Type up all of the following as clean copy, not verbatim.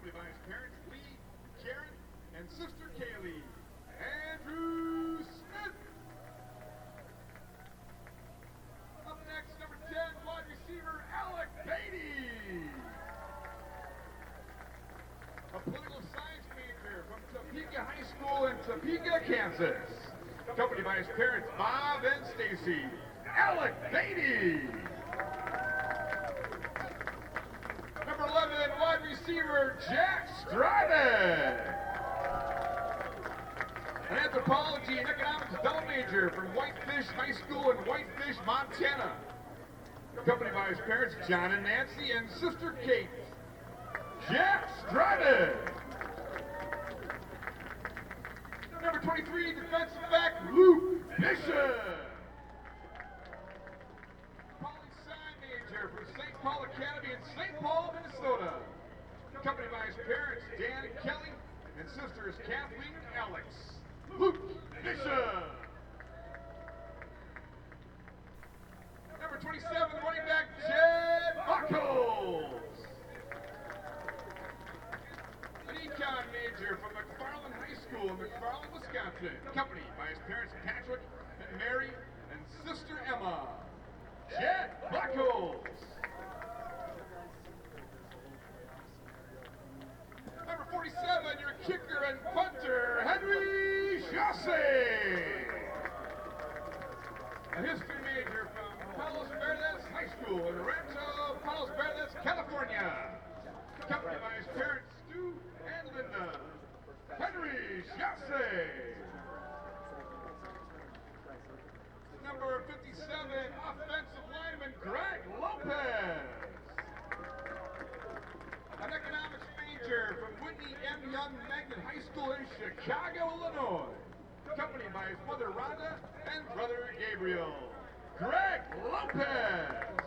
Company by his parents, Lee, Karen, and sister Kaylee. Andrew Smith. Up next, number 10, wide receiver, Alec Beatty. A political science major from Topeka High School in Topeka, Kansas. Accompanied by his parents, Bob and Stacy. Alec Beatty. Number 11, wide receiver, Jack Stryven. An anthropology and economics double major from Whitefish High School in Whitefish, Montana. Accompanied by his parents, John and Nancy, and sister Kate. Jack Stryven. Number 23, defensive back, Luke Bishop. Poli-sci major from St. Paul Academy in St. Paul, Minnesota. Accompanied by his parents, Dan and Kelly, and sisters, Kathleen and Alex. Luke Bishop. Number 27, running back, Jed Buckles. An econ major from McFarland High School in McFarland, Wisconsin. Accompanied by his parents, Patrick and Mary, and sister Emma. Jed Buckles. Number 47, your kicker and punter, Henry Chasse. A history major from Palos Verdes High School in Rancho Palos Verdes, California. Accompanied by his parents, Stu and Linda. Henry Chasse. Number 57, offensive lineman, Greg Lopez. An economics major from Whitney M. Young Magnet High School in Chicago, Illinois. Accompanied by his mother, Rhonda, and brother, Gabriel. Greg Lopez.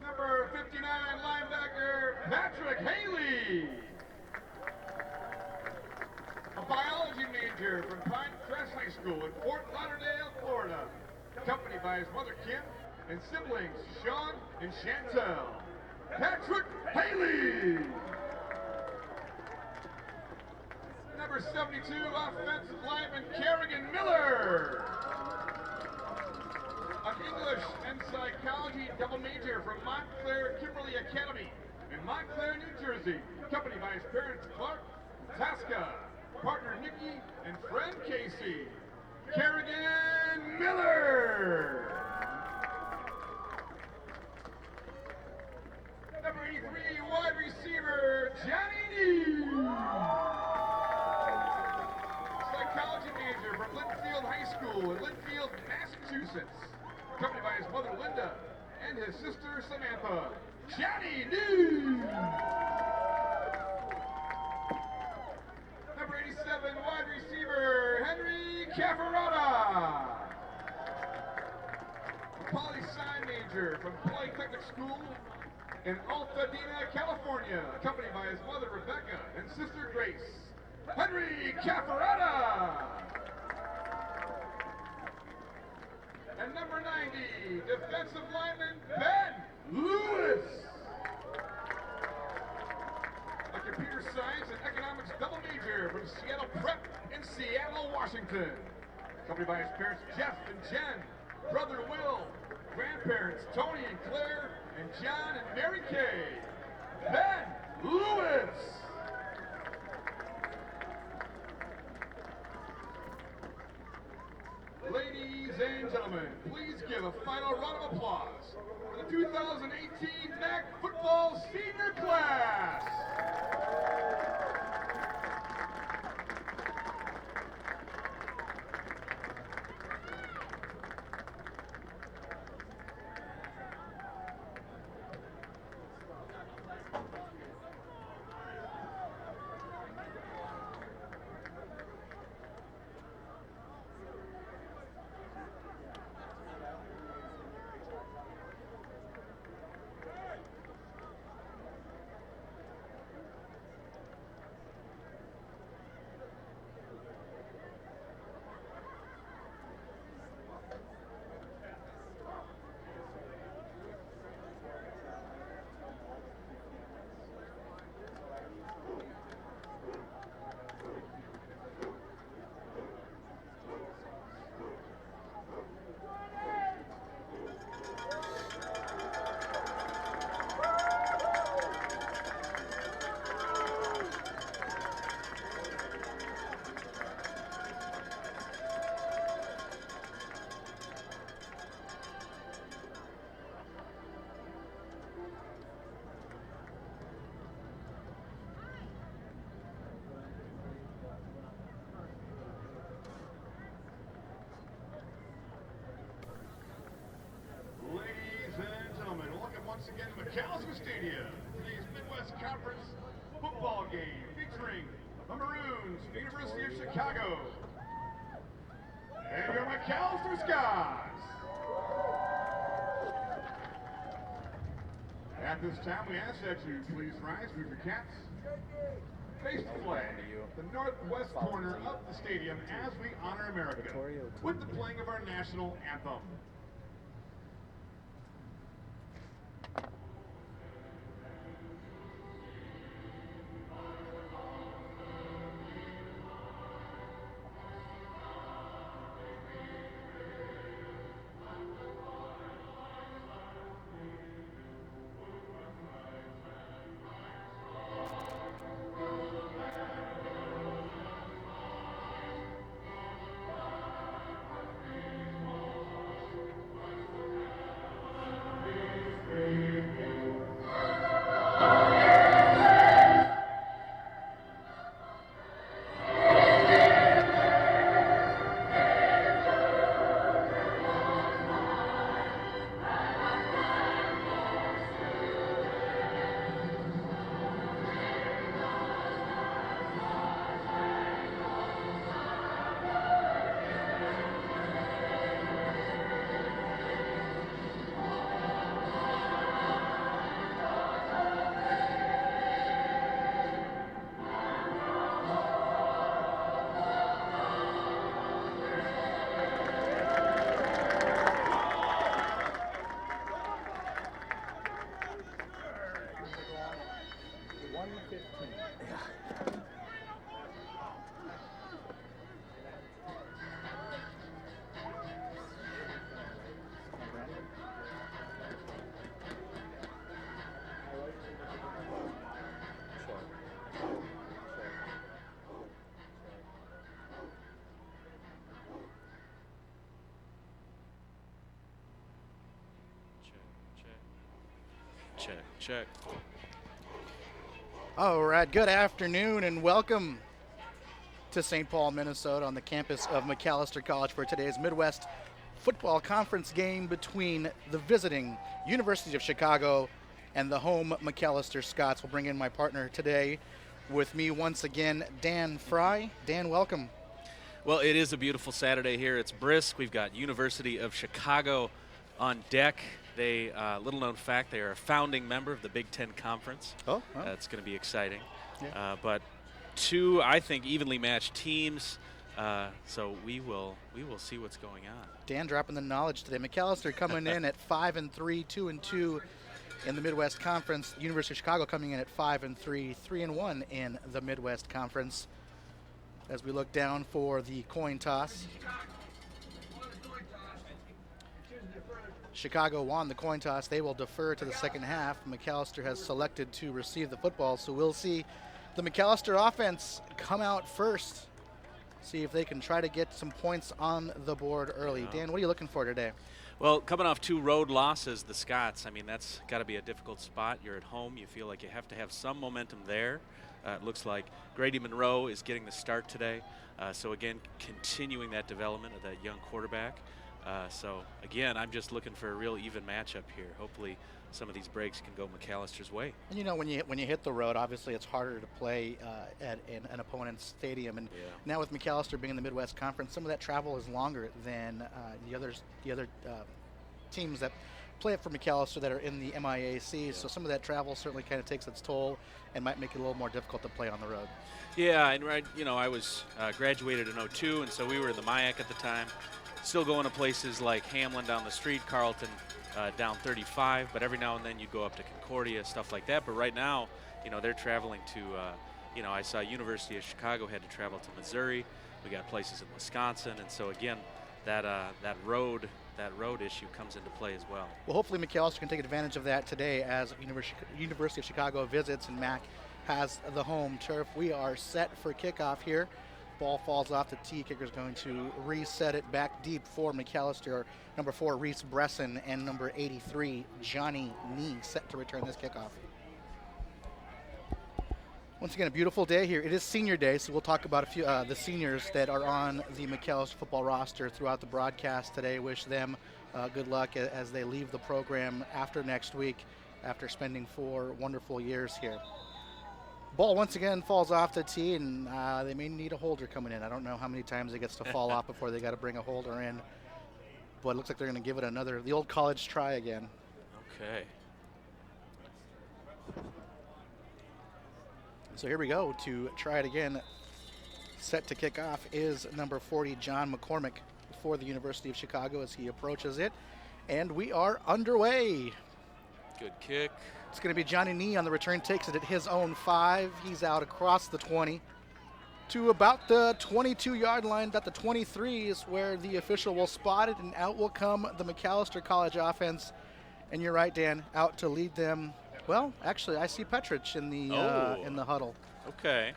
Number 59, linebacker, Patrick Haley. A biology major from Pinecrest High School in Fort Lauderdale, Florida. Accompanied by his mother, Kim, and siblings, Sean and Chantel. Patrick Haley. Number 72, offensive lineman, Kerrigan Miller. An English and psychology double major from Montclair Kimberly Academy in Montclair, New Jersey. Accompanied by his parents, Clark and Tasca, partner Nikki, and friend Casey. Kerrigan Miller. Number 83, wide receiver, Johnny Nee. Psychology major from Linfield High School in Linfield, Massachusetts. Accompanied by his mother, Linda, and his sister, Samantha. Johnny Nee. Number 87, wide receiver, Henry Cafferata. A poli-sci major from Polytechnic School in Altadena, California, accompanied by his mother, Rebecca, and sister, Grace. Henry Cafferata. And number 90, defensive lineman, Ben Lewis. A computer science and economics double major from Seattle Prep in Seattle, Washington. Accompanied by his parents, Jeff and Jen, brother Will, grandparents, Tony and Claire, and John and Mary Kay. Ben Lewis. Ladies and gentlemen, please give a final round of applause for the 2018 MAC football senior class. game featuring the Maroons, the University of Chicago, and your Macalester Scots. At this time, we ask that you please rise with your caps. Face the flag, the northwest corner of the stadium as we honor America with the playing of our national anthem. Check. All right, good afternoon and welcome to St. Paul, Minnesota on the campus of Macalester College for today's Midwest Football Conference game between the visiting University of Chicago and the home Macalester Scots. We'll bring in my partner today with me once again, Dan Fry. Dan, welcome. Well, it is a beautiful Saturday here. It's brisk. We've got University of Chicago on deck. They, little known fact, they are a founding member of the Big Ten Conference. Oh. It's going to be exciting. Yeah. But two, I think, evenly matched teams. So we will see what's going on. Dan dropping the knowledge today. Macalester coming in at 5-3, 2-2 in the Midwest Conference. University of Chicago coming in at 5-3, 3-1 in the Midwest Conference. As we look down for the coin toss. Chicago won the coin toss. They will defer to the second half. Macalester has selected to receive the football, so we'll see the Macalester offense come out first. See if they can try to get some points on the board early. Dan, what are you looking for today? Well, coming off two road losses, the Scots, I mean, that's got to be a difficult spot. You're at home. You feel like you have to have some momentum there. It looks like Grady Monroe is getting the start today. So, again, continuing that development of that young quarterback. So, again, I'm just looking for a real even matchup here. Hopefully some of these breaks can go Macalester's way. And, you know, when you hit the road, obviously it's harder to play at an opponent's stadium. And now with Macalester being in the Midwest Conference, some of that travel is longer than the other teams that play it for Macalester that are in the MIAC. Yeah. So some of that travel certainly kind of takes its toll and might make it a little more difficult to play on the road. Yeah, and I was graduated in '02, and so we were in the MIAC at the time. Still going to places like Hamlin down the street, Carlton down 35, but every now and then you'd go up to Concordia, stuff like that. But right now, they're traveling to, I saw University of Chicago had to travel to Missouri. We got places in Wisconsin, and so again, that road issue comes into play as well. Well, hopefully Macalester can take advantage of that today as University of Chicago visits and Mac has the home turf. We are set for kickoff here. Ball falls off the tee. Kicker's going to reset it back deep for Macalester. Number 4, Reese Bresson, and number 83, Johnny Nee, set to return this kickoff. Once again, a beautiful day here. It is senior day, so we'll talk about a few the seniors that are on the Macalester football roster throughout the broadcast today. Wish them good luck as they leave the program after next week, after spending 4 wonderful years here. Ball once again falls off the tee, and they may need a holder coming in. I don't know how many times it gets to fall off before they got to bring a holder in. But it looks like they're going to give it the old college try again. Okay. So here we go to try it again. Set to kick off is number 40, John McCormick, for the University of Chicago as he approaches it. And we are underway. Good kick. It's going to be Johnny Nee on the return, takes it at his own 5. He's out across the 20 to about the 22-yard line. About the 23 is where the official will spot it, and out will come the Macalester College offense. And you're right, Dan, out to lead them. Well, actually, I see Petrich in the huddle. Okay.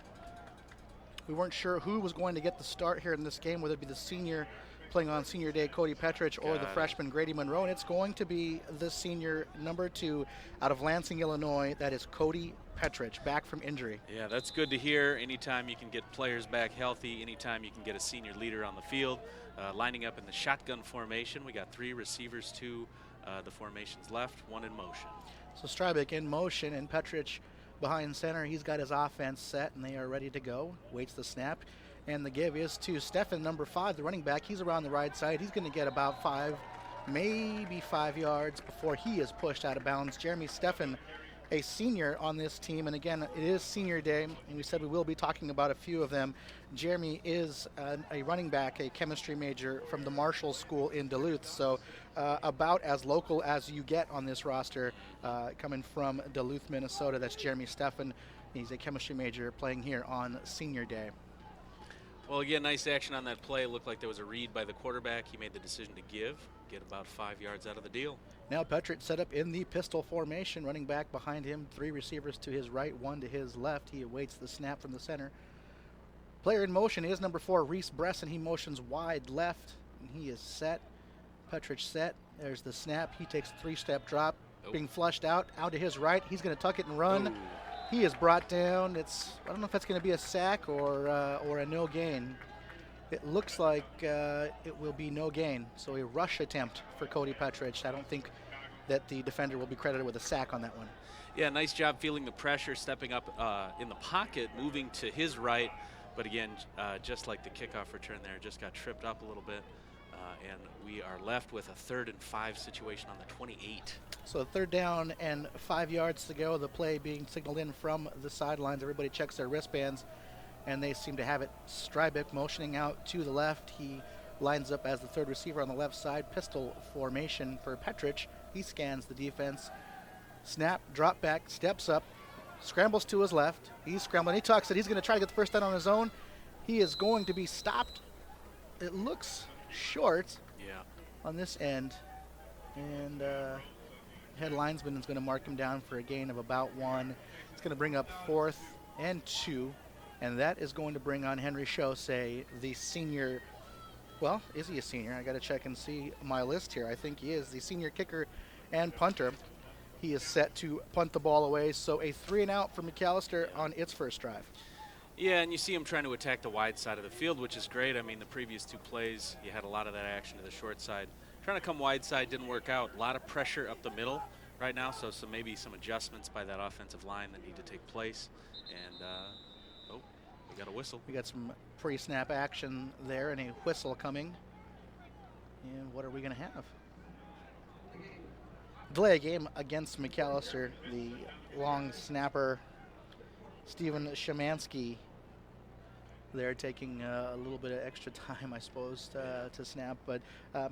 We weren't sure who was going to get the start here in this game, whether it be the senior playing on senior day, Cody Petrich, or the freshman, Grady Monroe. And it's going to be the senior number 2 out of Lansing, Illinois. That is Cody Petrich, back from injury. Yeah, that's good to hear. Anytime you can get players back healthy, anytime you can get a senior leader on the field, lining up in the shotgun formation. We got 3 receivers to the formations left, 1 in motion. So Strybeck in motion, and Petrich behind center. He's got his offense set, and they are ready to go. Waits the snap. And the give is to Stefan, number 5, the running back. He's around the right side. He's going to get about 5, maybe 5 yards before he is pushed out of bounds. Jeremy Stefan, a senior on this team. And again, it is senior day, and we said we will be talking about a few of them. Jeremy is a running back, a chemistry major from the Marshall School in Duluth. So about as local as you get on this roster, coming from Duluth, Minnesota. That's Jeremy Stefan. He's a chemistry major playing here on senior day. Well, again, nice action on that play. It looked like there was a read by the quarterback. He made the decision to get about 5 yards out of the deal. Now Petrich set up in the pistol formation, running back behind him, 3 receivers to his right, 1 to his left. He awaits the snap from the center. Player in motion is number 4, Reese Bresson. He motions wide left, and he is set. Petrich set. There's the snap. He takes a 3-step drop, being flushed out to his right. He's going to tuck it and run. Ooh. He is brought down. I don't know if that's going to be a sack or a no gain. It looks like it will be no gain. So a rush attempt for Cody Petrich. I don't think that the defender will be credited with a sack on that one. Yeah, nice job feeling the pressure, stepping up in the pocket, moving to his right. But again, just like the kickoff return there, just got tripped up a little bit. And we are left with a 3rd and 5 situation on the 28. So 3rd down and 5 yards to go. The play being signaled in from the sidelines. Everybody checks their wristbands, and they seem to have it. Strybeck motioning out to the left. He lines up as the 3rd receiver on the left side. Pistol formation for Petrich. He scans the defense. Snap, drop back, steps up, scrambles to his left. He's scrambling. He tucks it. He's going to try to get the first down on his own. He is going to be stopped. It looks short on this end, and head linesman is going to mark him down for a gain of about 1. It's going to bring up 4th and 2, and that is going to bring on Henry Chaussee, the senior. Well, is he a senior? I got to check and see my list here. I think he is the senior kicker and punter. He is set to punt the ball away, so a 3-and-out for Macalester on its first drive. Yeah, and you see him trying to attack the wide side of the field, which is great. I mean, the previous 2 plays, you had a lot of that action to the short side. Trying to come wide side didn't work out. A lot of pressure up the middle right now, so maybe some adjustments by that offensive line that need to take place. And, we got a whistle. We got some pre-snap action there and a whistle coming. And what are we going to have? Delay a game against Macalester. The long snapper, Steven Shemansky, they're taking a little bit of extra time, I suppose, to snap. But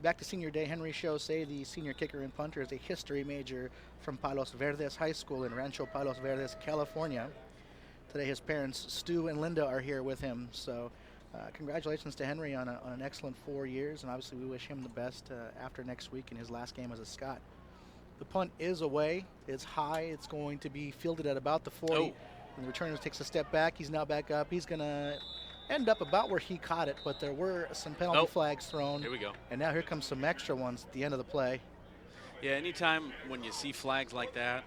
back to senior day, Henry Chaussee, the senior kicker and punter, is a history major from Palos Verdes High School in Rancho Palos Verdes, California. Today his parents, Stu and Linda, are here with him. So congratulations to Henry on an excellent 4 years, and obviously we wish him the best after next week in his last game as a Scot. The punt is away. It's high. It's going to be fielded at about the 40. Oh. And the returner takes a step back. He's now back up. He's going to end up about where he caught it, but there were some penalty flags thrown. Here we go. And now here comes some extra ones at the end of the play. Yeah, anytime when you see flags like that,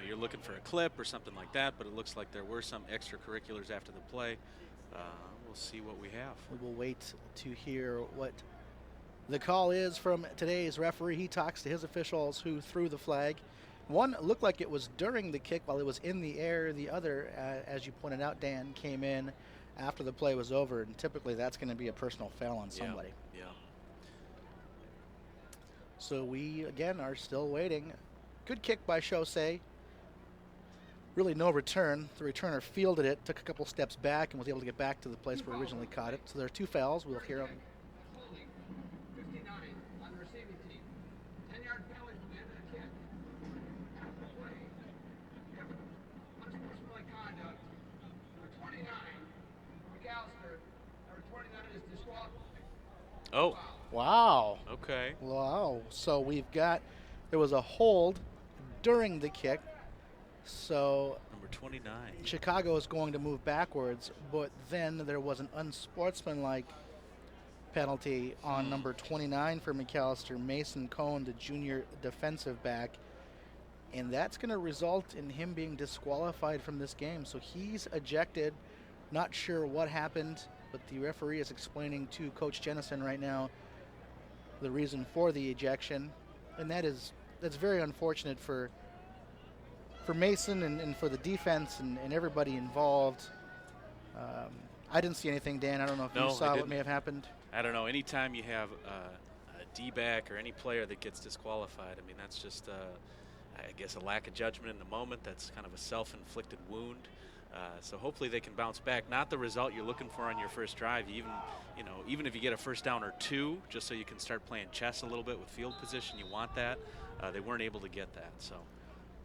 you're looking for a clip or something like that, but it looks like there were some extracurriculars after the play. We'll see what we have. We will wait to hear what the call is from today's referee. He talks to his officials who threw the flag. One looked like it was during the kick while it was in the air. The other, as you pointed out, Dan, came in after the play was over, and typically that's going to be a personal foul on somebody. Yeah. So we, again, are still waiting. Good kick by Chaussee. Really no return. The returner fielded it, took a couple steps back, and was able to get back to the place where he originally caught it. So there are 2 fouls. We'll hear them. 59 on the receiving team. 10-yard penalty from the end of the kick. Play. Unsportsmanlike conduct. Number 29, Macalester. Number 29 is disqualified. Oh, Wow. okay. Wow. So we've got, there was a hold during the kick. So Number 29. Chicago is going to move backwards, but then there was an unsportsmanlike penalty on number 29 for Macalester, Mason Cohn, the junior defensive back, and that's going to result in him being disqualified from this game. So he's ejected. Not sure what happened, but the referee is explaining to Coach Jennison right now the reason for the ejection, and that's very unfortunate for Mason and for the defense and everybody involved. I didn't see anything, Dan. I don't know if you saw what may have happened. I don't know. Anytime you have a D-back or any player that gets disqualified, I mean, that's just, I guess, a lack of judgment in the moment. That's kind of a self-inflicted wound. So hopefully they can bounce back. Not the result you're looking for on your first drive. Even if you get a first down or 2, just so you can start playing chess a little bit with field position, you want that. They weren't able to get that. So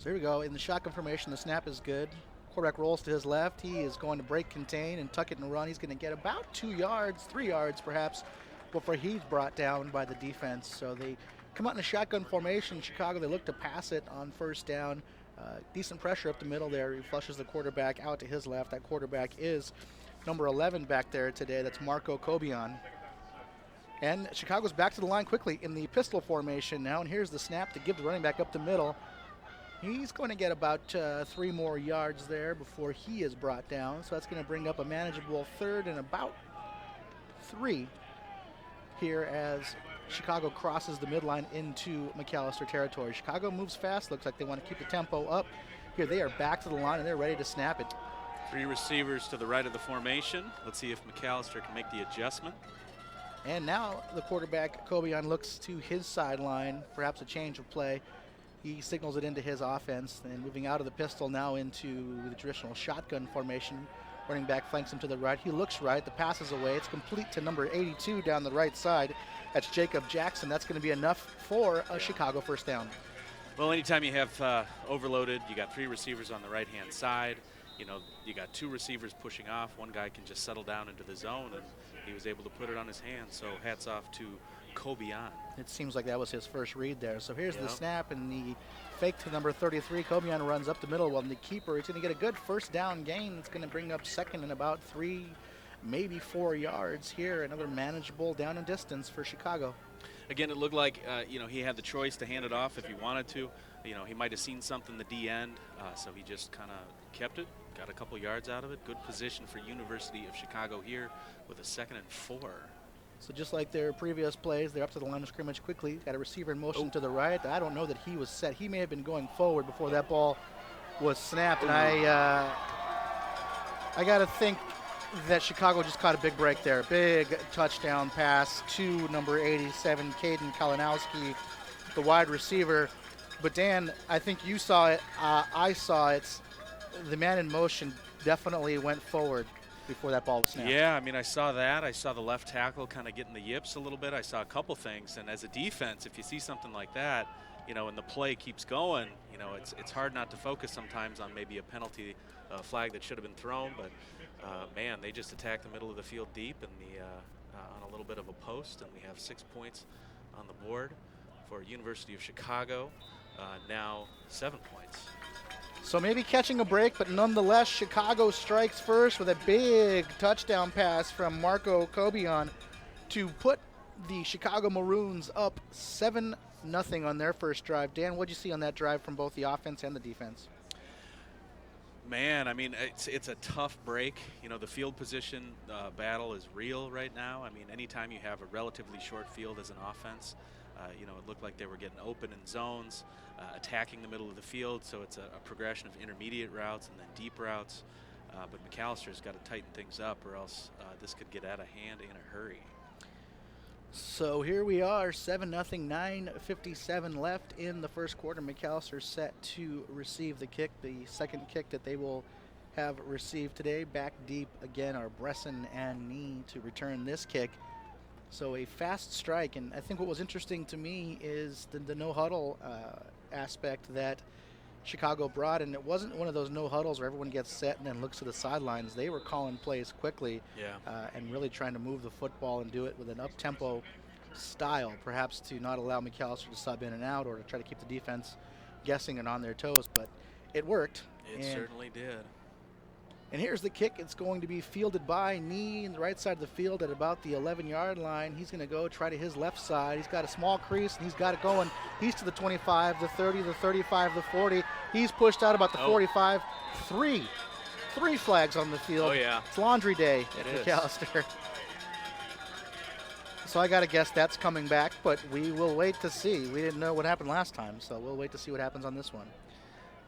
here we go. In the shotgun formation, the snap is good. Quarterback rolls to his left. He is going to break, contain, and tuck it and run. He's going to get about 2 yards, 3 yards perhaps, before he's brought down by the defense. So they come out in a shotgun formation. Chicago, they look to pass it on first down. Decent pressure up the middle there. He flushes the quarterback out to his left. That quarterback is number 11 back there today. That's Marco Cobian. And Chicago's back to the line quickly in the pistol formation now. And here's the snap to give the running back up the middle. He's going to get about 3 more yards there before he is brought down. So that's going to bring up a manageable 3rd and about 3 here as Chicago crosses the midline into Macalester territory. Chicago moves fast. Looks like they want to keep the tempo up. Here they are back to the line and they're ready to snap it. 3 receivers to the right of the formation. Let's see if Macalester can make the adjustment. And now the quarterback, Cobian, looks to his sideline, perhaps a change of play. He signals it into his offense, and moving out of the pistol now into the traditional shotgun formation. Running back flanks him to the right. He looks right. The pass is away. It's complete to number 82 down the right side. That's Jacob Jackson. That's going to be enough for a Chicago first down. Well, anytime you have overloaded, you got 3 receivers on the right-hand side. You got 2 receivers pushing off. One guy can just settle down into the zone, and he was able to put it on his hands. So hats off to Cobian. It seems like that was his first read there. So here's the snap and the fake to number 33. Cobian runs up the middle while the keeper is going to get a good first down gain. It's going to bring up second and about 3, maybe 4 yards here. Another manageable down and distance for Chicago. Again, it looked like he had the choice to hand it off if he wanted to. He might have seen something the D end, so he just kind of kept it, got a couple yards out of it. Good position for University of Chicago here with a 2nd and 4. So just like their previous plays, they're up to the line of scrimmage quickly. Got a receiver in motion to the right. I don't know that he was set. He may have been going forward before that ball was snapped. And I got to think that Chicago just caught a big break there. Big touchdown pass to number 87, Caden Kalinowski, the wide receiver. But Dan, I think you saw it. I saw it. The man in motion definitely went forward before that ball was snapped. Yeah, I mean, I saw that. I saw the left tackle kind of getting the yips a little bit. I saw a couple things. And as a defense, if you see something like that, and the play keeps going, it's hard not to focus sometimes on maybe a penalty flag that should have been thrown. But, man, they just attacked the middle of the field deep and on a little bit of a post. And we have 6 points on the board for University of Chicago. Now 7 points. So maybe catching a break, but nonetheless, Chicago strikes first with a big touchdown pass from Marco Cobian to put the Chicago Maroons up 7-0 on their first drive. Dan, what did you see on that drive from both the offense and the defense? Man, I mean, it's a tough break. The field position battle is real right now. I mean, anytime you have a relatively short field as an offense, It looked like they were getting open in zones, attacking the middle of the field. So it's a progression of intermediate routes and then deep routes. But Macalester's got to tighten things up, or else this could get out of hand in a hurry. So here we are, 7-0, 9:57 left in the first quarter. Macalester set to receive the kick, the second kick that they will have received today. Back deep again are Bresson and Nee to return this kick. So a fast strike, and I think what was interesting to me is the no huddle aspect that Chicago brought, and it wasn't one of those no huddles where everyone gets set and then looks to the sidelines. They were calling plays quickly, and really trying to move the football and do it with an up-tempo style, perhaps to not allow Macalester to sub in and out or to try to keep the defense guessing and on their toes, but it worked. It certainly did. And here's the kick. It's going to be fielded by Nee in the right side of the field at about the 11-yard line. He's going to go try to his left side. He's got a small crease, and he's got it going. He's to the 25, the 30, the 35, the 40. He's pushed out about the 45. Three flags on the field. Oh, yeah. It's laundry day at Macalester. So I got to guess that's coming back, but we will wait to see. We didn't know what happened last time, so we'll wait to see what happens on this one.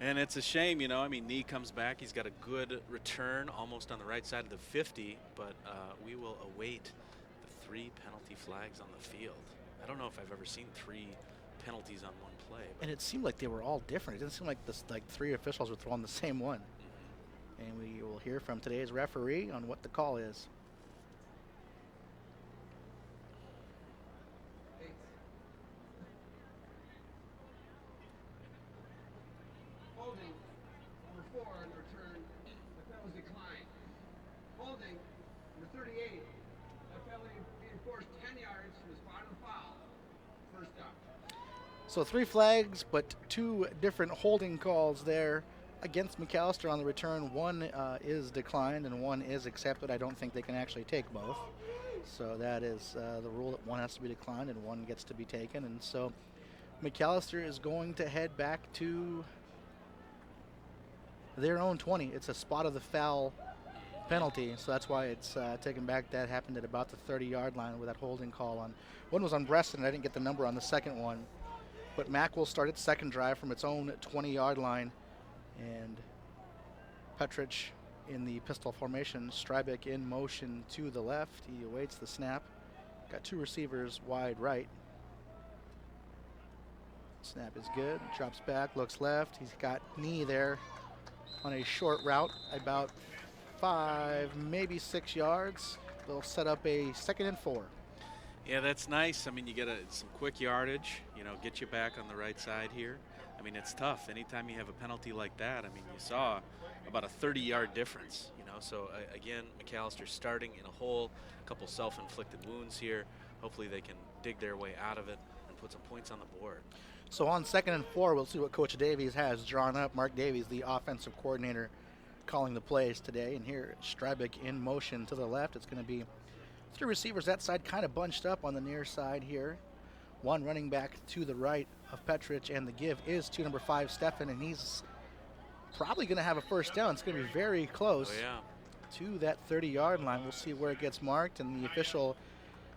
And it's a shame, Nee comes back. He's got a good return almost on the right side of the 50, but we will await the 3 penalty flags on the field. I don't know if I've ever seen 3 penalties on one play. And it seemed like they were all different. It didn't seem like 3 officials were throwing the same one. And we will hear from today's referee on what the call is. So 3 flags, but 2 different holding calls there against Macalester on the return. One is declined and one is accepted. I don't think they can actually take both. So that is the rule, that one has to be declined and one gets to be taken. And so Macalester is going to head back to their own 20. It's a spot of the foul penalty, so that's why it's taken back. That happened at about the 30-yard line with that holding call on. One was on Bresson, and I didn't get the number on the second one. But Mac will start its second drive from its own 20-yard line. And Petrich in the pistol formation. Strybeck in motion to the left. He awaits the snap. Got 2 receivers wide right. Snap is good. Drops back, looks left. He's got Nee there on a short route, about 5, maybe 6 yards. They'll set up a 2nd and 4. Yeah, that's nice. You get some quick yardage, get you back on the right side here. It's tough. Anytime you have a penalty like that, you saw about a 30-yard difference, So, again, Macalester starting in a hole, a couple self-inflicted wounds here. Hopefully they can dig their way out of it and put some points on the board. So on 2nd and 4, we'll see what Coach Davies has drawn up. Mark Davies, the offensive coordinator, calling the plays today. And here, Strybeck in motion to the left. It's going to be 3 receivers that side, kind of bunched up on the near side here. 1 running back to the right of Petrich, and the give is to number 5, Stefan, and he's probably going to have a first down. It's going to be very close to that 30-yard line. We'll see where it gets marked, and the official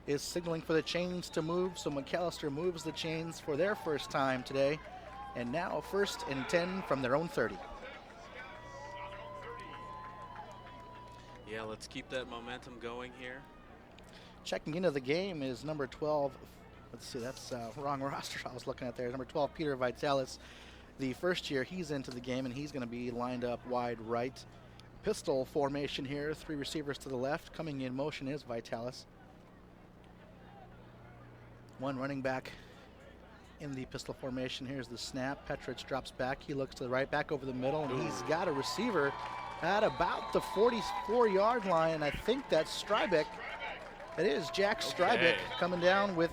is signaling for the chains to move, so Macalester moves the chains for their first time today, and now 1st and 10 from their own 30. Yeah, let's keep that momentum going here. Checking into the game is number 12. Let's see, that's wrong roster I was looking at there. Number 12, Peter Vitalis. The first year he's into the game, and he's going to be lined up wide right. Pistol formation here, 3 receivers to the left. Coming in motion is Vitalis. 1 running back in the pistol formation. Here's the snap. Petrich drops back. He looks to the right, back over the middle, and he's got a receiver at about the 44-yard line. I think that's Strybeck. It is Jack Strybeck coming down with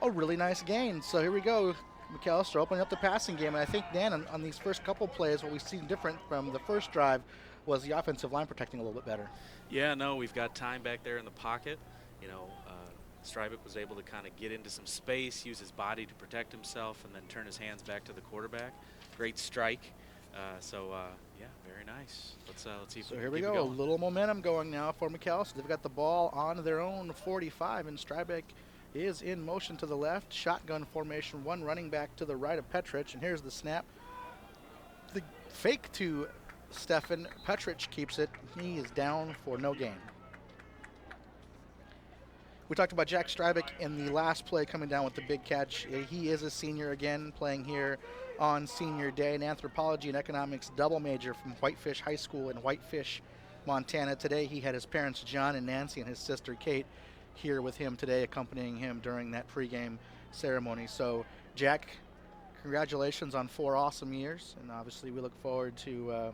a really nice gain. So here we go. Macalester opening up the passing game. And I think, Dan, on these first couple plays, what we've seen different from the first drive was the offensive line protecting a little bit better. Yeah, no, we've got time back there in the pocket. Strybeck was able to kind of get into some space, use his body to protect himself, and then turn his hands back to the quarterback. Great strike. Yeah, very nice. Let's see. So here we go. A little momentum going now for Macalester. They've got the ball on their own 45, and Strybeck is in motion to the left. Shotgun formation, one running back to the right of Petrich. And here's the snap. The fake to Stefan. Petrich keeps it. He is down for no gain. We talked about Jack Strybeck in the last play coming down with the big catch. He is a senior again, playing here on senior day. An anthropology and economics double major from Whitefish High School in Whitefish, Montana. Today he had his parents John and Nancy and his sister Kate here with him today, accompanying him during that pregame ceremony. So Jack, congratulations on 4 awesome years, and obviously we look forward to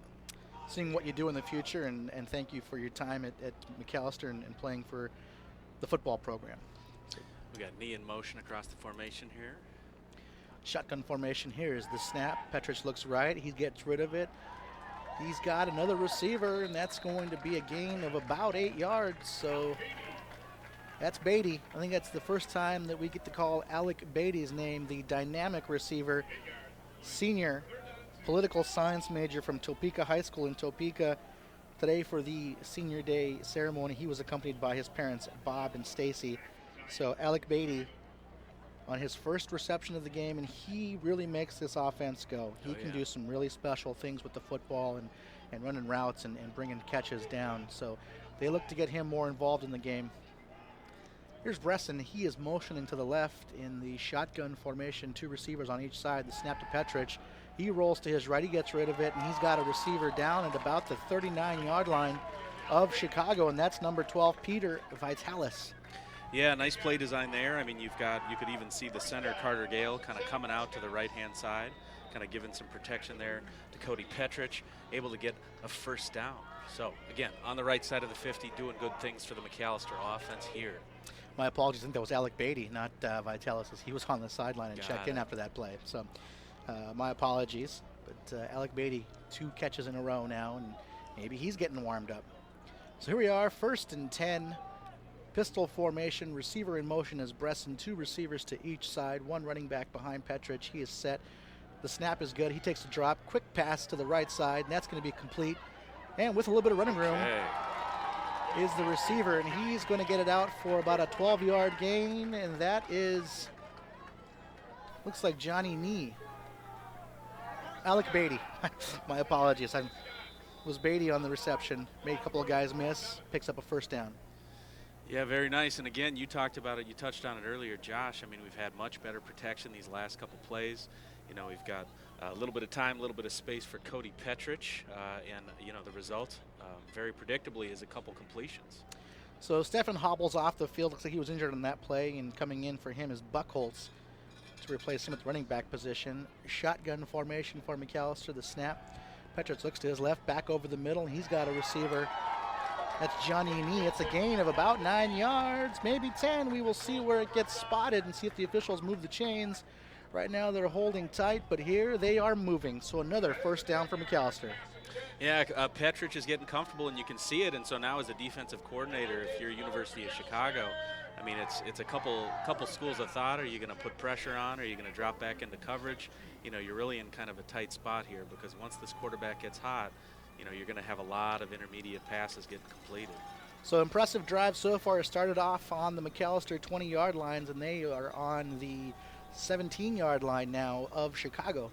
seeing what you do in the future, and thank you for your time at Macalester and playing for the football program. We got knee in motion across the formation here. Shotgun formation here is the snap. Petrich looks right. He gets rid of it. He's got another receiver, and that's going to be a gain of about 8 yards. So that's Beatty. I think that's the first time that we get to call Alec Beatty's name, the dynamic receiver, senior, political science major from Topeka High School in Topeka. Today for the senior day ceremony, he was accompanied by his parents, Bob and Stacy. So Alec Beatty on his first reception of the game, and he really makes this offense go. He can do some really special things with the football and running routes and bringing catches down. So they look to get him more involved in the game. Here's Bresson. He is motioning to the left in the shotgun formation, 2 receivers on each side. The snap to Petrich. He rolls to his right, he gets rid of it, and he's got a receiver down at about the 39-yard line of Chicago, and that's number 12, Peter Vitalis. Yeah, nice play design there. I mean, you could even see the center, Carter Gale, kind of coming out to the right-hand side, kind of giving some protection there to Cody Petrich, able to get a first down. So, again, on the right side of the 50, doing good things for the Macalester offense here. My apologies, I think that was Alec Beatty, not Vitalis, as he was on the sideline and checked in after that play. So my apologies, but Alec Beatty, 2 catches in a row now, and maybe he's getting warmed up. So here we are, 1st and 10, pistol formation, receiver in motion as Bresson, 2 receivers to each side, 1 running back behind Petrich. He is set. The snap is good. He takes a drop, quick pass to the right side, and that's going to be complete. And with a little bit of running room is the receiver, and he's going to get it out for about a 12-yard gain, and that is, looks like Johnny Nee. Alec Beatty. My apologies. Was Beatty on the reception. Made a couple of guys miss. Picks up a first down. Yeah, very nice. And again, you talked about it. You touched on it earlier, Josh. I mean, we've had much better protection these last couple plays. You know, we've got a little bit of time, a little bit of space for Cody Petrich. And, you know, the result, very predictably, is a couple completions. So Stefan hobbles off the field. Looks like he was injured on that play. And coming in for him is Buckholz to replace him at the running back position. Shotgun formation for Macalester. The snap. Petrich looks to his left, back over the middle, and he's got a receiver. That's Johnny Nee. It's a gain of about 9 yards, maybe 10. We will see where it gets spotted and see if the officials move the chains. Right now they're holding tight, but here they are moving. So another first down for Macalester. Yeah, Petrich is getting comfortable, and you can see it. And so now as a defensive coordinator, if you're University of Chicago, I mean, it's a couple schools of thought. Are you going to put pressure on? Are you going to drop back into coverage? You know, you're really in kind of a tight spot here because once this quarterback gets hot, you know, you're going to have a lot of intermediate passes getting completed. So impressive drive so far. Started off on the Macalester 20-yard lines, and they are on the 17-yard line now of Chicago.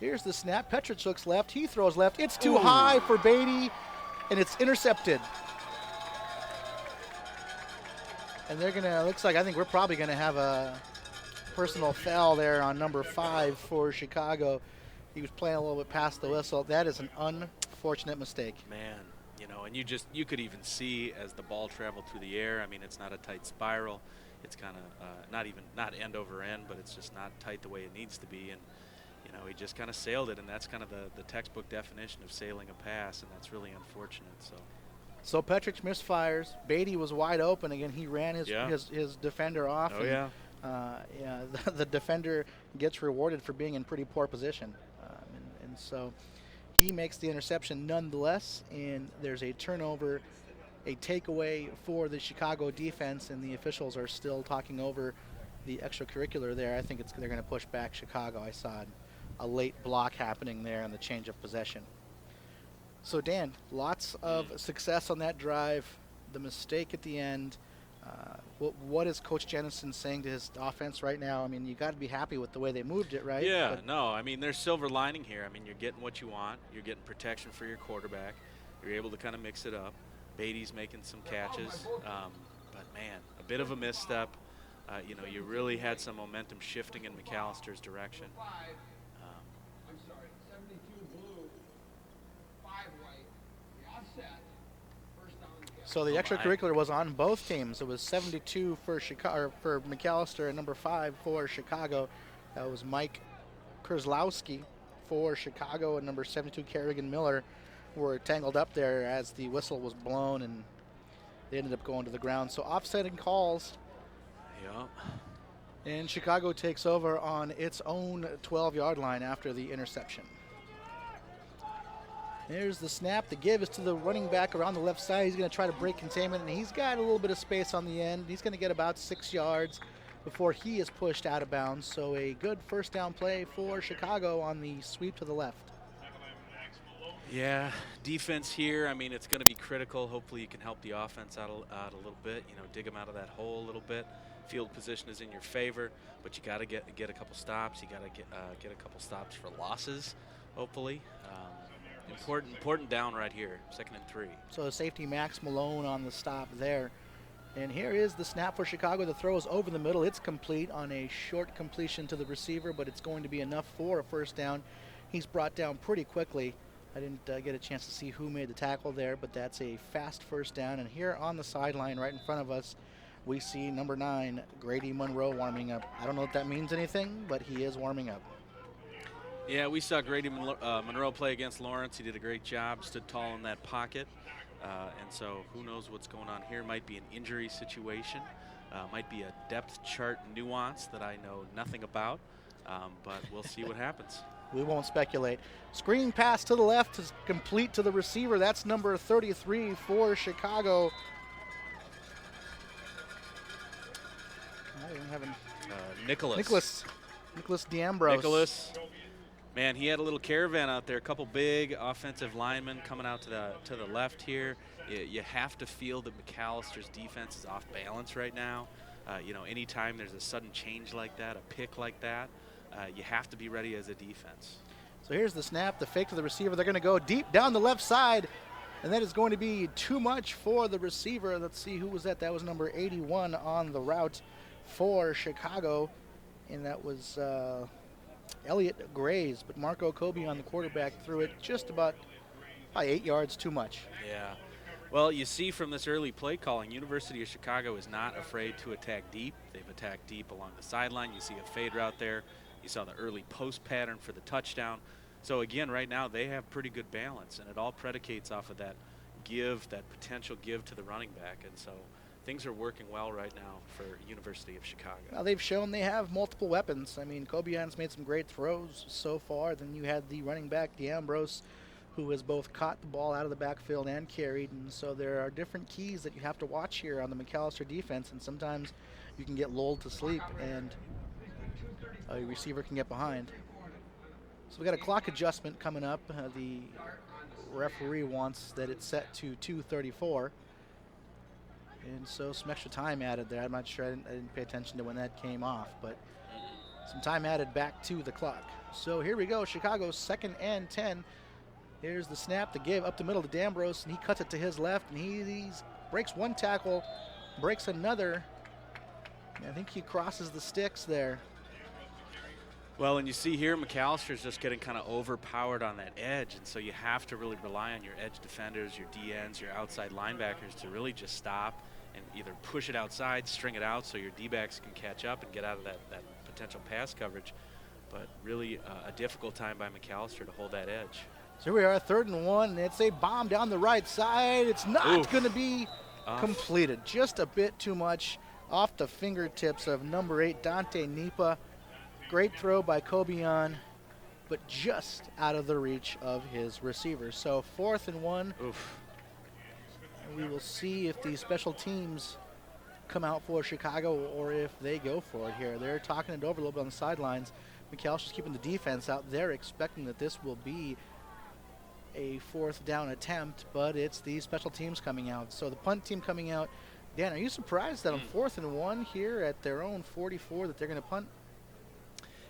Here's the snap. Petrich looks left. He throws left. It's too high for Beatty, and it's intercepted. And they're going to, looks like, I think we're probably going to have a personal foul there on number 5 for Chicago. He was playing a little bit past the whistle. That is an unfortunate mistake. Man, you know, and you could even see as the ball traveled through the air. I mean, it's not a tight spiral. It's kind of not end over end, but it's just not tight the way it needs to be. And, you know, he just kind of sailed it, and that's kind of the textbook definition of sailing a pass, and that's really unfortunate. So Petrich misfires. Beatty was wide open. Again, he ran his defender off. Oh, yeah. The defender gets rewarded for being in pretty poor position. And so he makes the interception nonetheless, and there's a turnover, a takeaway for the Chicago defense, and the officials are still talking over the extracurricular there. I think they're going to push back Chicago. I saw a late block happening there on the change of possession. So, Dan, lots of success on that drive. The mistake at the end, What is Coach Jennison saying to his offense right now? I mean, you got to be happy with the way they moved it, right? Yeah, But no, I mean, there's silver lining here. I mean, you're getting what you want. You're getting protection for your quarterback. You're able to kind of mix it up. Beatty's making some catches. But, man, a bit of a misstep. You know, you really had some momentum shifting in Macalester's direction. I'm sorry, 72 blue, 5 white, the offset, first down. so the extracurricular was on both teams. It was 72 for Chicago, for Macalester, and number 5 for Chicago. That was Mike Kerzlowski for Chicago, and number 72 Kerrigan Miller were tangled up there as the whistle was blown, and they ended up going to the ground. So offsetting calls. Yep. And Chicago takes over on its own 12-yard line after the interception. There's the snap. The give is to the running back around the left side. He's going to try to break containment, and he's got a little bit of space on the end. He's going to get about 6 yards before he is pushed out of bounds. So a good first down play for Chicago on the sweep to the left. Yeah, defense here, I mean, it's going to be critical. Hopefully you can help the offense out a little bit, you know, dig them out of that hole a little bit. Field position is in your favor, but you got to get a couple stops. You got to get a couple stops for losses, hopefully. Important down right here, 2nd and 3. So safety Max Malone on the stop there. And here is the snap for Chicago. The throw is over the middle. It's complete on a short completion to the receiver, but it's going to be enough for a first down. He's brought down pretty quickly. I didn't get a chance to see who made the tackle there, but that's a fast first down. And here on the sideline right in front of us, we see number 9, Grady Monroe, warming up. I don't know if that means anything, but he is warming up. Yeah, we saw Grady Monroe play against Lawrence. He did a great job, stood tall in that pocket. And so who knows what's going on here. Might be an injury situation. Might be a depth chart nuance that I know nothing about. But we'll see what happens. We won't speculate. Screen pass to the left is complete to the receiver. That's number 33 for Chicago. Nicholas D'Ambrose. Nicholas. Man, he had a little caravan out there. A couple big offensive linemen coming out to the left here. You have to feel that Macalester's defense is off balance right now. You know, anytime there's a sudden change like that, a pick like that, you have to be ready as a defense. So here's the snap, the fake to the receiver. They're going to go deep down the left side, and that is going to be too much for the receiver. Let's see, who was that? That was number 81 on the route for Chicago, and that was Elliot Grays. But Marco Kobe on the quarterback threw it just about 8 yards too much. Yeah. Well, you see from this early play calling, University of Chicago is not afraid to attack deep. They've attacked deep along the sideline. You see a fade route there. You saw the early post pattern for the touchdown. So again, right now they have pretty good balance, and it all predicates off of that give, that potential give to the running back. And so things are working well right now for University of Chicago. Well, they've shown they have multiple weapons. I mean, Kobian's made some great throws so far. Then you had the running back, D'Ambrose, who has both caught the ball out of the backfield and carried. And so there are different keys that you have to watch here on the Macalester defense, and sometimes you can get lulled to sleep and a receiver can get behind. So we got a clock adjustment coming up. The referee wants that it's set to 2:34. And so some extra time added there. I'm not sure, I didn't pay attention to when that came off, but some time added back to the clock. So here we go, Chicago's 2nd and 10. Here's the snap, the give up the middle to D'Ambrose, and he cuts it to his left, and he breaks one tackle, breaks another. I think he crosses the sticks there. Well, and you see here, Macalester's just getting kind of overpowered on that edge, and so you have to really rely on your edge defenders, your DNs, your outside linebackers to really just stop and either push it outside, string it out so your D-backs can catch up and get out of that potential pass coverage. But really a difficult time by Macalester to hold that edge. So here we are, 3rd and 1, and it's a bomb down the right side. It's not going to be completed. Just a bit too much off the fingertips of number 8, Dante Nipa. Great throw by Kobian, but just out of the reach of his receiver. So 4th and 1. Oof. And we will see if the special teams come out for Chicago or if they go for it here. They're talking it over a little bit on the sidelines. Macalester's keeping the defense out. They're expecting that this will be a 4th down attempt, but it's the special teams coming out. So the punt team coming out, Dan, are you surprised that on 4th and 1 here at their own 44 that they're going to punt?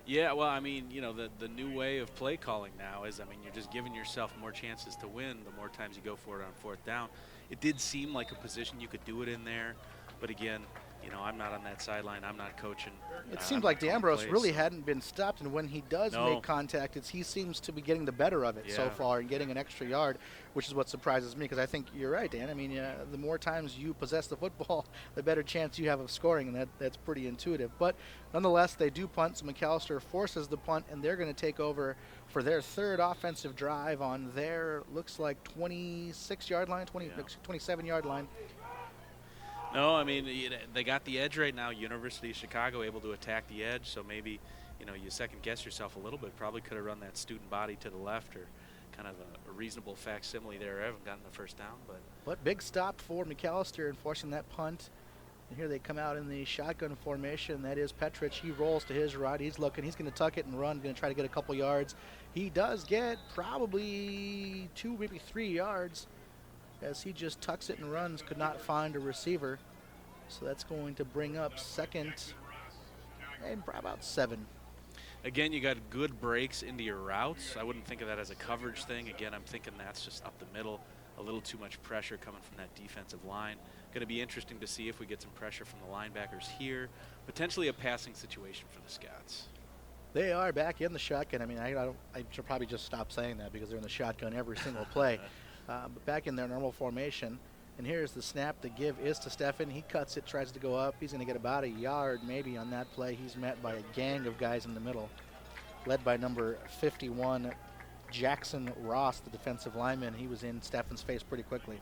Yeah, well, I mean, you know, the new way of play calling now is, I mean, you're just giving yourself more chances to win the more times you go for it on 4th down. It did seem like a position you could do it in there, but again, you know, I'm not on that sideline. I'm not coaching. It seemed like D'Ambrose really hadn't been stopped, and when he does make contact, he seems to be getting the better of it so far and getting an extra yard, which is what surprises me, because I think you're right, Dan. I mean, the more times you possess the football, the better chance you have of scoring, and that's pretty intuitive. But nonetheless, they do punt, so Macalester forces the punt, and they're going to take over for their 3rd offensive drive on their, looks like 26-yard line, 27-yard line. No, I mean, they got the edge right now. University of Chicago able to attack the edge, so maybe, you know, you second-guess yourself a little bit. Probably could have run that student body to the left or kind of a reasonable facsimile there. I haven't gotten the first down. But big stop for Macalester enforcing that punt. And here they come out in the shotgun formation. That is Petrich. He rolls to his right. He's looking. He's going to tuck it and run, going to try to get a couple yards. He does get probably 2, maybe 3 yards, as he just tucks it and runs, could not find a receiver. So that's going to bring up 2nd and about 7. Again, you got good breaks into your routes. I wouldn't think of that as a coverage thing. Again, I'm thinking that's just up the middle. A little too much pressure coming from that defensive line. Going to be interesting to see if we get some pressure from the linebackers here. Potentially a passing situation for the Scots. They are back in the shotgun. I mean, I should probably just stop saying that because they're in the shotgun every single play. But back in their normal formation. And here's the snap. The give is to Steffen. He cuts it, tries to go up. He's going to get about a yard maybe on that play. He's met by a gang of guys in the middle, led by number 51, Jackson Ross, the defensive lineman. He was in Steffen's face pretty quickly.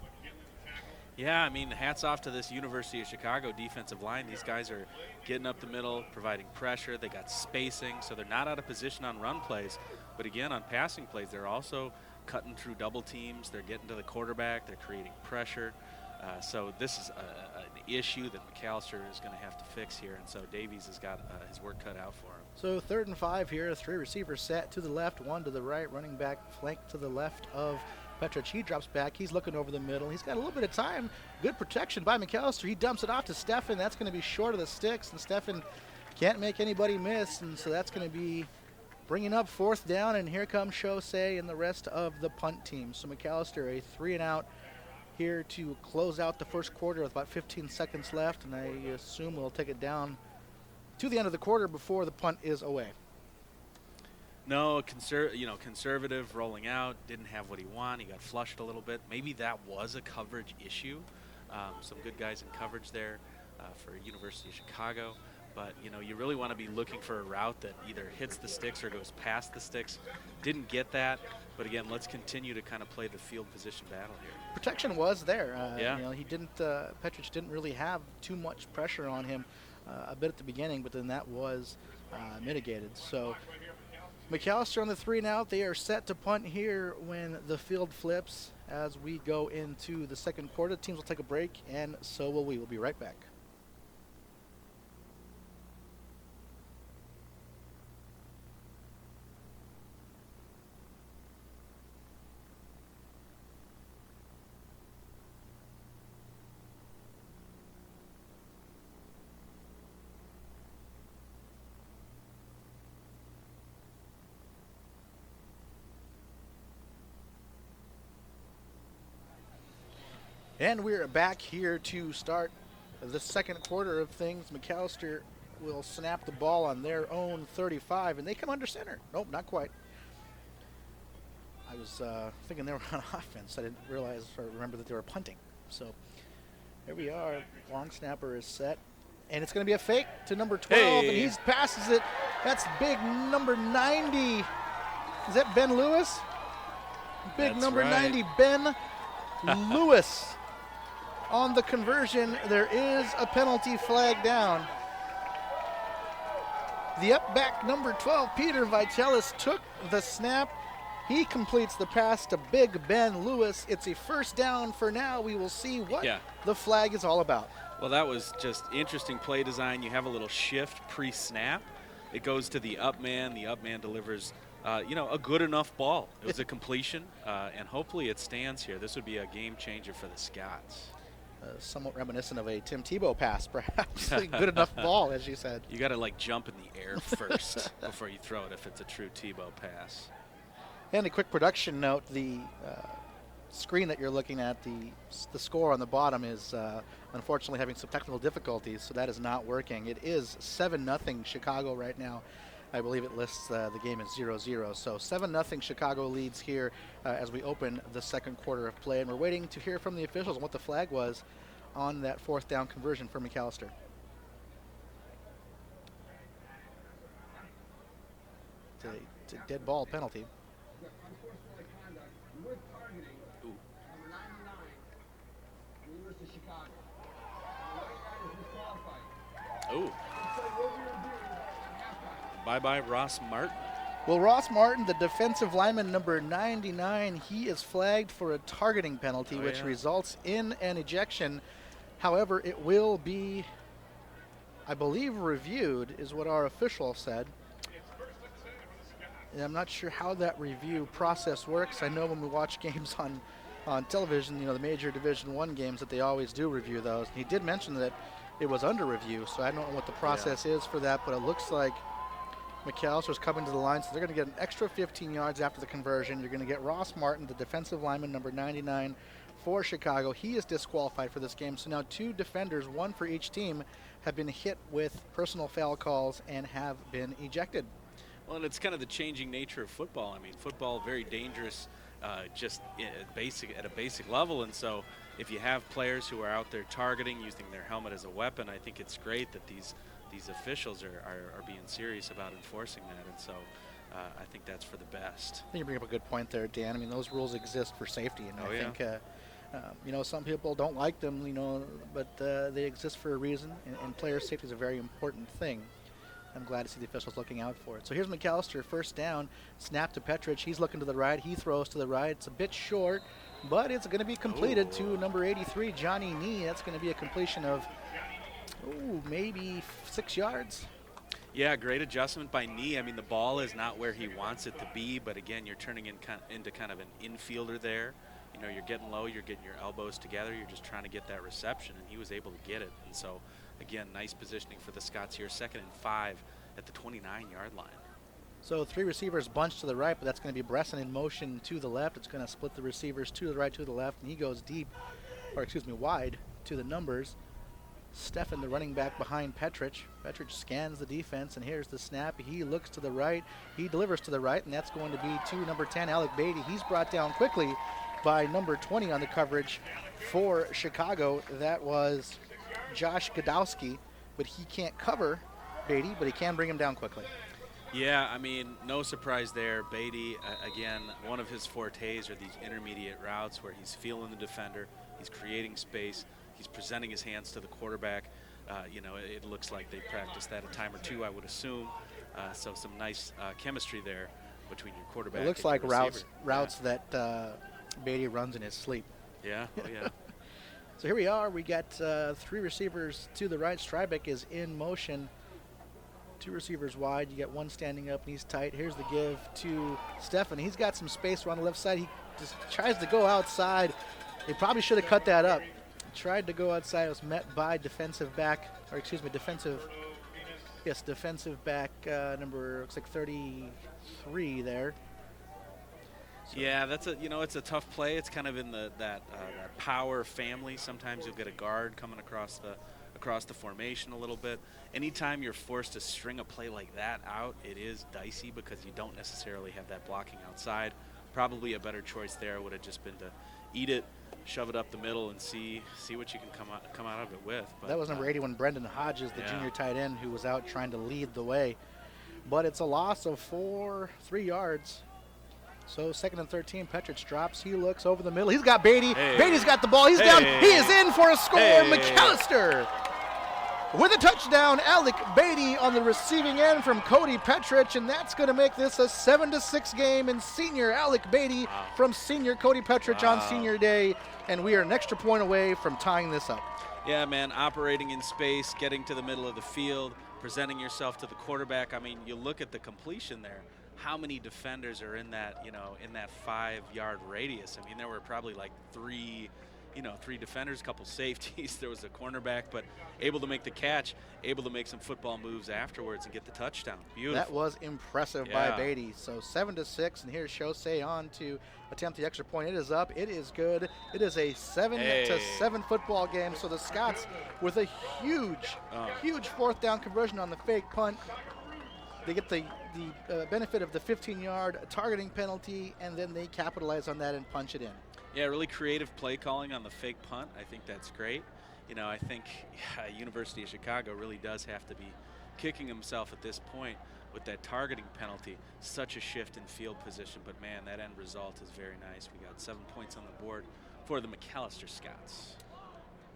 Yeah, I mean, hats off to this University of Chicago defensive line. These guys are getting up the middle, providing pressure. They got spacing, so they're not out of position on run plays. But again, on passing plays, they're also cutting through double teams. They're getting to the quarterback. They're creating pressure. So this is an issue that Macalester is going to have to fix here. And so Davies has got his work cut out for him. So 3rd and 5 here. 3 receivers set to the left, 1 to the right. Running back flanked to the left of Petrich. He drops back. He's looking over the middle. He's got a little bit of time. Good protection by Macalester. He dumps it off to Steffen. That's going to be short of the sticks, and Steffen can't make anybody miss. And so that's going to be bringing up 4th down, and here comes Chaussee and the rest of the punt team. So Macalester, a 3-and-out here to close out the first quarter with about 15 seconds left, and I assume we'll take it down to the end of the quarter before the punt is away. No, conservative rolling out, didn't have what he wanted. He got flushed a little bit. Maybe that was a coverage issue. Some good guys in coverage there for University of Chicago. But, you know, you really want to be looking for a route that either hits the sticks or goes past the sticks. Didn't get that. But, again, let's continue to kind of play the field position battle here. Protection was there. Yeah. You know, he didn't, Petrich didn't really have too much pressure on him a bit at the beginning, but then that was mitigated. So Macalester on the 3-and-out. They are set to punt here when the field flips as we go into the second quarter. Teams will take a break, and so will we. We'll be right back. And we're back here to start the second quarter of things. Macalester will snap the ball on their own 35, and they come under center. Nope, not quite. I was thinking they were on offense. I didn't realize or remember that they were punting. So here we are. Long snapper is set, and it's going to be a fake to number 12, and he passes it. That's big number 90. Is that Ben Lewis? Big That's number right. 90, Ben Lewis. On the conversion, there is a penalty flag down. The up back number 12, Peter Vitalis, took the snap. He completes the pass to Big Ben Lewis. It's a first down for now. We will see what the flag is all about. Well, that was just interesting play design. You have a little shift pre-snap. It goes to the up man. The up man delivers a good enough ball. It was a completion, and hopefully it stands here. This would be a game changer for the Scots. somewhat reminiscent of a Tim Tebow pass, perhaps. A good enough ball, as you said. You got to like jump in the air first before you throw it if it's a true Tebow pass. And a quick production note, the screen that you're looking at, the score on the bottom is unfortunately having some technical difficulties, so that is not working. It is 7-0 Chicago right now. I believe it lists the game as 0-0. So 7-0 Chicago leads here as we open the second quarter of play, and we're waiting to hear from the officials on what the flag was on that fourth down conversion for Macalester. It's a dead ball penalty. Ooh. Bye-bye, Ross Martin. Well, Ross Martin, the defensive lineman number 99, he is flagged for a targeting penalty, which results in an ejection. However, it will be, I believe, reviewed, is what our official said. And I'm not sure how that review process works. I know when we watch games on television, you know, the major Division I games, that they always do review those. And he did mention that it was under review, so I don't know what the process is for that, but it looks like Macalester's coming to the line, so they're going to get an extra 15 yards after the conversion. You're going to get Ross Martin, the defensive lineman, number 99 for Chicago. He is disqualified for this game, so now two defenders, one for each team, have been hit with personal foul calls and have been ejected. Well, and it's kind of the changing nature of football. I mean, football, very dangerous just at a basic level, and so if you have players who are out there targeting, using their helmet as a weapon, I think it's great that these officials are being serious about enforcing that, and so I think that's for the best. I think you bring up a good point there, Dan. I mean, those rules exist for safety, and I think you know, some people don't like them, you know, but they exist for a reason, and player safety is a very important thing. I'm glad to see the officials looking out for it. So here's Macalester, first down, snap to Petrich. He's looking to the right. He throws to the right. It's a bit short, but it's going to be completed to number 83, Johnny Nee. That's going to be a completion of, maybe 6 yards. Yeah, great adjustment by Nee. I mean, the ball is not where he wants it to be, but again, you're turning into kind of an infielder there. You know, you're getting low, you're getting your elbows together, you're just trying to get that reception, and he was able to get it. And so, again, nice positioning for the Scots here. 2nd and 5 at the 29-yard line. So 3 receivers bunched to the right, but that's going to be Bresson in motion to the left. It's going to split the receivers to the right, to the left, and he goes wide to the numbers. Stefan, the running back behind Petrich. Petrich scans the defense, and here's the snap. He looks to the right. He delivers to the right, and that's going to be to number 10, Alec Beatty. He's brought down quickly by number 20 on the coverage for Chicago. That was Josh Godowski, but he can't cover Beatty, but he can bring him down quickly. Yeah, I mean, no surprise there. Beatty, again, one of his fortes are these intermediate routes where he's feeling the defender, he's creating space, he's presenting his hands to the quarterback. You know, it looks like they practiced that a time or two, I would assume. So some nice chemistry there between your quarterback and your receiver. It looks like routes that Beatty runs in his sleep. Yeah, oh yeah. So here we are. We got 3 receivers to the right. Strybeck is in motion. 2 receivers wide. You got one standing up, and he's tight. Here's the give to Stefan. He's got some space around the left side. He just tries to go outside. He probably should have cut that up. He tried to go outside. It was met by defensive back number, looks like 33 there. So. Yeah, it's a tough play. It's kind of in that power family. Sometimes you'll get a guard coming across the formation a little bit. Anytime you're forced to string a play like that out, it is dicey because you don't necessarily have that blocking outside. Probably a better choice there would have just been to eat it, shove it up the middle, and see what you can come out of it with. But that was number 81, Brendan Hodges, the junior tight end, who was out trying to lead the way. But it's a loss of 3 yards. So 2nd and 13, Petrich drops. He looks over the middle. He's got Beatty. Hey. Beatty's got the ball. He's down. He is in for a score. Hey. Macalester with a touchdown. Alec Beatty on the receiving end from Cody Petrich, and that's going to make this a 7-6 game. And senior Alec Beatty from senior Cody Petrich on senior day, and we are an extra point away from tying this up. Yeah, man, operating in space, getting to the middle of the field, presenting yourself to the quarterback. I mean, you look at the completion there. How many defenders are in that 5-yard radius? I mean, there were probably like 3 3 defenders, a couple safeties. There was a cornerback, but able to make the catch, able to make some football moves afterwards and get the touchdown. Beautiful. That was impressive by Beatty. So 7-6, and here's Chaussee on to attempt the extra point. It is up. It is good. It is a 7-7 football game. So the Scots with a huge fourth down conversion on the fake punt. They get the benefit of the 15-yard targeting penalty, and then they capitalize on that and punch it in. Yeah, really creative play calling on the fake punt. I think that's great. I think University of Chicago really does have to be kicking himself at this point with that targeting penalty. Such a shift in field position, but man, that end result is very nice. We got 7 points on the board for the Macalester Scots.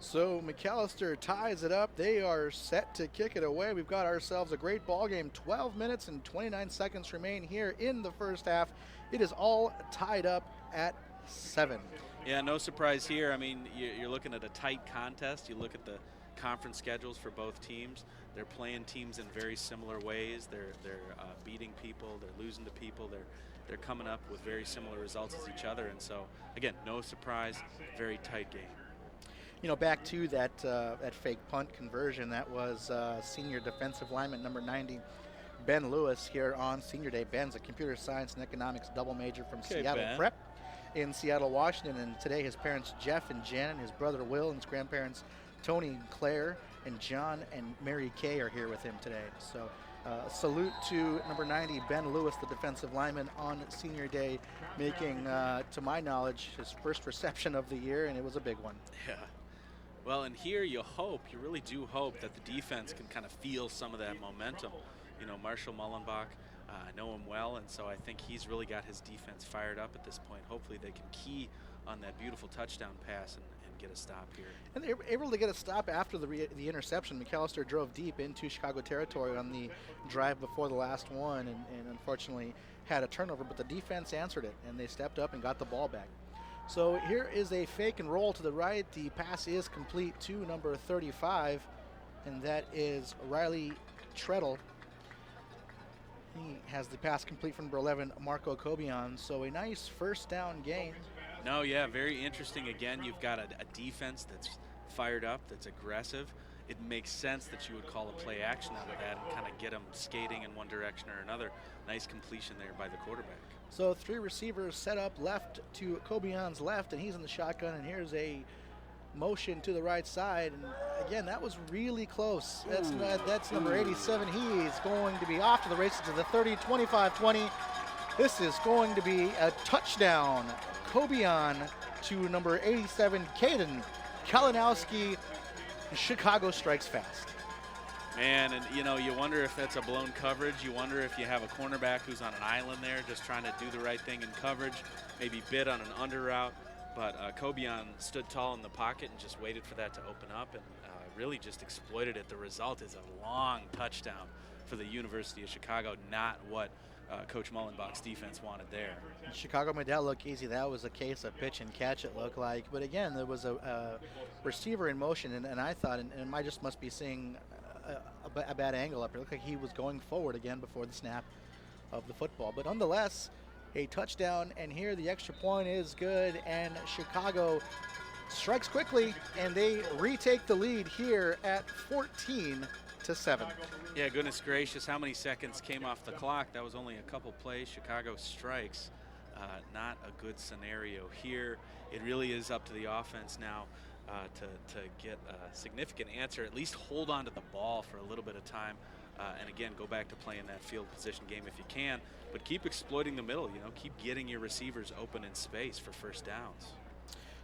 So Macalester ties it up. They are set to kick it away. We've got ourselves a great ball game. 12 minutes and 29 seconds remain here in the first half. It is all tied up at 7. Yeah, no surprise here. I mean, you're looking at a tight contest. You look at the conference schedules for both teams. They're playing teams in very similar ways. They're beating people. They're losing to people. They're coming up with very similar results as each other. And so, again, no surprise. Very tight game. Back to that fake punt conversion. That was senior defensive lineman number 90, Ben Lewis, here on senior day. Ben's a computer science and economics double major from Seattle Ben. Prep in Seattle, Washington. And today his parents Jeff and Jen, and his brother Will, and his grandparents Tony and Claire and John and Mary Kay are here with him today. So salute to number 90, Ben Lewis, the defensive lineman, on senior day, making, to my knowledge, his first reception of the year, and it was a big one. Yeah. Well, and here you really do hope that the defense can kind of feel some of that momentum. Marshall Mullenbach, I know him well, and so I think he's really got his defense fired up at this point. Hopefully they can key on that beautiful touchdown pass and get a stop here. And they were able to get a stop after the interception. Macalester drove deep into Chicago territory on the drive before the last one, and unfortunately had a turnover, but the defense answered it, and they stepped up and got the ball back. So here is a fake and roll to the right. The pass is complete to number 35, and that is Riley Treadle. He has the pass complete from number 11, Marco Cobian. So a nice first down gain. No, yeah, very interesting. Again, you've got a defense that's fired up, that's aggressive. It makes sense that you would call a play action out of that and kind of get them skating in one direction or another. Nice completion there by the quarterback. So 3 receivers set up left to Cobian's left, and he's in the shotgun, and here's a motion to the right side, and again, that was really close. That's number 87. He is going to be off to the races to the 30, 25, 20. This is going to be a touchdown. Cobian to number 87, Caden Kalinowski. Chicago strikes fast. Man, and you wonder if that's a blown coverage. You wonder if you have a cornerback who's on an island there just trying to do the right thing in coverage, maybe bid on an under route. But Cobian stood tall in the pocket and just waited for that to open up and really just exploited it. The result is a long touchdown for the University of Chicago, not what Coach Mullenbach's defense wanted there. Chicago made that look easy. That was a case of pitch and catch, it looked like. But again, there was a receiver in motion, and I thought, and I just must be seeing a bad angle up here. It looked like he was going forward again before the snap of the football. But nonetheless, a touchdown, and here the extra point is good, and Chicago strikes quickly, and they retake the lead here at 14-7. Yeah, goodness gracious, how many seconds came off the clock? That was only a couple plays. Chicago strikes. Not a good scenario here. It really is up to the offense now to get a significant answer, at least hold on to the ball for a little bit of time, and again, go back to playing that field position game if you can, but keep exploiting the middle, keep getting your receivers open in space for first downs.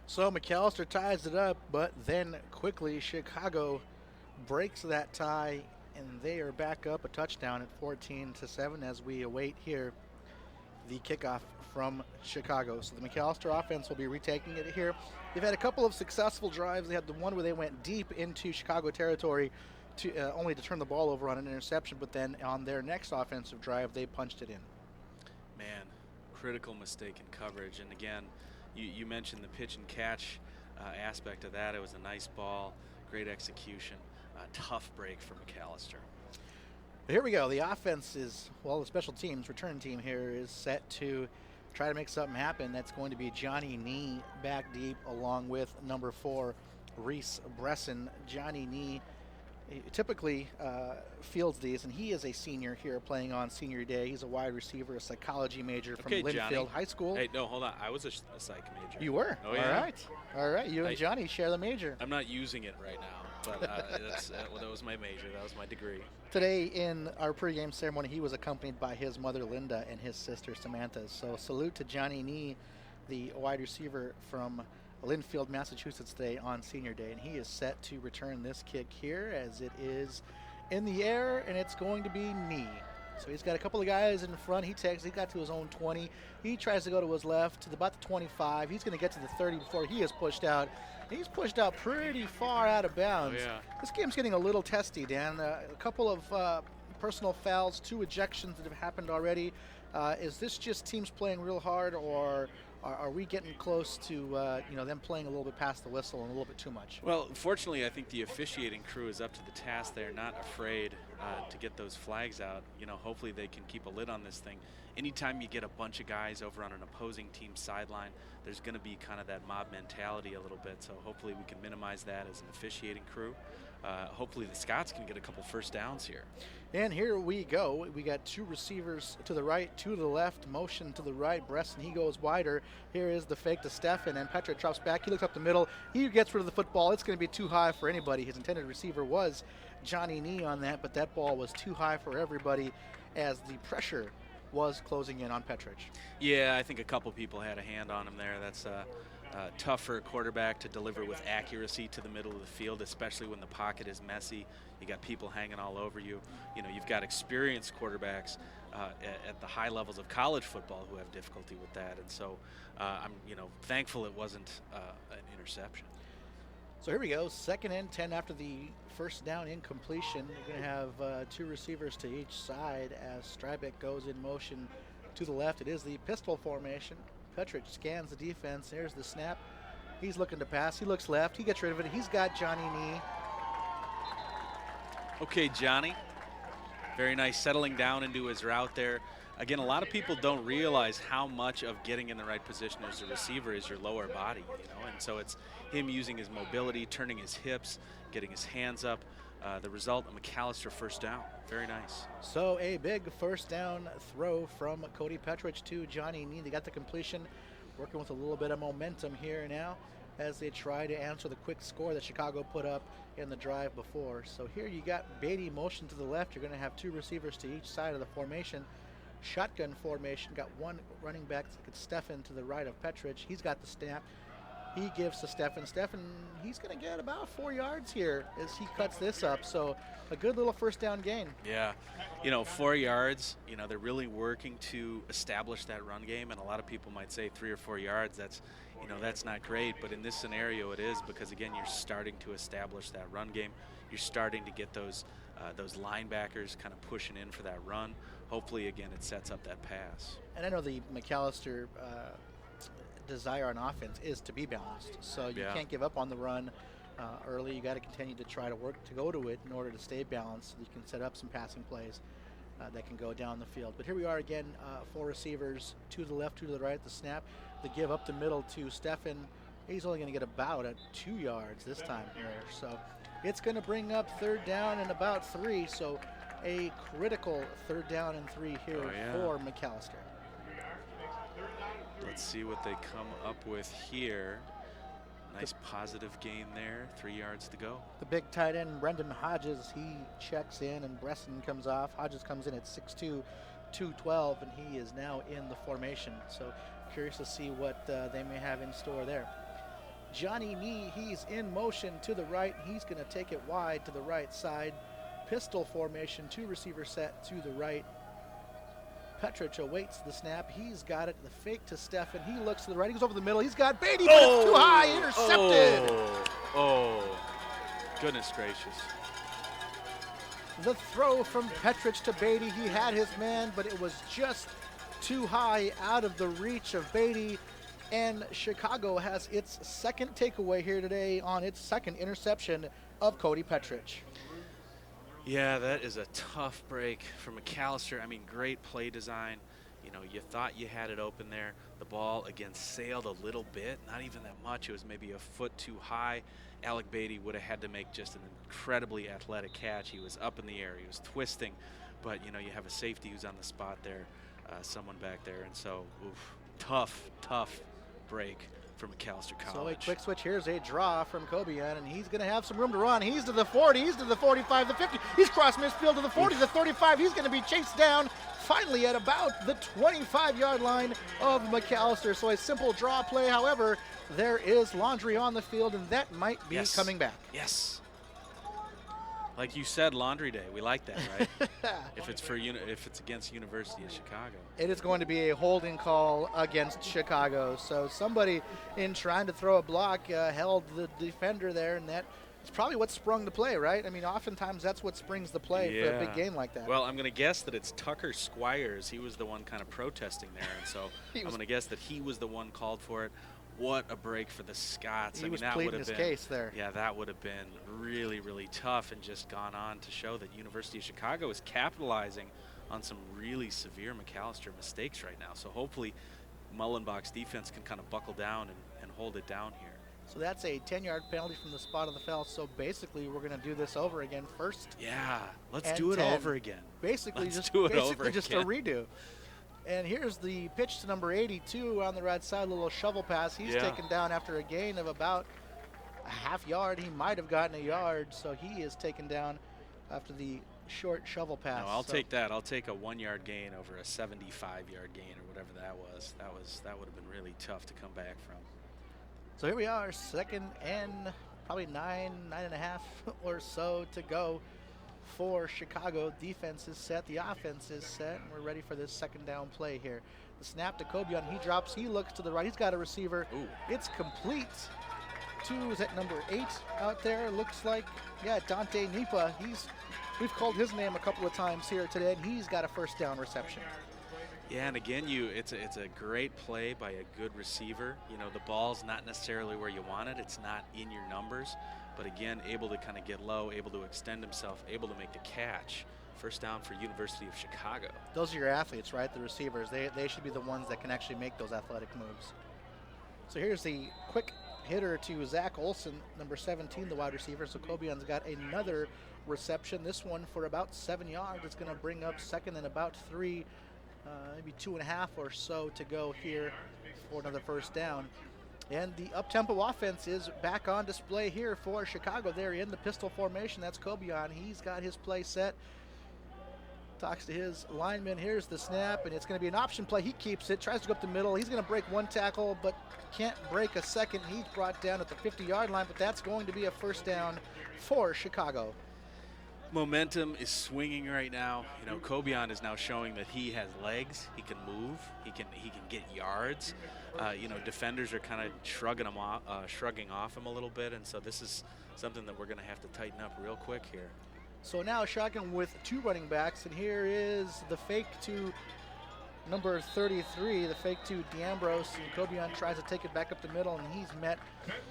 So Macalester ties it up, but then quickly Chicago breaks that tie, and they are back up a touchdown at 14-7 as we await here the kickoff from Chicago. So the Macalester offense will be retaking it here. They've had a couple of successful drives. They had the one where they went deep into Chicago territory to only to turn the ball over on an interception, but then on their next offensive drive, they punched it in. Man, critical mistake in coverage. And again, you mentioned the pitch and catch aspect of that. It was a nice ball, great execution, tough break for Macalester. Here we go. The offense is, well, the special teams return team here is set to try to make something happen. That's going to be Johnny Nee back deep along with number 4, Reese Bresson. Johnny Nee typically fields these, and he is a senior here playing on senior day. He's a wide receiver, a psychology major from Linfield Johnny. High School. Hey, no, hold on. I was a psych major. You were? Oh, yeah. All right. You and Johnny share the major. I'm not using it right now, but that was my major. That was my degree. Today in our pregame ceremony, he was accompanied by his mother, Linda, and his sister, Samantha. So salute to Johnny Nee, the wide receiver from Linfield, Massachusetts today on senior day. And he is set to return this kick here as it is in the air, and it's going to be Nee. So he's got a couple of guys in front. He got to his own 20. He tries to go to his left to about the 25. He's going to get to the 30 before he is pushed out. He's pushed out pretty far out of bounds. Oh, yeah. This game's getting a little testy, Dan. A couple of personal fouls, 2 ejections that have happened already. Is this just teams playing real hard, or are we getting close to them playing a little bit past the whistle and a little bit too much? Well, fortunately, I think the officiating crew is up to the task. They're not afraid to get those flags out. Hopefully they can keep a lid on this thing. Anytime you get a bunch of guys over on an opposing team's sideline, there's going to be kind of that mob mentality a little bit. So hopefully we can minimize that as an officiating crew. Hopefully the Scots can get a couple first downs here. And here we go. We got 2 receivers to the right, 2 to the left, motion to the right. Bresson, he goes wider. Here is the fake to Stefan, and Petric drops back. He looks up the middle. He gets rid of the football. It's going to be too high for anybody. His intended receiver was Johnny Nee on that, but that ball was too high for everybody as the pressure was closing in on Petric. Yeah, I think a couple people had a hand on him there. That's tough for a quarterback to deliver with accuracy to the middle of the field, especially when the pocket is messy. You got people hanging all over you. You've got experienced quarterbacks at the high levels of college football who have difficulty with that. And so I'm thankful it wasn't an interception. So here we go, 2nd and 10 after the first down incompletion. We're going to have 2 receivers to each side as Strybeck goes in motion to the left. It is the pistol formation. Petric scans the defense. There's the snap. He's looking to pass. He looks left. He gets rid of it. He's got Johnny Nee. Okay, Johnny. Very nice settling down into his route there. Again, a lot of people don't realize how much of getting in the right position as a receiver is your lower body, and so it's him using his mobility, turning his hips, getting his hands up. The result, a Macalester first down. Very nice. So a big first down throw from Cody Petric to Johnny Nee. They got the completion, working with a little bit of momentum here now as they try to answer the quick score that Chicago put up in the drive before. So here you got Beatty motion to the left. You're going to have 2 receivers to each side of the formation. Shotgun formation, got 1 running back, Stefan to the right of Petric. He's got the snap. He gives to Stefan. Stefan, he's going to get about 4 yards here as he cuts this up. So a good little first down gain. Yeah, 4 yards, they're really working to establish that run game. And a lot of people might say 3 or 4 yards, that's not great. But in this scenario it is, because again, you're starting to establish that run game. You're starting to get those linebackers kind of pushing in for that run. Hopefully, again, it sets up that pass. And I know the Macalester desire on offense is to be balanced. So you can't give up on the run early. You got to continue to try to work to go to it in order to stay balanced so you can set up some passing plays that can go down the field. But here we are again, 4 receivers, 2 to the left, 2 to the right. The snap, the give up the middle to Stefan. He's only going to get about 2 yards this time here. So it's going to bring up 3rd down and about 3. So a critical 3rd down and 3 here for Macalester. Let's see what they come up with here. Nice positive gain there, 3 yards to go. The big tight end, Brendan Hodges, he checks in and Bresson comes off. Hodges comes in at 6'2", 212, and he is now in the formation. So curious to see what they may have in store there. Johnny Nee, he's in motion to the right. He's going to take it wide to the right side. Pistol formation, 2 receivers set to the right. Petric awaits the snap. He's got it. The fake to Stefan. He looks to the right. He goes over the middle. He's got Beatty, but it's too high. Intercepted. Oh, goodness gracious. The throw from Petric to Beatty. He had his man, but it was just too high out of the reach of Beatty. And Chicago has its 2nd takeaway here today on its 2nd interception of Cody Petric. Yeah, that is a tough break for Macalester. I mean, great play design. You know, you thought you had it open there. The ball, again, sailed a little bit, not even that much. It was maybe a foot too high. Alec Beatty would have had to make just an incredibly athletic catch. He was up in the air. He was twisting. But, you know, you have a safety who's on the spot there, someone back there. And so, oof, tough break for Macalester College. So a quick switch. Here's a draw from Kobian, and he's going to have some room to run. He's to the 40, he's to the 45, the 50. He's crossed midfield to the 40, the 35. He's going to be chased down finally at about the 25-yard line of Macalester. So a simple draw play. However, there is laundry on the field, and that might be coming back. Yes. Like you said, laundry day. We like that, right? if it's against University of Chicago. It is going to be a holding call against Chicago. So somebody, in trying to throw a block, held the defender there, and that is probably what sprung the play, right? I mean, oftentimes that's what springs the play for a big game like that. Well, I'm going to guess that it's Tucker Squires. He was the one kind of protesting there, and so I'm going to guess that he was the one called for it. What a break for the Scots. He was pleading his case there. Yeah, that would have been really, really tough and just gone on to show that University of Chicago is capitalizing on some really severe Macalester mistakes right now. So hopefully Mullenbach's defense can kind of buckle down and hold it down here. So that's a 10-yard penalty from the spot of the foul. So basically we're going to do this over again first. Yeah, let's do it over again. Basically just a redo. And here's the pitch to number 82 on the right side, a little shovel pass. He's taken down after a gain of about a half yard. He might have gotten a yard, so he is taken down after the short shovel pass. No, I'll take that. I'll take a 1-yard gain over a 75-yard gain or whatever that was. That would have been really tough to come back from. So here we are, second and probably 9.5 or so to go for Chicago. Defense is set, the offense is set, and we're ready for this second down play here. The snap to Kobian, he drops, he looks to the right, he's got a receiver. Ooh. It's complete to, is that number 8 out there? Looks like, yeah, Dante Nipa. We've called his name a couple of times here today, and he's got a first down reception. Yeah, and again, it's a great play by a good receiver. You know, the ball's not necessarily where you want it. It's not in your numbers. But again, able to kind of get low, able to extend himself, able to make the catch. First down for University of Chicago. Those are your athletes, right? The receivers. They should be the ones that can actually make those athletic moves. So here's the quick hitter to Zach Olson, number 17, the wide receiver. So Kobian's got another reception. This one for about 7 yards. It's going to bring up second and about 3, maybe 2.5 or so to go here for another first down. And the up-tempo offense is back on display here for Chicago. They're in the pistol formation. That's Kobian. He's got his play set. Talks to his lineman. Here's the snap, and it's going to be an option play. He keeps it, tries to go up the middle. He's going to break one tackle, but can't break a second. He's brought down at the 50-yard line, but that's going to be a first down for Chicago. Momentum is swinging right now. You know, Kobian is now showing that he has legs. He can move. He can get yards. You know, defenders are kind of shrugging off him a little bit, and so this is something that we're going to have to tighten up real quick here. So now shotgun with 2 running backs, and here is the fake to number 33, the fake to D'Ambrose, and Kobian tries to take it back up the middle, and he's met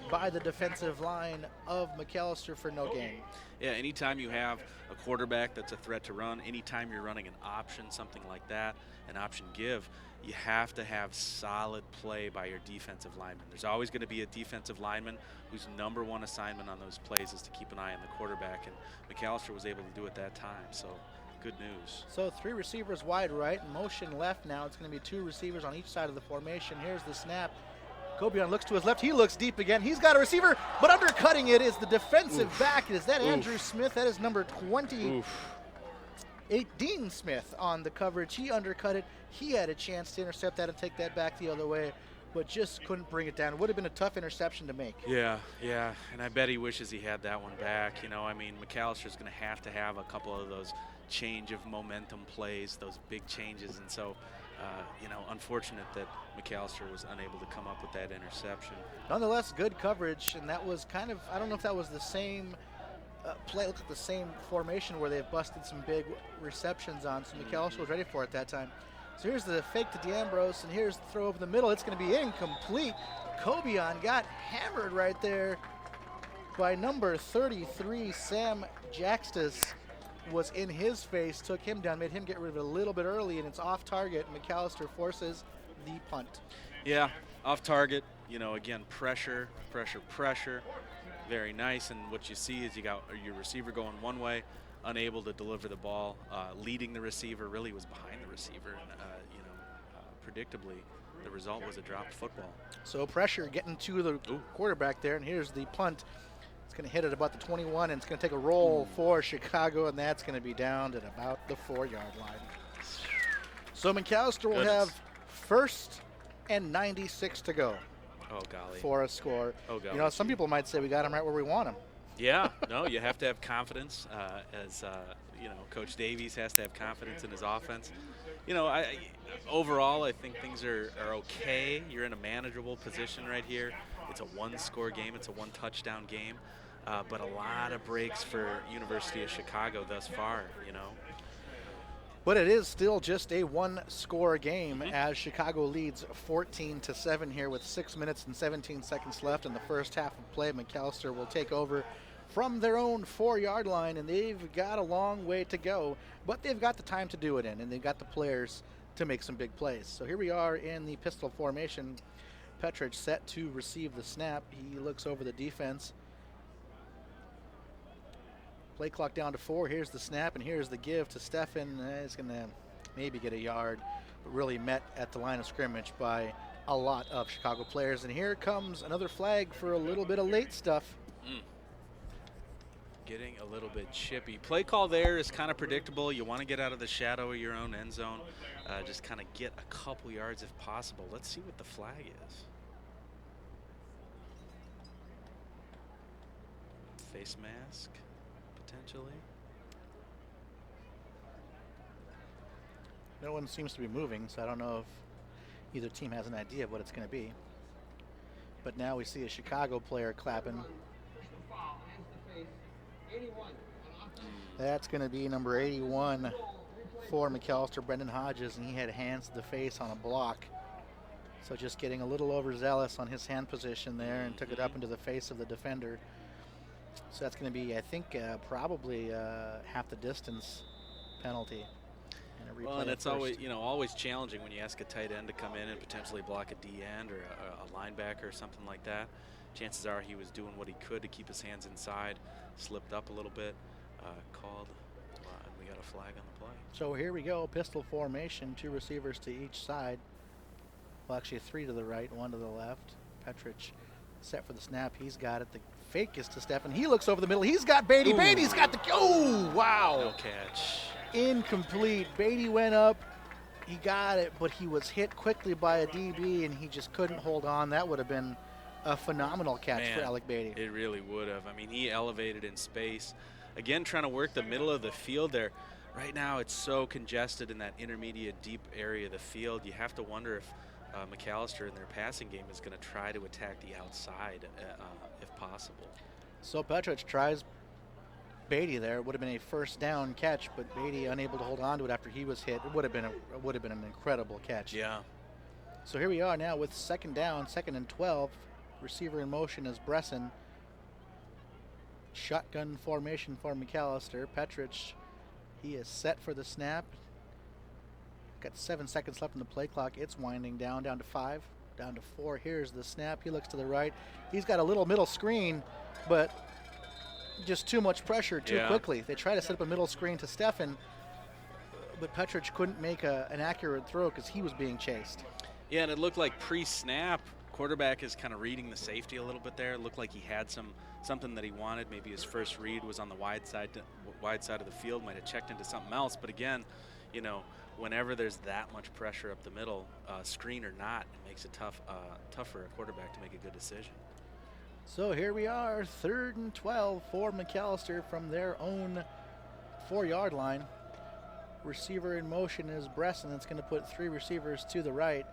by the defensive line of Macalester for no gain. Yeah, anytime you have a quarterback that's a threat to run, anytime you're running an option, something like that, an option give, you have to have solid play by your defensive lineman. There's always going to be a defensive lineman whose number 1 assignment on those plays is to keep an eye on the quarterback, and Macalester was able to do it that time, so good news. So 3 receivers wide right, motion left now. It's going to be 2 receivers on each side of the formation. Here's the snap. Kobian looks to his left. He looks deep again. He's got a receiver, but undercutting it is the defensive back. Is that Andrew Smith? That is number 20. 8, Dean Smith on the coverage. He undercut it. He had a chance to intercept that and take that back the other way, but just couldn't bring it down. It would have been a tough interception to make. Yeah, and I bet he wishes he had that one back. You know, I mean, Macalester's going to have a couple of those change of momentum plays, those big changes, and so, you know, unfortunate that Macalester was unable to come up with that interception. Nonetheless, good coverage, and that was kind of, I don't know if that was the same play, look at the same formation where they've busted some big receptions on, so Macalester was ready for it that time. So here's the fake to D'Ambrose, and here's the throw over the middle. It's going to be incomplete. Kobian got hammered right there by number 33, Sam Jaxtis. was in his face, took him down, made him get rid of it a little bit early, and it's off target. Macalester forces the punt. Yeah, off target. Again, pressure. Very nice. And what you see is you got your receiver going one way, unable to deliver the ball, leading the receiver, really was behind the receiver. And, predictably, the result was a dropped football. So pressure getting to the quarterback there, and here's the punt. It's going to hit at about the 21, and it's going to take a roll for Chicago, and that's going to be down at about the 4-yard line. So Macalester will have 1st and 96 to go. Oh, golly. For a score. Oh, golly. Some people might say we got him right where we want him. Yeah, no, you have to have confidence. Coach Davies has to have confidence in his offense. Overall, I think things are okay. You're in a manageable position right here. It's a 1-score game. It's a 1-touchdown game. But a lot of breaks for University of Chicago thus far, But it is still just a 1-score game as Chicago leads 14-7 here with 6 minutes and 17 seconds left in the first half of play. Macalester will take over from their own 4-yard line, and they've got a long way to go, but they've got the time to do it in, and they've got the players to make some big plays. So here we are in the pistol formation. Petrich set to receive the snap. He looks over the defense. Play clock down to 4. Here's the snap, and here's the give to Stefan. He's going to maybe get a yard, but really met at the line of scrimmage by a lot of Chicago players. And here comes another flag for a little bit of late stuff. Getting a little bit chippy. Play call there is kind of predictable. You want to get out of the shadow of your own end zone. Just kind of get a couple yards if possible. Let's see what the flag is. Face mask, potentially. No one seems to be moving, so I don't know if either team has an idea of what it's going to be. But now we see a Chicago player clapping. That's going to be number 81 for Macalester, Brendan Hodges, and he had hands to the face on a block. So just getting a little overzealous on his hand position there and took it up into the face of the defender. So that's going to be, I think, probably half the distance penalty. Well, and it's always challenging when you ask a tight end to come in and potentially block a D end or a linebacker or something like that. Chances are he was doing what he could to keep his hands inside, slipped up a little bit, called, and we got a flag on the play. So here we go, pistol formation, 2 receivers to each side. Well, actually 3 to the right, 1 to the left. Petrich set for the snap. He's got it. The fake is to Stefan. He looks over the middle. He's got Beatty. Ooh. Beatty's got the, oh, wow. No catch. Incomplete. Beatty went up. He got it, but he was hit quickly by a DB, and he just couldn't hold on. That would have been a phenomenal catch for Alec Beatty. It really would have. I mean, he elevated in space. Again, trying to work the middle of the field there. Right now, it's so congested in that intermediate deep area of the field. You have to wonder if Macalester in their passing game is going to try to attack the outside if possible. So Petrich tries Beatty there. It would have been a first down catch, but Beatty unable to hold on to it after he was hit. It would have been an incredible catch. Yeah. So here we are now with 2nd down, 2nd and 12. Receiver in motion is Bresson. Shotgun formation for Macalester. Petrich, he is set for the snap. Got 7 seconds left in the play clock. It's winding down to 5, down to 4. Here's the snap. He looks to the right. He's got a little middle screen, but just too much pressure too quickly. They try to set up a middle screen to Stefan, but Petrich couldn't make an accurate throw because he was being chased. Yeah, and it looked like pre-snap, quarterback is kind of reading the safety a little bit there. It looked like he had something that he wanted. Maybe his first read was on the wide side of the field, might have checked into something else. But again, whenever there's that much pressure up the middle, screen or not, it makes it tough for a quarterback to make a good decision. So here we are, 3rd and 12 for Macalester from their own 4-yard line. Receiver in motion is Bresson. That's going to put 3 receivers to the right.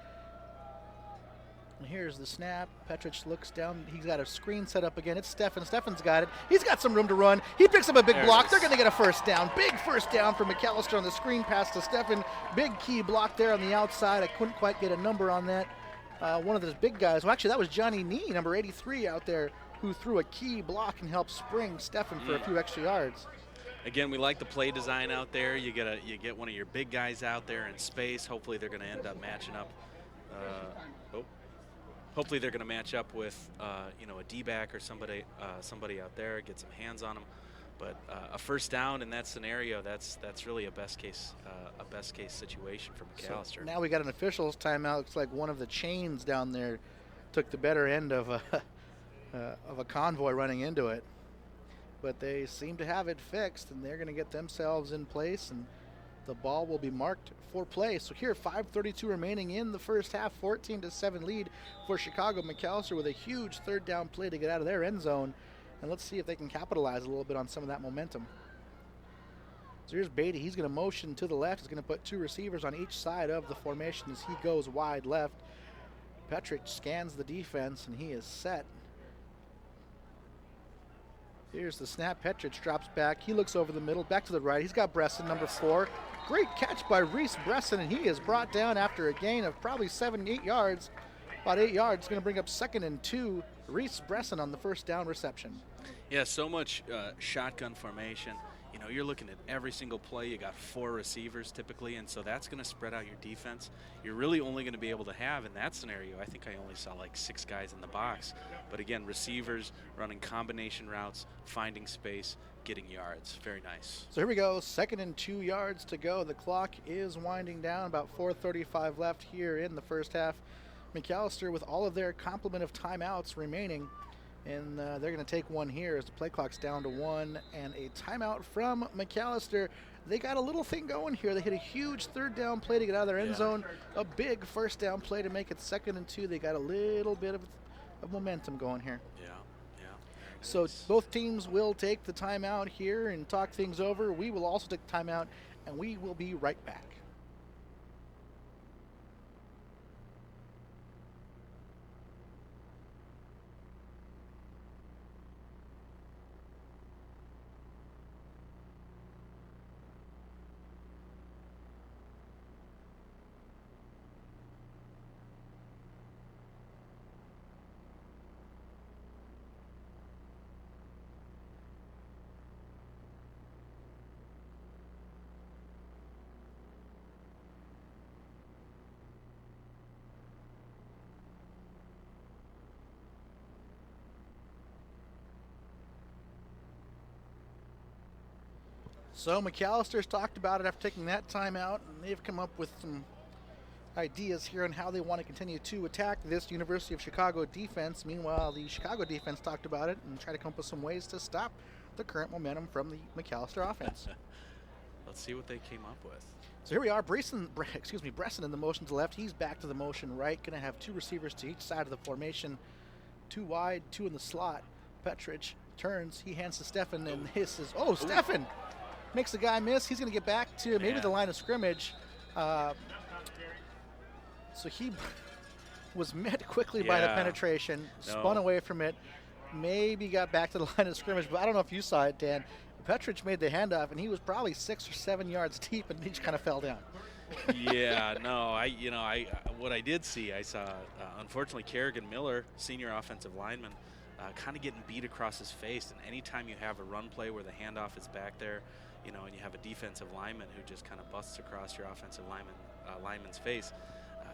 And here's the snap. Petrich looks down. He's got a screen set up again. It's Stefan. Stefan's got it. He's got some room to run. He picks up a big block. They're going to get a first down. Big first down for Macalester on the screen pass to Stefan. Big key block there on the outside. I couldn't quite get a number on that. One of those big guys. Well, actually, that was Johnny Nee, number 83 out there, who threw a key block and helped spring Stefan for a few extra yards. again, we like the play design out there. You get one of your big guys out there in space. Hopefully they're going to end up matching up. Hopefully they're going to match up with a D-back or somebody out there, get some hands on them. But a first down in that scenario, that's really a best case situation for Macalester. So now we got an officials timeout. Looks like one of the chains down there took the better end of a convoy running into it. But they seem to have it fixed, and they're going to get themselves in place, and the ball will be marked for play. So here, 5:32 remaining in the first half, 14-7 lead for Chicago. Macalester with a huge third down play to get out of their end zone. And let's see if they can capitalize a little bit on some of that momentum. So here's Beatty. He's going to motion to the left. He's going to put two receivers on each side of the formation as he goes wide left. Petrich scans the defense, and he is set. Here's the snap. Petrich drops back. He looks over the middle, back to the right. He's got Bresson, number 4. Great catch by Reese Bresson, and he is brought down after a gain of probably 7-8 yards. About 8 yards. Going to bring up 2nd and 2. Reese Bresson on the first down reception. Yeah, so much shotgun formation. You know, you're looking at every single play. You got 4 receivers typically, and so that's going to spread out your defense. You're really only going to be able to have in that scenario, I think I only saw like 6 guys in the box. But again, receivers running combination routes, finding space, getting yards. Very nice. So here we go, 2nd and 2 yards to go. The clock is winding down, about 4:35 left here in the first half. Macalester with all of their complement of timeouts remaining, and they're going to take one here as the play clock's down to 1, and a timeout from Macalester. They got a little thing going here. They hit a huge third down play to get out of their end zone, a big first down play to make it 2nd and 2. They got a little bit of momentum going here. Yeah. So both teams will take the timeout here and talk things over. We will also take the timeout, and we will be right back. So Macalester's talked about it after taking that timeout, and they've come up with some ideas here on how they want to continue to attack this University of Chicago defense. Meanwhile, the Chicago defense talked about it and try to come up with some ways to stop the current momentum from the Macalester offense. Let's see what they came up with. So here we are, Bresson in the motion to the left. He's back to the motion right. Going to have 2 receivers to each side of the formation. 2 wide, 2 in the slot. Petrich turns. He hands to Steffen, and hisses. Oh, Steffen makes the guy miss. He's going to get back to maybe the line of scrimmage. So he was met quickly by the penetration, spun away from it, maybe got back to the line of scrimmage, but I don't know if you saw it, Dan. Petrich made the handoff, and he was probably 6 or 7 yards deep, and he just kind of fell down. What I did see, I saw, unfortunately, Kerrigan Miller, senior offensive lineman, kind of getting beat across his face. And anytime you have a run play where the handoff is back there, and you have a defensive lineman who just kind of busts across your offensive lineman's face,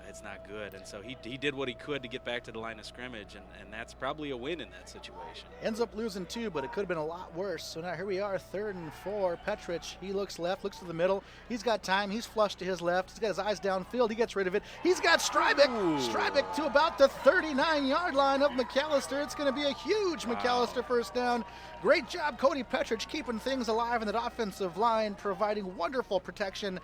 it's not good. And so he did what he could to get back to the line of scrimmage, and that's probably a win in that situation. Ends up losing 2, but it could have been a lot worse. So now here we are, 3rd and 4. Petrich, he looks left, looks to the middle. He's got time. He's flushed to his left. He's got his eyes downfield. He gets rid of it. He's got Strybeck. Strybeck to about the 39-yard line of Macalester. It's going to be a huge Macalester first down. Great job, Cody Petrich, keeping things alive in that offensive line, providing wonderful protection.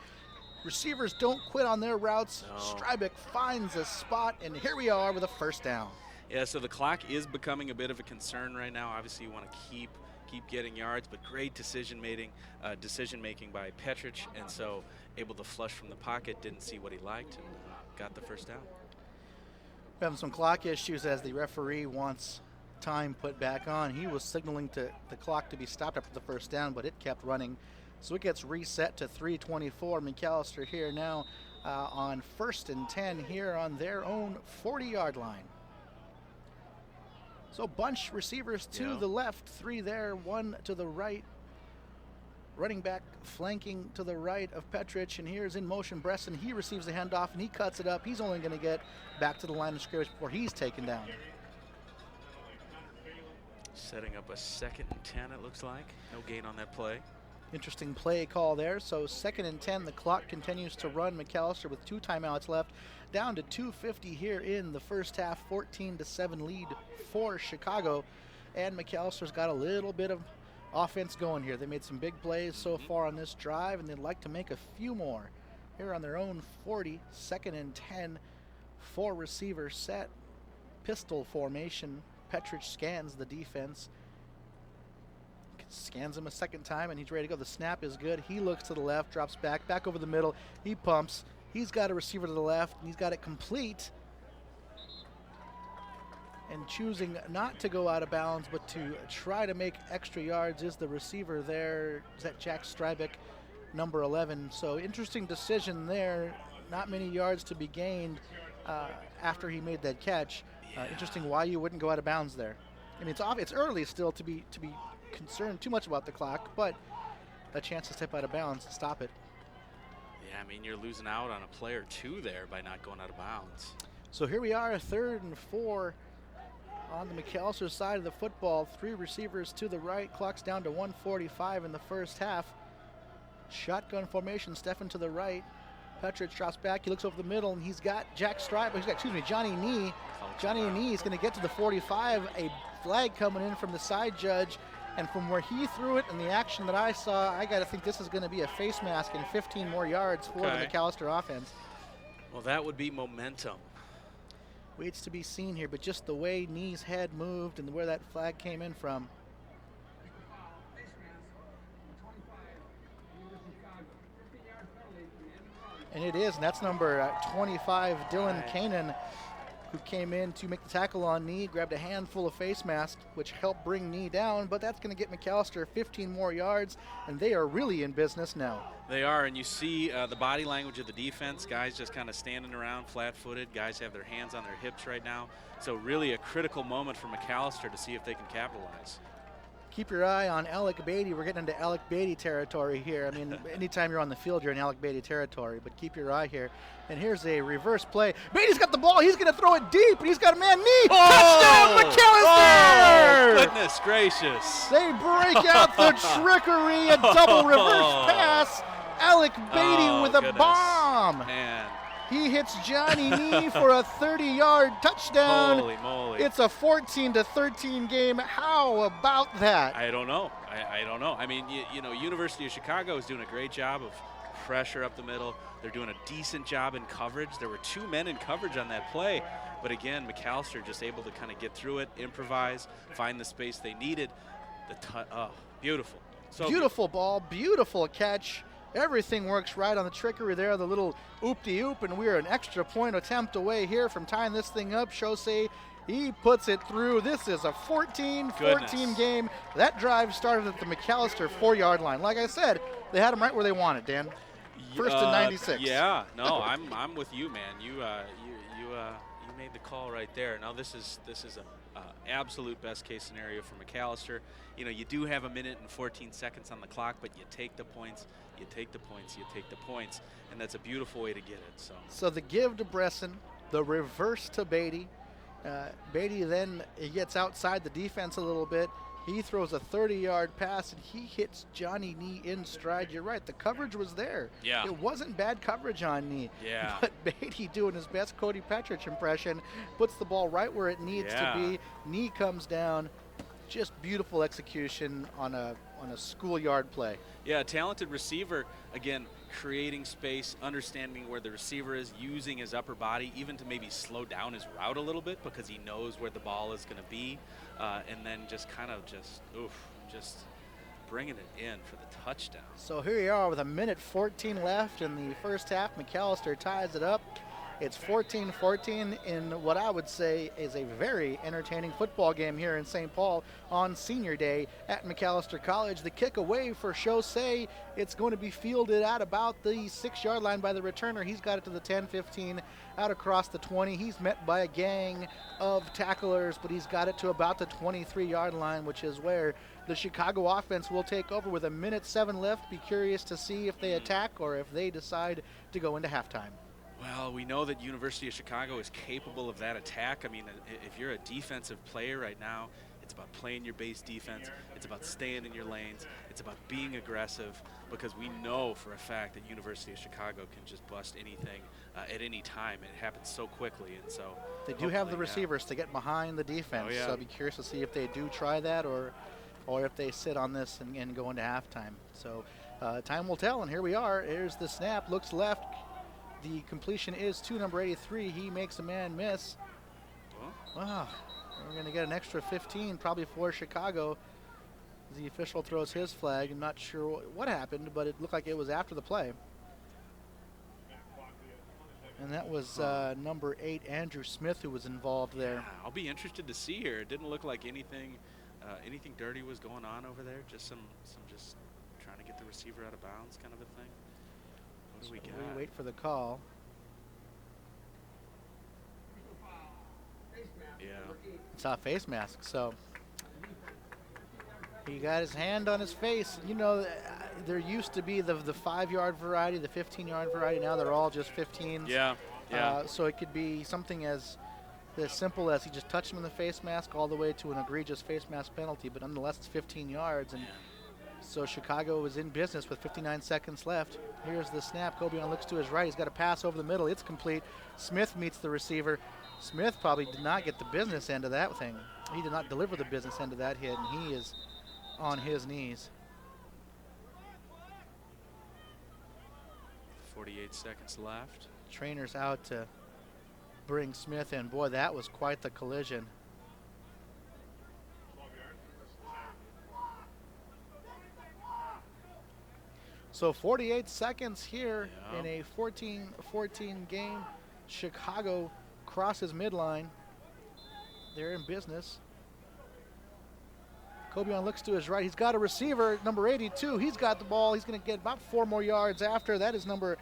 Receivers don't quit on their routes. No. Strybeck finds a spot, and here we are with a first down. Yeah, so the clock is becoming a bit of a concern right now. Obviously, you want to keep getting yards, but great decision making by Petrich, and so able to flush from the pocket, didn't see what he liked, and got the first down. We're having some clock issues as the referee wants time put back on. He was signaling to the clock to be stopped after the first down, but it kept running. So it gets reset to 3:24. Macalester here now on 1st and 10 here on their own 40-yard line. So bunch receivers to the left, 3 there, 1 to the right. running back flanking to the right of Petrich, and here's in motion Bresson. He receives the handoff and he cuts it up. He's only going to get back to the line of scrimmage before he's taken down. Setting up a 2nd and 10, it looks like. No gain on that play. Interesting play call there. So 2nd and 10, the clock continues to run. Macalester with 2 timeouts left, down to 2:50 here in the first half. 14-7 lead for Chicago, and Macalester's got a little bit of offense going here. They made some big plays so far on this drive, and they'd like to make a few more here on their own 40. 2nd and 10, 4 receiver set, pistol formation. Petrich scans the defense, scans him a 2nd time, and he's ready to go. The snap is good. He looks to the left, drops back over the middle. He pumps. He's got a receiver to the left, and he's got it complete. And choosing not to go out of bounds, but to try to make extra yards is the receiver there. Is that Jack Strybeck, number 11? So interesting decision there. Not many yards to be gained after he made that catch. Interesting why you wouldn't go out of bounds there. I mean, it's early still to be concerned too much about the clock, but a chance to step out of bounds, stop it. Yeah, I mean, you're losing out on a play or 2 there by not going out of bounds. So here we are, 3rd and 4 on the Macalester side of the football. 3 receivers to the right. Clock's down to 1:45 in the first half. Shotgun formation, Stefan to the right. Petrich drops back. He looks over the middle, and he's got Johnny Nee. Johnny Nee is going to get to the 45. A flag coming in from the side judge. And from where he threw it and the action that I saw, I got to think this is going to be a face mask and 15 more yards for the Macalester offense. Well, that would be momentum. Waits to be seen here, but just the way Nee's head moved and where that flag came in from. And it is, and that's number 25, Dylan Kanan, who came in to make the tackle on Nee, grabbed a handful of face masks, which helped bring Nee down, but that's going to get Macalester 15 more yards, and they are really in business now. They are, and you see the body language of the defense. Guys just kind of standing around flat-footed. Guys have their hands on their hips right now. So really a critical moment for Macalester to see if they can capitalize. Keep your eye on Alec Beatty. We're getting into Alec Beatty territory here. I mean, anytime you're on the field, you're in Alec Beatty territory, but keep your eye here. And here's a reverse play. Beatty's got the ball. He's going to throw it deep, and he's got a man knee. Touchdown, Macalester! Oh, goodness gracious. They break out the trickery, a double reverse pass. Alec Beatty with a bomb. Man. He hits Johnny Nee for a 30-yard touchdown. Holy moly. It's a 14-13 game. How about that? I don't know. I don't know. I mean, you know, University of Chicago is doing a great job of pressure up the middle. They're doing a decent job in coverage. There were 2 men in coverage on that play. But again, Macalester just able to kind of get through it, improvise, find the space they needed. Beautiful. So beautiful ball, beautiful catch. Everything works right on the trickery there, the little oop-de-oop, and we're an extra point attempt away here from tying this thing up. Shosei, he puts it through. This is a 14-14 game. That drive started at the Macalester 4-yard line. Like I said, they had them right where they wanted, Dan. First and 96. Yeah, no, I'm with you, man. You made the call right there. Now this is a absolute best case scenario for Macalester. You know, you do have 1 minute and 14 seconds on the clock, but you take the points, you take the points, you take the points, and that's a beautiful way to get it. So the give to Bresson, the reverse to Beatty. Beatty then he gets outside the defense a little bit. He throws a 30-yard pass, and he hits Johnny Nee in stride. You're right, the coverage was there. Yeah. It wasn't bad coverage on Nee. Yeah. But Beatty, doing his best Cody Petrich impression, puts the ball right where it needs to be. Nee comes down. Just beautiful execution on a schoolyard play. Yeah, a talented receiver, again, creating space, understanding where the receiver is, using his upper body even to maybe slow down his route a little bit because he knows where the ball is going to be, and then just kind of just bringing it in for the touchdown. So here you are with 1 minute 14 left in the first half. Macalester ties it up. It's 14-14 in what I would say is a very entertaining football game here in St. Paul on Senior Day at Macalester College. The kick away for Chaussee. It's going to be fielded at about the 6-yard line by the returner. He's got it to the 10-15, out across the 20. He's met by a gang of tacklers, but he's got it to about the 23-yard line, which is where the Chicago offense will take over with 1:07 left. Be curious to see if they attack or if they decide to go into halftime. Well, we know that University of Chicago is capable of that attack. I mean, if you're a defensive player right now, it's about playing your base defense. It's about staying in your lanes. It's about being aggressive, because we know for a fact that University of Chicago can just bust anything at any time. It happens so quickly, and so they do have the receivers to get behind the defense. Oh, yeah. So I'll be curious to see if they do try that or if they sit on this and go into halftime. So time will tell, and here we are. Here's the snap, looks left. The completion is to number 83. He makes a man miss. Wow. We're going to get an extra 15 probably for Chicago. The official throws his flag. I'm not sure what happened, but it looked like it was after the play. And that was number 8, Andrew Smith, who was involved there. Yeah, I'll be interested to see here. It didn't look like anything dirty was going on over there. Just some just trying to get the receiver out of bounds kind of a thing. What do we got? We wait for the call. Yeah. It's not face mask, so he got his hand on his face. You know, there used to be the 5-yard variety, the 15-yard variety. Now they're all just 15s. Yeah, yeah. So it could be something as simple as he just touched him in the face mask, all the way to an egregious face mask penalty. But nonetheless, it's 15 yards, and so Chicago is in business with 59 seconds left. Here's the snap. Cobian looks to his right. He's got a pass over the middle. It's complete. Smith meets the receiver. Smith probably did not get the business end of that thing. He did not deliver the business end of that hit, and he is on his knees. 48 seconds left. Trainer's out to bring Smith in. Boy, that was quite the collision. So 48 seconds here in a 14-14 game. Chicago crosses midline. They're in business. Cobian looks to his right. He's got a receiver, number 82. He's got the ball. He's going to get about 4 more yards after. That is number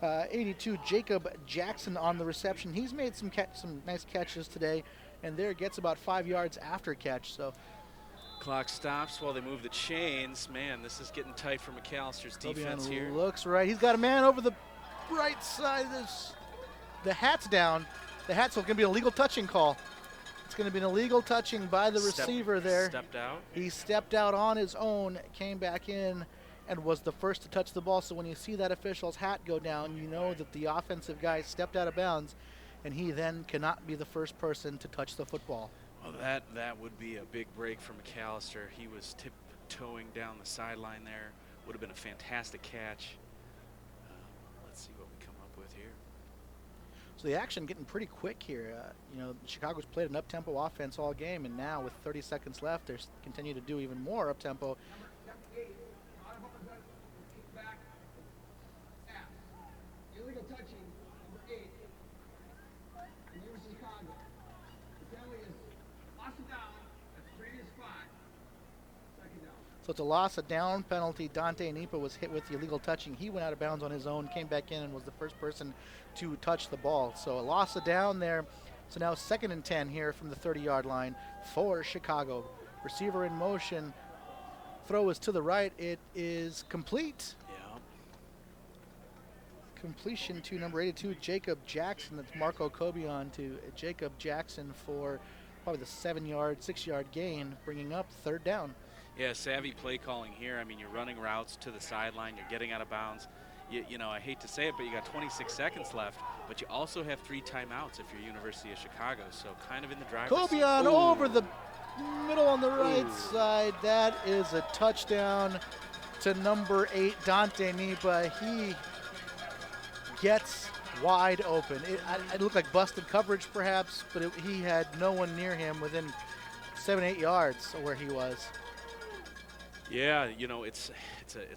82, Jacob Jackson, on the reception. He's made some nice catches today, and there gets about 5 yards after catch. So clock stops while they move the chains. Man, this is getting tight for Macalester's defense Cobian here. Looks right. He's got a man over the right side. The hat's down. The hat's going to be a legal touching call. It's going to be an illegal touching by the receiver there. Stepped out. He stepped out on his own, came back in, and was the first to touch the ball. So when you see that official's hat go down, you know that the offensive guy stepped out of bounds, and he then cannot be the first person to touch the football. Well, that would be a big break for Macalester. He was tiptoeing down the sideline there. Would have been a fantastic catch. Let's see what we come up with here. So the action getting pretty quick here. You know, Chicago's played an up-tempo offense all game, and now with 30 seconds left, they continue to do even more up-tempo. Illegal touching, number 8, University of Chicago. The penalty is loss of down at the previous spot. Second down. So it's a loss of down penalty. Dante Nipa was hit with the illegal touching. He went out of bounds on his own, came back in, and was the first person to touch the ball. So a loss of down there. So now 2nd and 10 here from the 30-yard line for Chicago. Receiver in motion. Throw is to the right. It is complete. Completion to number 82, Jacob Jackson. That's Marco Cobian to Jacob Jackson for probably the 6-yard gain, bringing up 3rd down. Yeah, savvy play calling here. I mean, you're running routes to the sideline. You're getting out of bounds. You know, I hate to say it, but you got 26 seconds left, but you also have 3 timeouts if you're University of Chicago, so kind of in the driver's seat. Cobian over the middle on the right side. That is a touchdown to number 8, Dante Nipa. He gets wide open. It looked like busted coverage perhaps, but he had no one near him within 7-8 yards of where he was. Yeah, you know, it's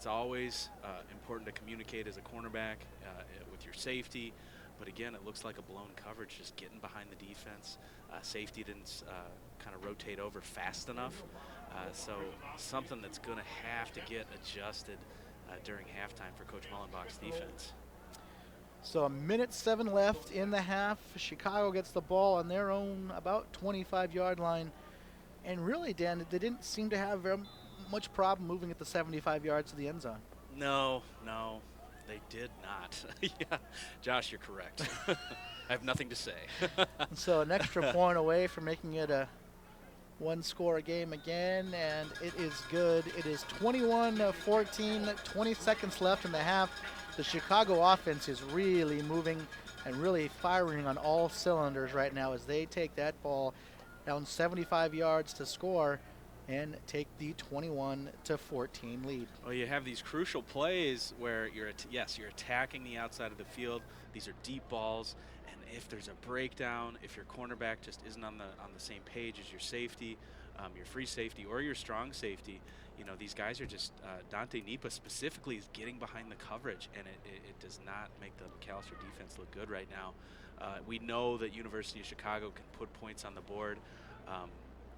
always important to communicate as a cornerback with your safety, But again, it looks like a blown coverage, just getting behind the defense. Safety didn't kind of rotate over fast enough. So something that's going to have to get adjusted during halftime for Coach Mullenbach's defense. So 1:07 left in the half. Chicago gets the ball on their own about 25-yard line. And really, Dan, they didn't seem to have very much problem moving at the 75 yards to the end zone. No, they did not. Yeah, Josh, you're correct. I have nothing to say. So an extra point away from making it a one-score game again, and it is good. It is 21-14, 20 seconds left in the half. The Chicago offense is really moving and really firing on all cylinders right now as they take that ball down 75 yards to score and take the 21-14 lead. Well, you have these crucial plays where you're attacking the outside of the field. These are deep balls, and if there's a breakdown, if your cornerback just isn't on the same page as your safety, your free safety or your strong safety, you know, these guys are just Dante Nipa specifically is getting behind the coverage, and it does not make the Macalester defense look good right now. We know that University of Chicago can put points on the board.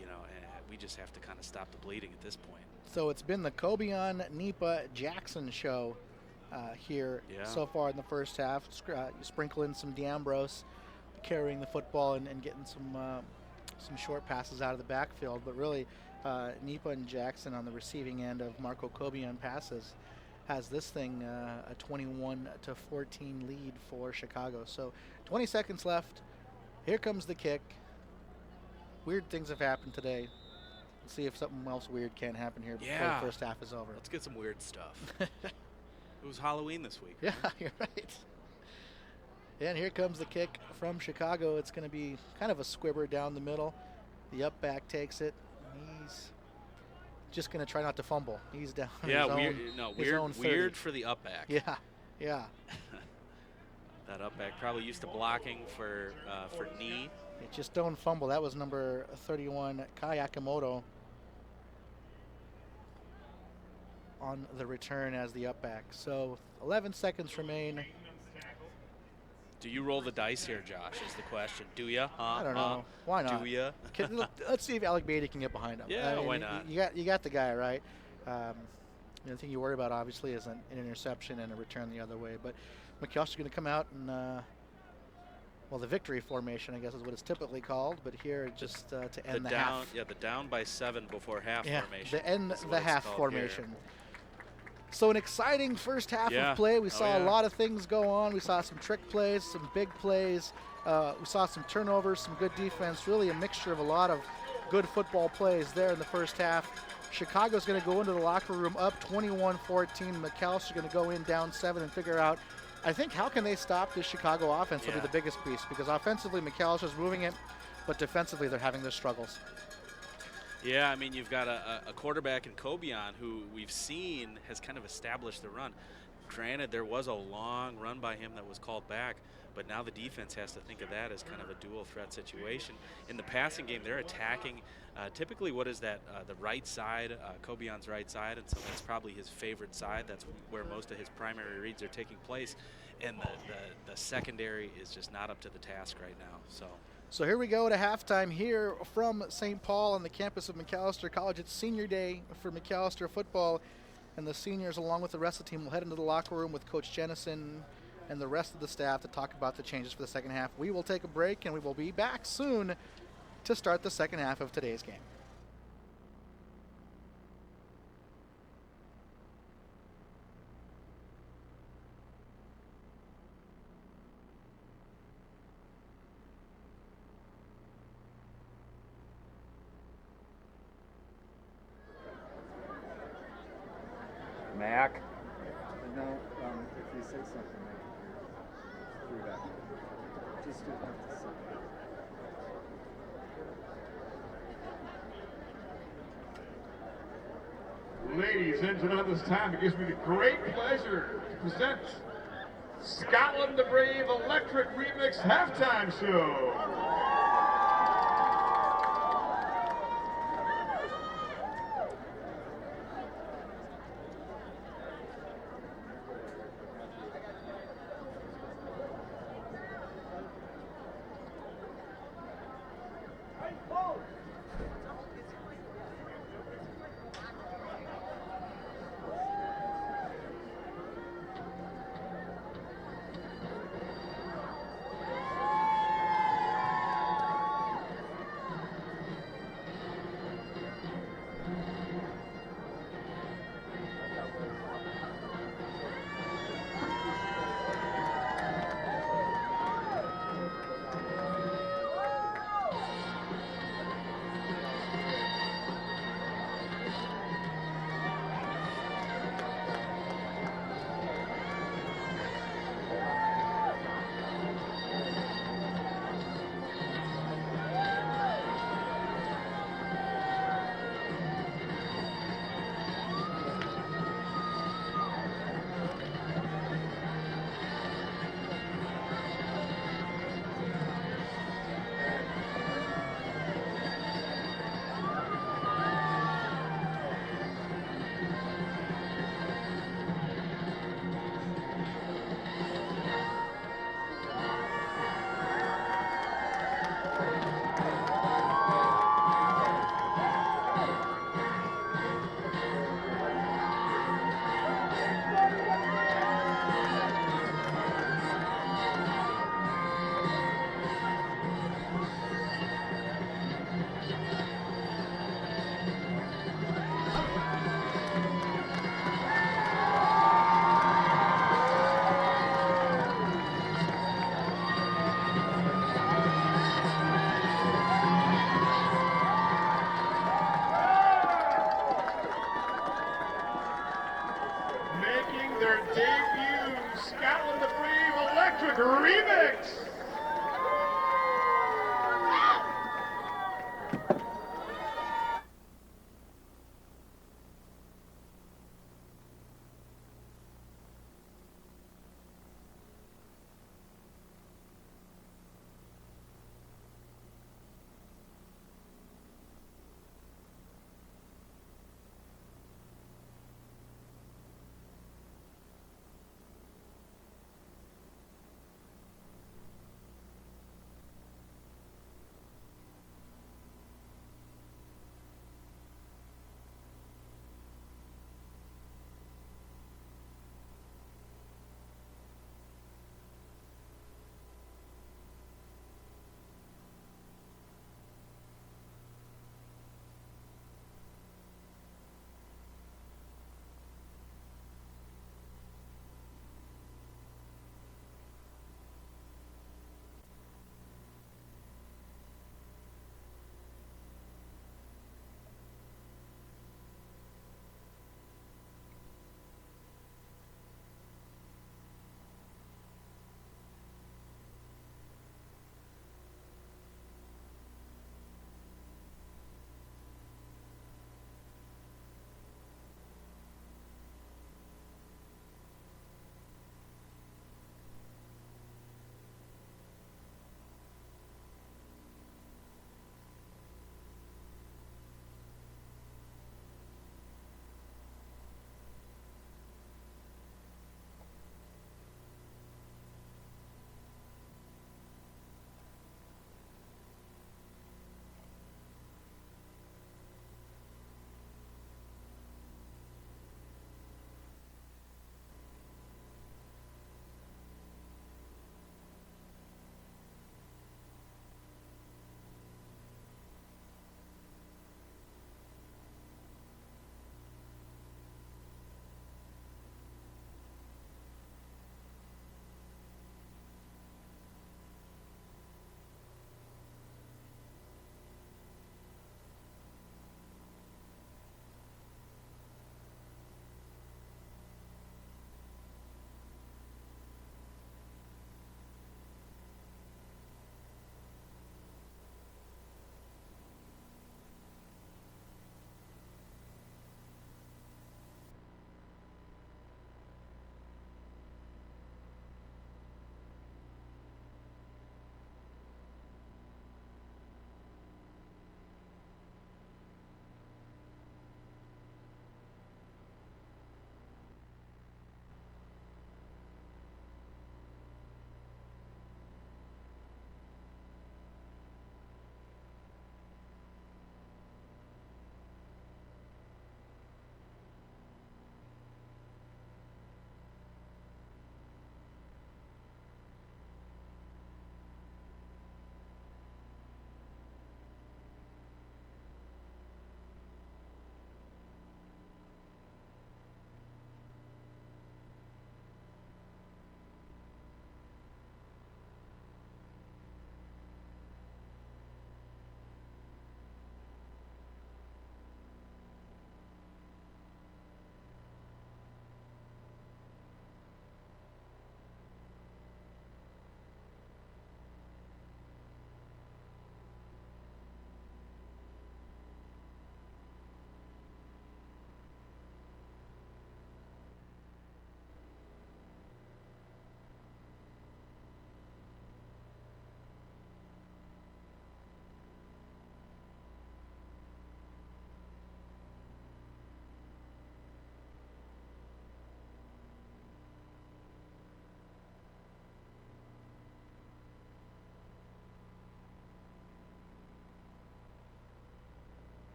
You know, and we just have to kind of stop the bleeding at this point. So it's been the Kobion, Nipa, Jackson show here so far in the first half. You sprinkle in some D'Ambrose carrying the football and getting some short passes out of the backfield, but really Nipa and Jackson on the receiving end of Marco Kobion passes has this thing a 21-14 lead for Chicago. So 20 seconds left. Here comes the kick. Weird things have happened today. Let's see if something else weird can happen here before the first half is over. Let's get some weird stuff. It was Halloween this week. Yeah, you're right. And here comes the kick from Chicago. It's going to be kind of a squibber down the middle. The up back takes it. He's just going to try not to fumble. He's down. Weird for the up back. Yeah. That up back probably used to blocking for knee. Just don't fumble. That was number 31, Kai Akamoto, on the return as the up back. So 11 seconds remain. Do you roll the dice here, Josh, is the question. Do you? I don't know. Why not? Do you? Let's see if Alec Beatty can get behind him. Yeah, why not? You got the guy, right? The thing you worry about, obviously, is an interception and a return the other way. But Macalester going to come out and, the victory formation, I guess, is what it's typically called. But here, just to end the half. Yeah, the down by 7 before half formation. The end the half formation. Here. So an exciting first half of play. We saw a lot of things go on. We saw some trick plays, some big plays. We saw some turnovers, some good defense. Really a mixture of a lot of good football plays there in the first half. Chicago's going to go into the locker room up 21-14. Macalester's going to go in down 7 and figure out, I think, how can they stop this Chicago offense will be the biggest piece, because offensively Macalester's moving it, but defensively they're having their struggles. Yeah, I mean, you've got a quarterback in Kobion who we've seen has kind of established the run. Granted, there was a long run by him that was called back, but now the defense has to think of that as kind of a dual threat situation. In the passing game, they're attacking typically what is that, the right side, Kobion's right side, and so that's probably his favorite side. That's where most of his primary reads are taking place, and the secondary is just not up to the task right now. So here we go to halftime here from St. Paul on the campus of Macalester College. It's senior day for Macalester football, and the seniors, along with the rest of the team, will head into the locker room with Coach Jennison and the rest of the staff to talk about the changes for the second half. We will take a break, and we will be back soon to start the second half of today's game. Mac? No, if you say something, I can hear that. Just do have to say. Ladies and gentlemen, this time it gives me the great pleasure to present Scotland the Brave Electric Remix Halftime Show. remix.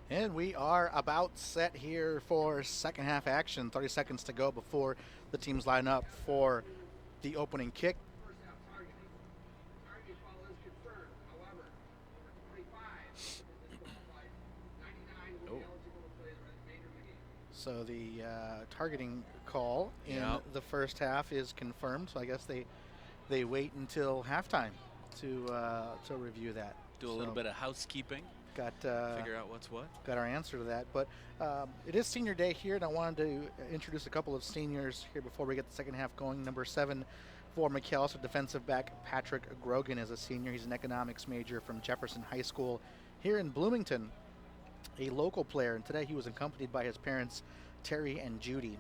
And we are about set here for second half action. 30 seconds to go before the teams line up for the opening kick. First half targeting. Targeting foul is confirmed. However, number 25 is disqualified. 99 will be eligible to play the remainder of the game. So the targeting call in the first half is confirmed. So I guess they wait until halftime to review that. Do a little bit of housekeeping. Figure out what's what. Got our answer to that. But it is senior day here, and I wanted to introduce a couple of seniors here before we get the second half going. Number 7 for Macalester, defensive back Patrick Grogan is a senior. He's an economics major from Jefferson High School here in Bloomington, a local player. And today he was accompanied by his parents, Terry and Judy.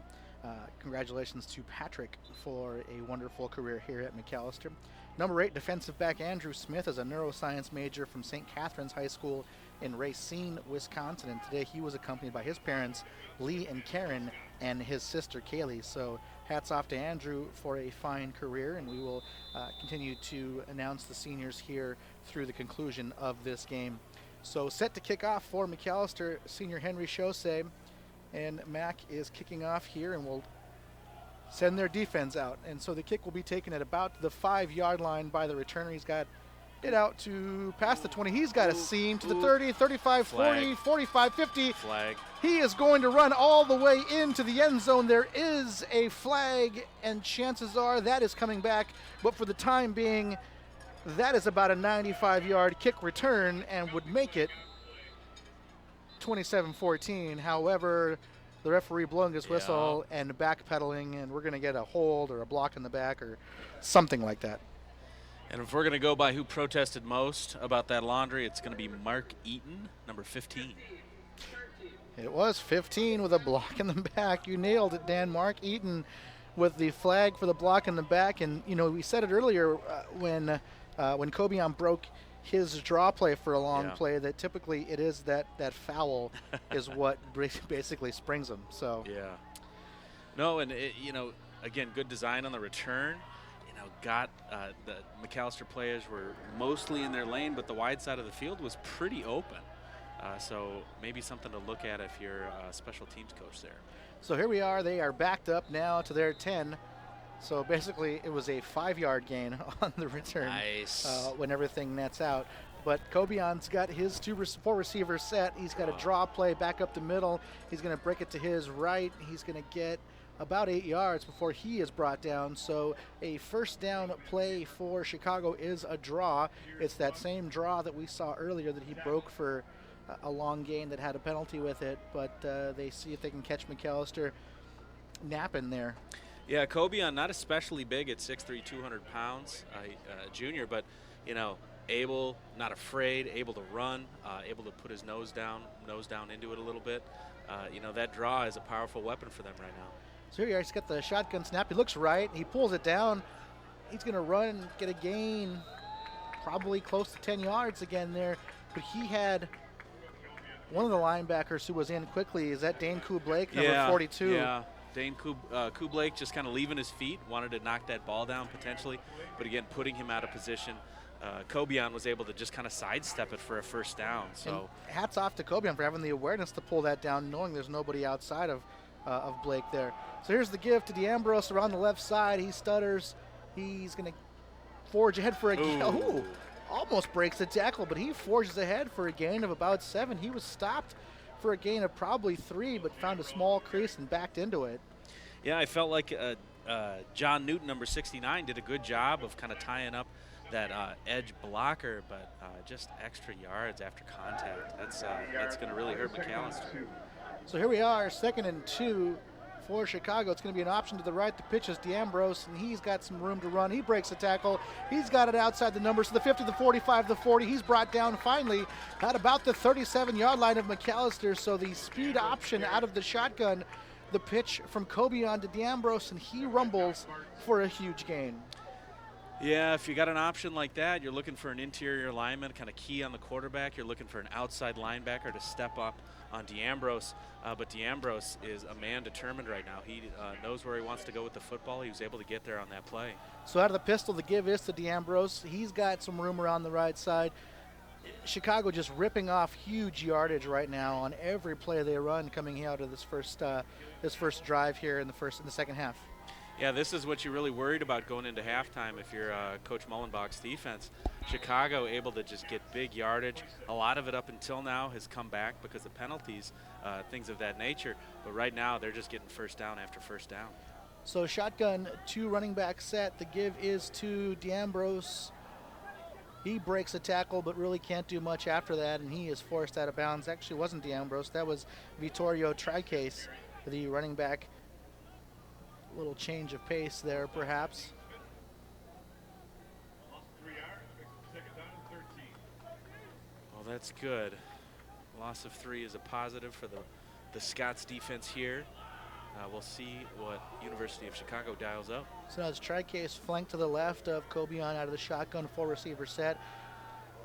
Congratulations to Patrick for a wonderful career here at Macalester. Number 8, defensive back Andrew Smith is a neuroscience major from St. Catherine's High School in Racine, Wisconsin. And today he was accompanied by his parents, Lee and Karen, and his sister, Kaylee. So hats off to Andrew for a fine career, and we will continue to announce the seniors here through the conclusion of this game. So set to kick off for Macalester, senior Henry Chaussee. And Mac is kicking off here and will send their defense out. And so the kick will be taken at about the 5-yard line by the returner. He's got it out to past the 20. He's got a seam to the 30, 35, 40, 45, 50. Flag. He is going to run all the way into the end zone. There is a flag, and chances are that is coming back. But for the time being, that is about a 95-yard kick return and would make it 27-14. However, the referee blowing his whistle and backpedaling, and we're going to get a hold or a block in the back or something like that. And if we're going to go by who protested most about that laundry, it's going to be Mark Eaton, number 15. It was 15 with a block in the back. You nailed it, Dan. Mark Eaton with the flag for the block in the back. And, you know, we said it earlier when Cobian broke his draw play for a long play, that typically it is that foul is what basically springs him. So no, and again, good design on the return. Got the Macalester players were mostly in their lane, but the wide side of the field was pretty open. So maybe something to look at if you're a special teams coach there. So here we are. They are backed up now to their 10. So basically, it was a 5-yard gain on the return. Nice. When everything nets out. But Cobian's got his 4 receivers set. He's got a draw play back up the middle. He's going to break it to his right. He's going to get about 8 yards before he is brought down. So a first down play for Chicago is a draw. It's that same draw that we saw earlier that he broke for a long gain that had a penalty with it. But they see if they can catch Macalester napping there. Yeah, Cobian, not especially big at 6'3", 200 pounds, junior, but, able, not afraid, able to run, able to put his nose down into it a little bit. That draw is a powerful weapon for them right now. So here he's got the shotgun snap. He looks right. He pulls it down. He's going to run and get a gain probably close to 10 yards again there. But he had one of the linebackers who was in quickly. Is that Dane Kublake, number 42? Yeah. Dane Kublake just kind of leaving his feet, wanted to knock that ball down potentially, but again, putting him out of position. Cobian was able to just kind of sidestep it for a first down. So and hats off to Cobian for having the awareness to pull that down, knowing there's nobody outside of Blake there. So here's the give to DeAmbrose around the left side. He stutters. He's going to forge ahead for a gain. Ooh, almost breaks the tackle, but he forges ahead for a gain of about 7. He was stopped for a gain of probably 3, but found a small crease and backed into it. Yeah, I felt like John Newton, number 69, did a good job of kind of tying up that edge blocker, but just extra yards after contact. That's going to really hurt Macalester. So here we are, 2nd and 2 for Chicago. It's going to be an option to the right. The pitch is DeAmbrose, and he's got some room to run. He breaks the tackle. He's got it outside the numbers, so the 50, the 45, the 40. He's brought down finally at about the 37-yard line of Macalester. So the speed option out of the shotgun, the pitch from Cobian to DeAmbrose, and he rumbles for a huge gain. Yeah, if you got an option like that, you're looking for an interior lineman, kind of key on the quarterback. You're looking for an outside linebacker to step up on DeAmbrose. But DeAmbrose is a man determined right now. He knows where he wants to go with the football. He was able to get there on that play. So out of the pistol, the give is to DeAmbrose. He's got some room around the right side. Chicago just ripping off huge yardage right now on every play they run coming out of this first drive here in the second half. Yeah, this is what you're really worried about going into halftime if you're Coach Mullenbach's defense. Chicago able to just get big yardage. A lot of it up until now has come back because of penalties, things of that nature. But right now they're just getting first down after first down. So shotgun, 2 running back set. The give is to D'Ambrose. He breaks a tackle but really can't do much after that, and he is forced out of bounds. Actually, it wasn't D'Ambrose. That was Vittorio Tricase, the running back. Little change of pace there, perhaps. Well, that's good. Loss of 3 is a positive for the Scots defense here. We'll see what University of Chicago dials up. So now it's Tricase flanked to the left of Cobian out of the shotgun, 4 receiver set.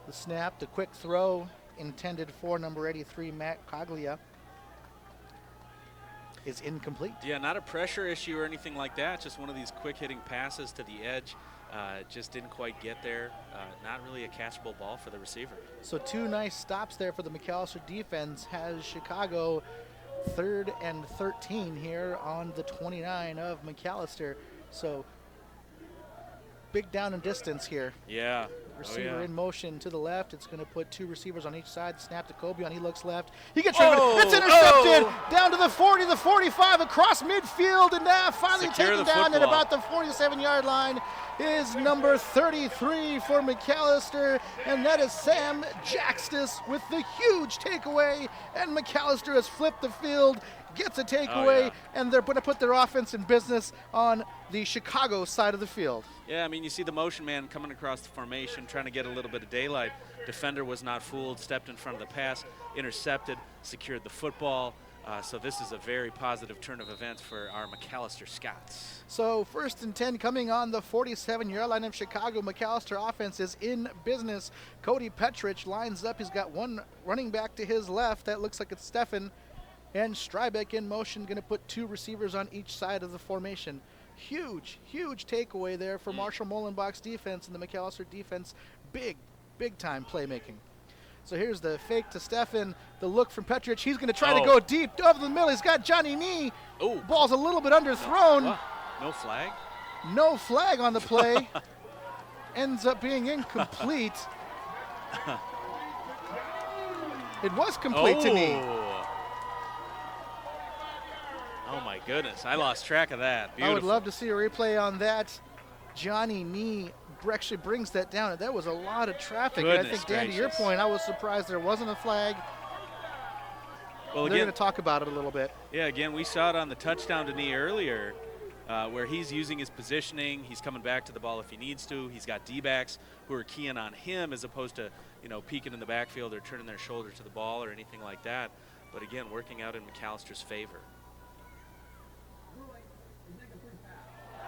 The snap, the quick throw intended for number 83, Matt Coglia, is incomplete. Yeah, not a pressure issue or anything like that. Just one of these quick hitting passes to the edge. Just didn't quite get there. Not really a catchable ball for the receiver. So 2 nice stops there for the Macalester defense. Has Chicago 3rd and 13 here on the 29 of Macalester. So big down and distance here. Yeah. Receiver in motion to the left. It's going to put 2 receivers on each side. Snap to Cobian. He looks left. He gets rid of it. It's intercepted. Down to the 40, the 45, across midfield, and now finally taken down at about the 47-yard line is number 33 for Macalester, and that is Sam Jaxtis with the huge takeaway. And Macalester has flipped the field, gets a takeaway, and they're going to put their offense in business on the Chicago side of the field. Yeah, I mean, you see the motion man coming across the formation, trying to get a little bit of daylight. Defender was not fooled, stepped in front of the pass, intercepted, secured the football. So this is a very positive turn of events for our Macalester Scots. So 1st and 10 coming on the 47-yard line of Chicago. Macalester offense is in business. Cody Petrich lines up. He's got 1 running back to his left. That looks like it's Stefan. And Strybeck in motion, going to put 2 receivers on each side of the formation. Huge, huge takeaway there for Marshall Mullenbach's defense, and the Macalester defense. Big, big time playmaking. So here's the fake to Stefan, the look from Petrich. He's going to try to go deep over the middle. He's got Johnny Nee. Ball's a little bit underthrown. No flag? No flag on the play. Ends up being incomplete. It was complete to Nee. Oh my goodness, I lost track of that. Beautiful. I would love to see a replay on that. Johnny Nee actually brings that down. That was a lot of traffic. And I think, Dan, to your point, I was surprised there wasn't a flag. Well, they're going to talk about it a little bit. Yeah, again, we saw it on the touchdown to Nee earlier where he's using his positioning. He's coming back to the ball if he needs to. He's got D-backs who are keying on him as opposed to, peeking in the backfield or turning their shoulder to the ball or anything like that. But, again, working out in Macalester's favor.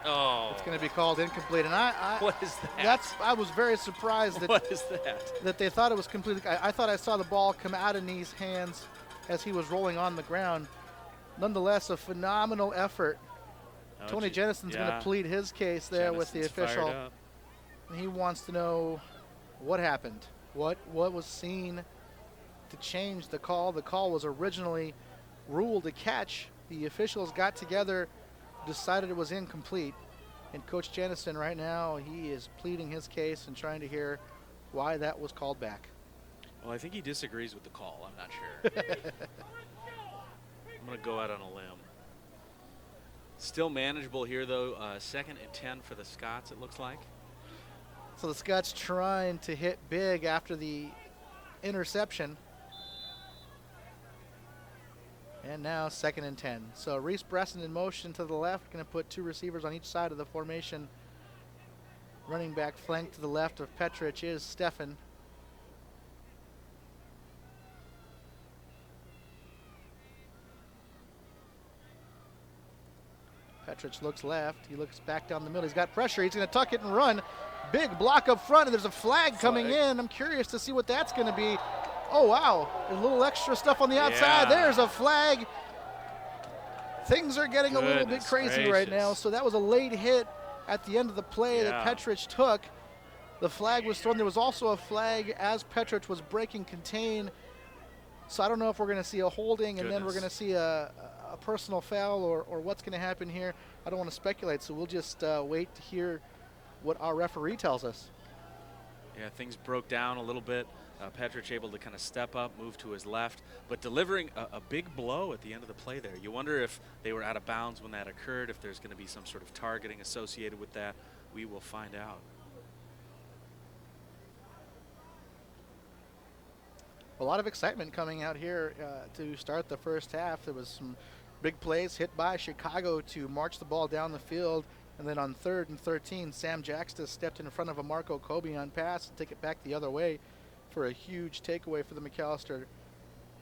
Oh, it's going to be called incomplete, and what is that? I was very surprised that what is that? That they thought it was complete. I thought I saw the ball come out of Nee's hands as he was rolling on the ground. Nonetheless, a phenomenal effort. Tony Jennison's going to plead his case there with the official, and he wants to know what happened, what was seen to change the call. The call was originally ruled a catch. The officials got together, decided it was incomplete, and Coach Jennison right now, he is pleading his case and trying to hear why that was called back. Well, I think he disagrees with the call. I'm not sure. I'm going to go out on a limb. Still manageable here, though. 2nd and 10 for the Scots, it looks like. So the Scots trying to hit big after the interception. And now 2nd and 10. So Reese Bresson in motion to the left, going to put 2 receivers on each side of the formation. Running back flank to the left of Petrich is Stefan. Petrich looks left. He looks back down the middle. He's got pressure. He's going to tuck it and run. Big block up front, and there's a flag coming in. I'm curious to see what that's going to be. Oh, wow. There's a little extra stuff on the outside. Yeah. There's a flag. Things are getting a little bit crazy right now. So that was a late hit at the end of the play that Petrich took. the flag was thrown. There was also a flag as Petrich was breaking contain. So I don't know if we're going to see a holding and then we're going to see a personal foul or what's going to happen here. I don't want to speculate, so we'll just wait to hear what our referee tells us. Yeah, things broke down a little bit. Petrich able to kind of step up, move to his left, but delivering a big blow at the end of the play there. You wonder if they were out of bounds when that occurred, if there's going to be some sort of targeting associated with that. We will find out. A lot of excitement coming out here to start the first half. There was some big plays hit by Chicago to march the ball down the field. And then on 3rd and 13, Sam Jackson stepped in front of a Marco Kobe on pass and take it back the other way for a huge takeaway for the Macalester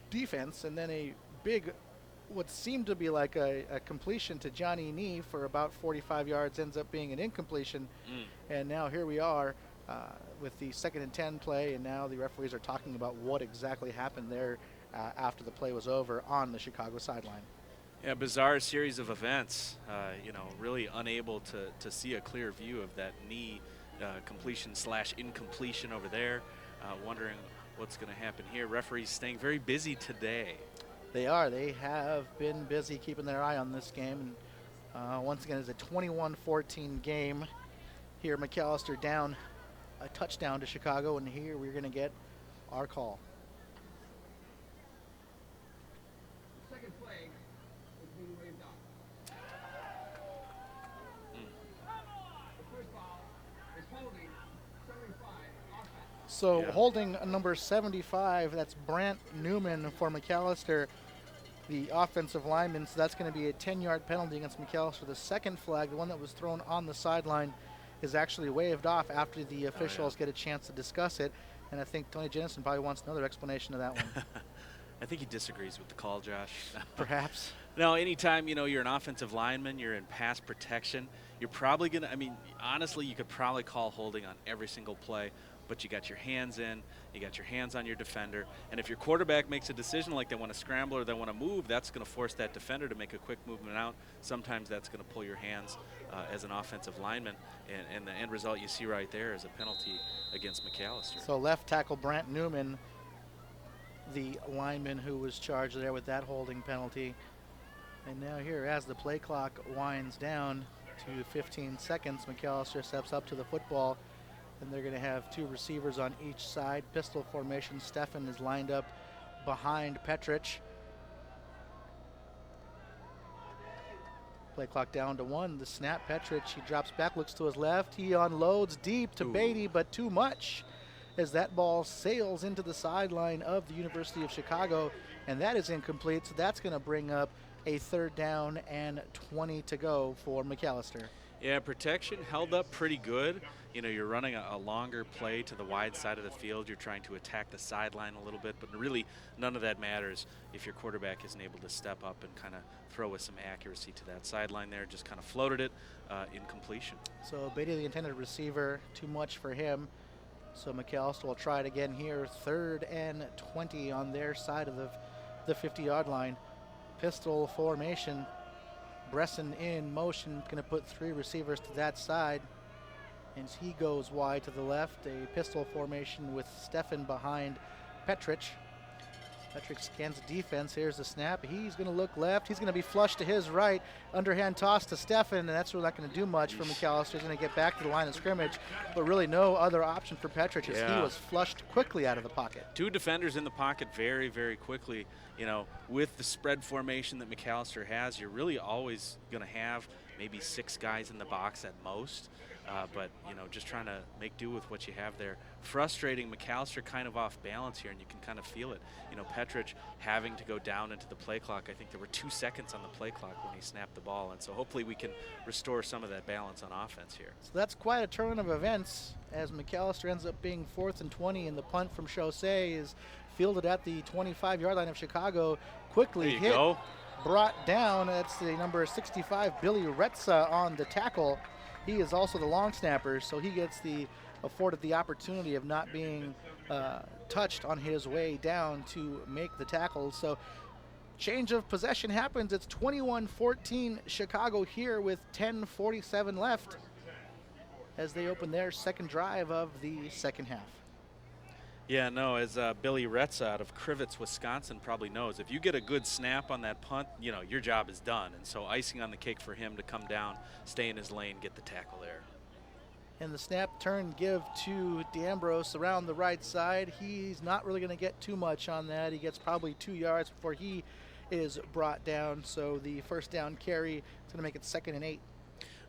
defense. And then a big, what seemed to be like a completion to Johnny Nee for about 45 yards ends up being an incompletion. And now here we are with the 2nd and 10 play, and now the referees are talking about what exactly happened there after the play was over on the Chicago sideline. Yeah, bizarre series of events. You know, really unable to see a clear view of that knee completion / incompletion over there. Wondering what's going to happen here. Referees staying very busy today. They are. They have been busy keeping their eye on this game. And once again, it's a 21-14 game. Here, Macalester down a touchdown to Chicago, and here we're going to get our call. The second flag is being waved off. The first foul is holding 75 offense. So holding number 75, that's Brant Newman for Macalester, the offensive lineman. So that's going to be a 10-yard penalty against Macalester. The second flag, the one that was thrown on the sideline, is actually waved off after the officials get a chance to discuss it. And I think Tony Jennison probably wants another explanation of that one. I think he disagrees with the call, Josh. Perhaps. No, anytime, you know, you're an offensive lineman, you're in pass protection, you're probably going to, I mean, honestly, you could probably call holding on every single play, but you got your hands in, you got your hands on your defender, and if your quarterback makes a decision like they want to scramble or they want to move, that's going to force that defender to make a quick movement out. Sometimes that's going to pull your hands as an offensive lineman, and the end result you see right there is a penalty against Macalester. So left tackle Brant Newman, the lineman who was charged there with that holding penalty. And now here, as the play clock winds down to 15 seconds, Macalester steps up to the football, and they're going to have two receivers on each side. Pistol formation. Stefan is lined up behind Petrich. Play clock down to 1. The snap, Petrich, he drops back, looks to his left. He unloads deep to Beatty, but too much as that ball sails into the sideline of the University of Chicago, and that is incomplete. So that's going to bring up a 3rd down and 20 to go for Macalester. Yeah, protection held up pretty good. You know, you're running a longer play to the wide side of the field. You're trying to attack the sideline a little bit, but really none of that matters if your quarterback isn't able to step up and kind of throw with some accuracy to that sideline there. Just kind of floated it, incompletion. So Beatty, the intended receiver, too much for him. So Macalester will try it again here. 3rd and 20 on their side of the 50-yard line. Pistol formation. Bresson in motion, going to put 3 receivers to that side. And he goes wide to the left. A pistol formation with Stefan behind Petrich. Petrich scans the defense. Here's the snap. He's going to look left. He's going to be flushed to his right. Underhand toss to Stefan, and that's really not going to do much for Macalester. He's going to get back to the line of scrimmage, but really no other option for Petrich as he was flushed quickly out of the pocket. 2 defenders in the pocket very, very quickly. You know, with the spread formation that Macalester has, you're really always going to have maybe 6 guys in the box at most. But, you know, just trying to make do with what you have there. Frustrating. Macalester kind of off balance here, and you can kind of feel it. You know, Petrich having to go down into the play clock. I think there were 2 seconds on the play clock when he snapped the ball, and so hopefully we can restore some of that balance on offense here. So that's quite a turn of events as Macalester ends up being 4th and 20, and the punt from Chaussee is fielded at the 25-yard line of Chicago. Quickly hit, brought down. That's the number 65, Billy Retza, on the tackle. He is also the long snapper, so he gets afforded the opportunity of not being touched on his way down to make the tackle. So change of possession happens. It's 21-14 Chicago here with 10:47 left. as they open their second drive of the second half. Yeah, no, as Billy Retza out of Crivets, Wisconsin probably knows, if you get a good snap on that punt, you know, your job is done. And so icing on the cake for him to come down, stay in his lane, get the tackle there. And the snap turn give to D'Ambrose around the right side. He's not really going to get too much on that. He gets probably 2 yards before he is brought down. So the first down carry is going to make it 2nd and 8.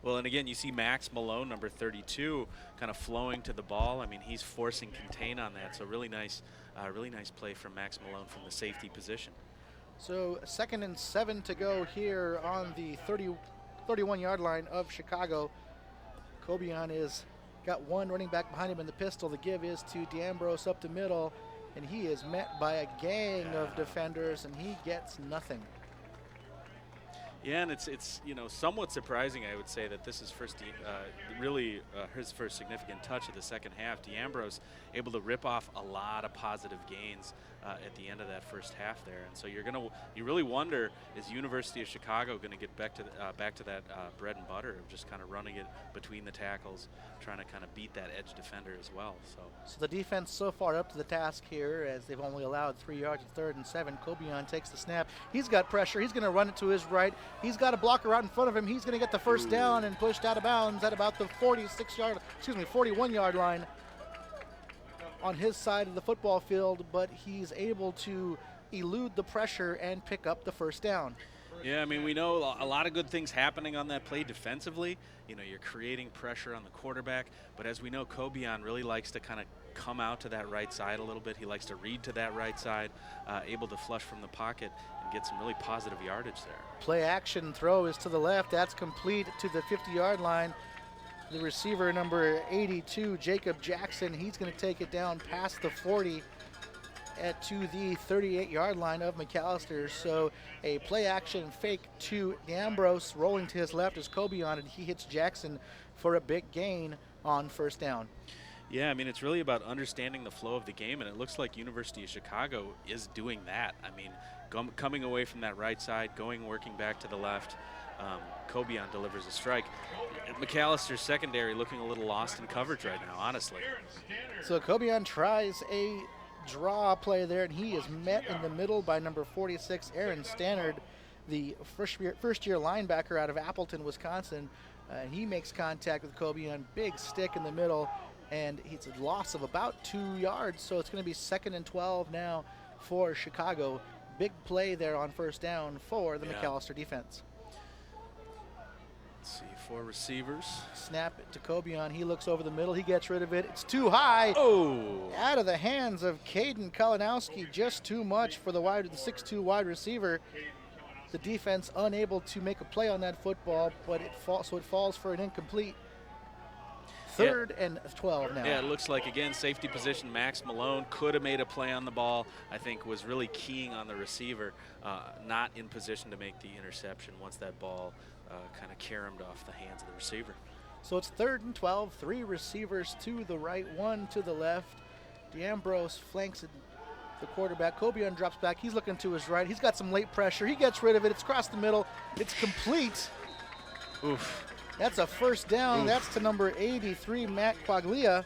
Well, and again, you see Max Malone, number 32, kind of flowing to the ball. I mean, he's forcing contain on that. So really nice play from Max Malone from the safety position. So 2nd and 7 to go here on the 31-yard line of Chicago. Cobian is got one running back behind him in the pistol. The give is to D'Ambrose up the middle, and he is met by a gang of defenders, and he gets nothing. Yeah, and it's you know, somewhat surprising, I would say, that this is his first significant touch of the second half. D'Ambrose able to rip off a lot of positive gains at the end of that first half there, and so you really wonder, is University of Chicago going to get back to that bread and butter of just kind of running it between the tackles, trying to kind of beat that edge defender as well. So the defense so far up to the task here, as they've only allowed 3 yards at 3rd and 7. Cobian takes the snap. He's got pressure. He's going to run it to his right. He's got a blocker out in front of him. He's going to get the first down and pushed out of bounds at about the 41-yard line on his side of the football field, but he's able to elude the pressure and pick up the first down. Yeah, I mean, we know a lot of good things happening on that play defensively. You know, you're creating pressure on the quarterback, but as we know, Cobian really likes to kind of come out to that right side a little bit. He likes to read to that right side, able to flush from the pocket and get some really positive yardage there. Play action throw is to the left. That's complete to the 50-yard line. The receiver, number 82, Jacob Jackson, he's going to take it down past the 40 to the 38-yard line of Macalester. So a play action fake to D'Ambrose, rolling to his left is Cobian, and he hits Jackson for a big gain on first down. Yeah, I mean, it's really about understanding the flow of the game, and it looks like University of Chicago is doing that. I mean, coming away from that right side, working back to the left. Cobian delivers a strike. Macalester's secondary looking a little lost in coverage right now, honestly. So Cobian tries a draw play there, and he is met in the middle by number 46, Aaron Stannard, the first-year linebacker out of Appleton, Wisconsin. He makes contact with Cobian, big stick in the middle, and it's a loss of about 2 yards, so it's going to be 2nd and 12 now for Chicago. Big play there on first down for the Macalester defense. Let's see, 4 receivers. Snap it to Cobian. He looks over the middle. He gets rid of it. It's too high. Oh! Out of the hands of Caden Kalinowski. Just too much for the 6'2 wide receiver. The defense unable to make a play on that football, but it falls for an incomplete. 3rd and 12 now. Yeah, it looks like, again, safety position. Max Malone could have made a play on the ball. I think was really keying on the receiver, not in position to make the interception once that ball kind of caromed off the hands of the receiver. So it's 3rd and 12, 3 receivers to the right, 1 to the left. D'Ambrose flanks the quarterback. Cobian drops back. He's looking to his right. He's got some late pressure. He gets rid of it. It's across the middle. It's complete. Oof. That's a first down. Oof. That's to number 83, Matt Quaglia.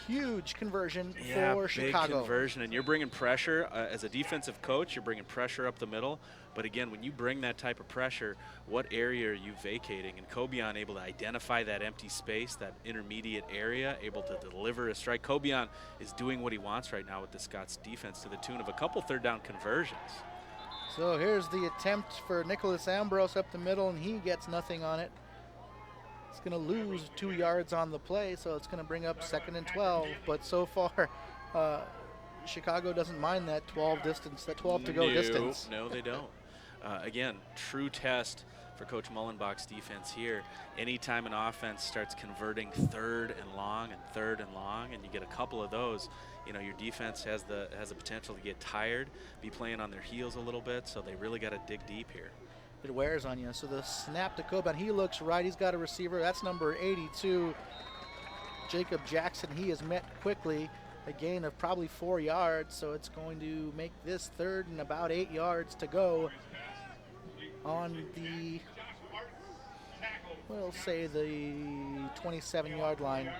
Huge conversion for Chicago. Big conversion, and you're bringing pressure. As a defensive coach, you're bringing pressure up the middle. But again, when you bring that type of pressure, what area are you vacating? And Cobian able to identify that empty space, that intermediate area, able to deliver a strike. Cobian is doing what he wants right now with the Scots defense to the tune of a couple 3rd down conversions. So here's the attempt for Nicholas Ambrose up the middle, and he gets nothing on it. It's going to lose 2 yards on the play, so it's going to bring up 2nd and 12. But so far, Chicago doesn't mind that 12 to go distance. No, they don't. Again, true test for Coach Mullenbach's defense here. Anytime an offense starts converting 3rd and long, and you get a couple of those, you know, your defense has the potential to get tired, be playing on their heels a little bit, so they really got to dig deep here. It wears on you. So the snap to Cobian, he looks right. He's got a receiver. That's number 82, Jacob Jackson. He is met quickly, a gain of probably 4 yards, so it's going to make this 3rd and about 8 yards to go on the we'll say the 27-yard line,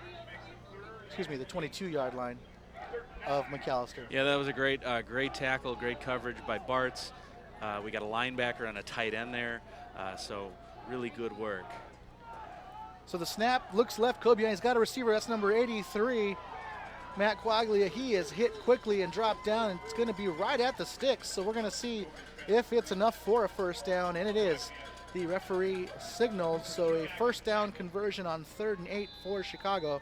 excuse me, the 22-yard line of Macalester. Yeah, that was a great tackle, great coverage by Bartz. We got a linebacker and a tight end there, so really good work. So the snap looks left. Kobian, he's got a receiver. That's number 83, Matt Quaglia. He is hit quickly and dropped down, and it's going to be right at the sticks. So we're going to see if it's enough for a first down, and it is. The referee signaled, so a first down conversion on 3rd and 8 for Chicago.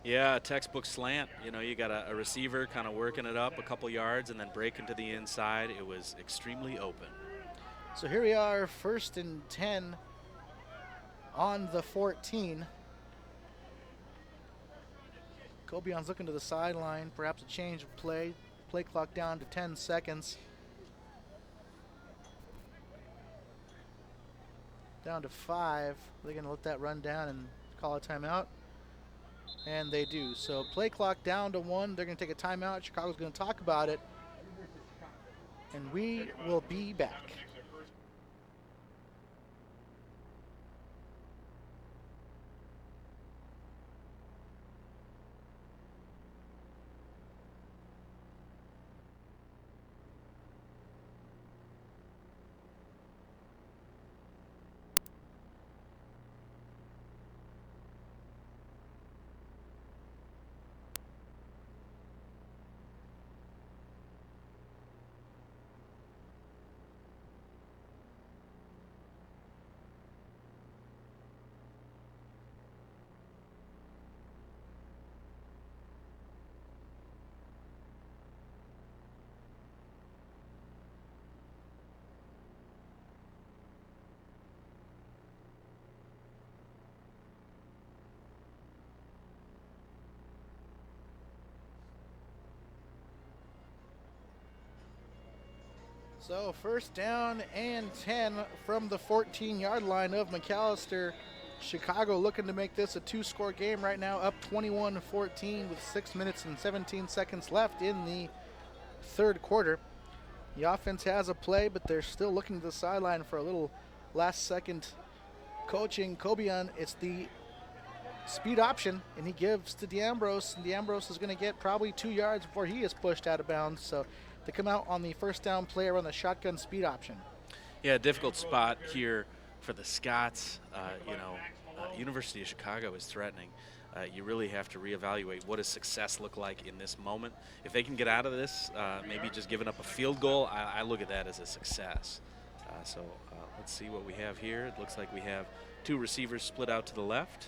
Yeah, a textbook slant. You know, you got a receiver kind of working it up a couple yards and then breaking to the inside. It was extremely open. So here we are, 1st and 10 on the 14. Kobian's looking to the sideline, perhaps a change of play. Play clock down to 10 seconds. Down to 5. They're going to let that run down and call a timeout. And they do. So play clock down to 1. They're going to take a timeout. Chicago's going to talk about it. And we will be back. So first down and 10 from the 14-yard line of Macalester. Chicago looking to make this a 2-score game right now, up 21-14 with 6 minutes and 17 seconds left in the 3rd quarter. The offense has a play, but they're still looking to the sideline for a little last-second coaching. Kobian, it's the speed option, and he gives to D'Ambrose, and D'Ambrose is going to get probably 2 yards before he is pushed out of bounds. So they come out on the first down play around the shotgun speed option. Yeah, difficult spot here for the Scots. University of Chicago is threatening. You really have to reevaluate what does success look like in this moment. If they can get out of this, maybe just giving up a field goal, I look at that as a success. Let's see what we have here. It looks like we have 2 receivers split out to the left.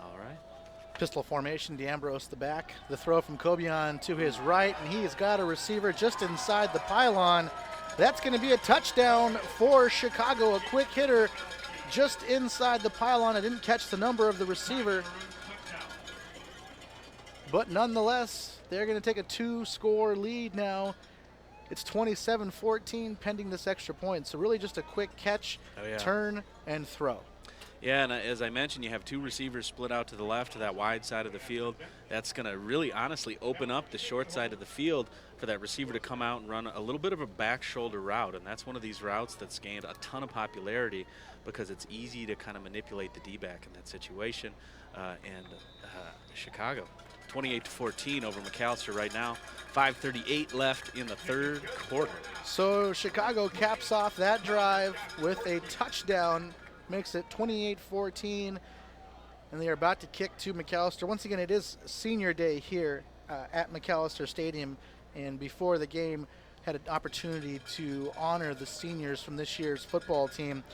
All right. Pistol formation, D'Ambrose the back. The throw from Kobian to his right, and he has got a receiver just inside the pylon. That's going to be a touchdown for Chicago. A quick hitter just inside the pylon. I didn't catch the number of the receiver. But nonetheless, they're going to take a 2-score lead now. It's 27-14 pending this extra point. So really just a quick catch, turn, and throw. Yeah, and as I mentioned, you have 2 receivers split out to the left to that wide side of the field. That's going to really honestly open up the short side of the field for that receiver to come out and run a little bit of a back shoulder route. And that's one of these routes that's gained a ton of popularity because it's easy to kind of manipulate the D-back in that situation. Chicago, 28-14 over Macalester right now. 5:38 left in the 3rd quarter. So Chicago caps off that drive with a touchdown. Makes it 28-14, and they are about to kick to Macalester. Once again, it is senior day here at Macalester Stadium, and before the game, had an opportunity to honor the seniors from this year's football team.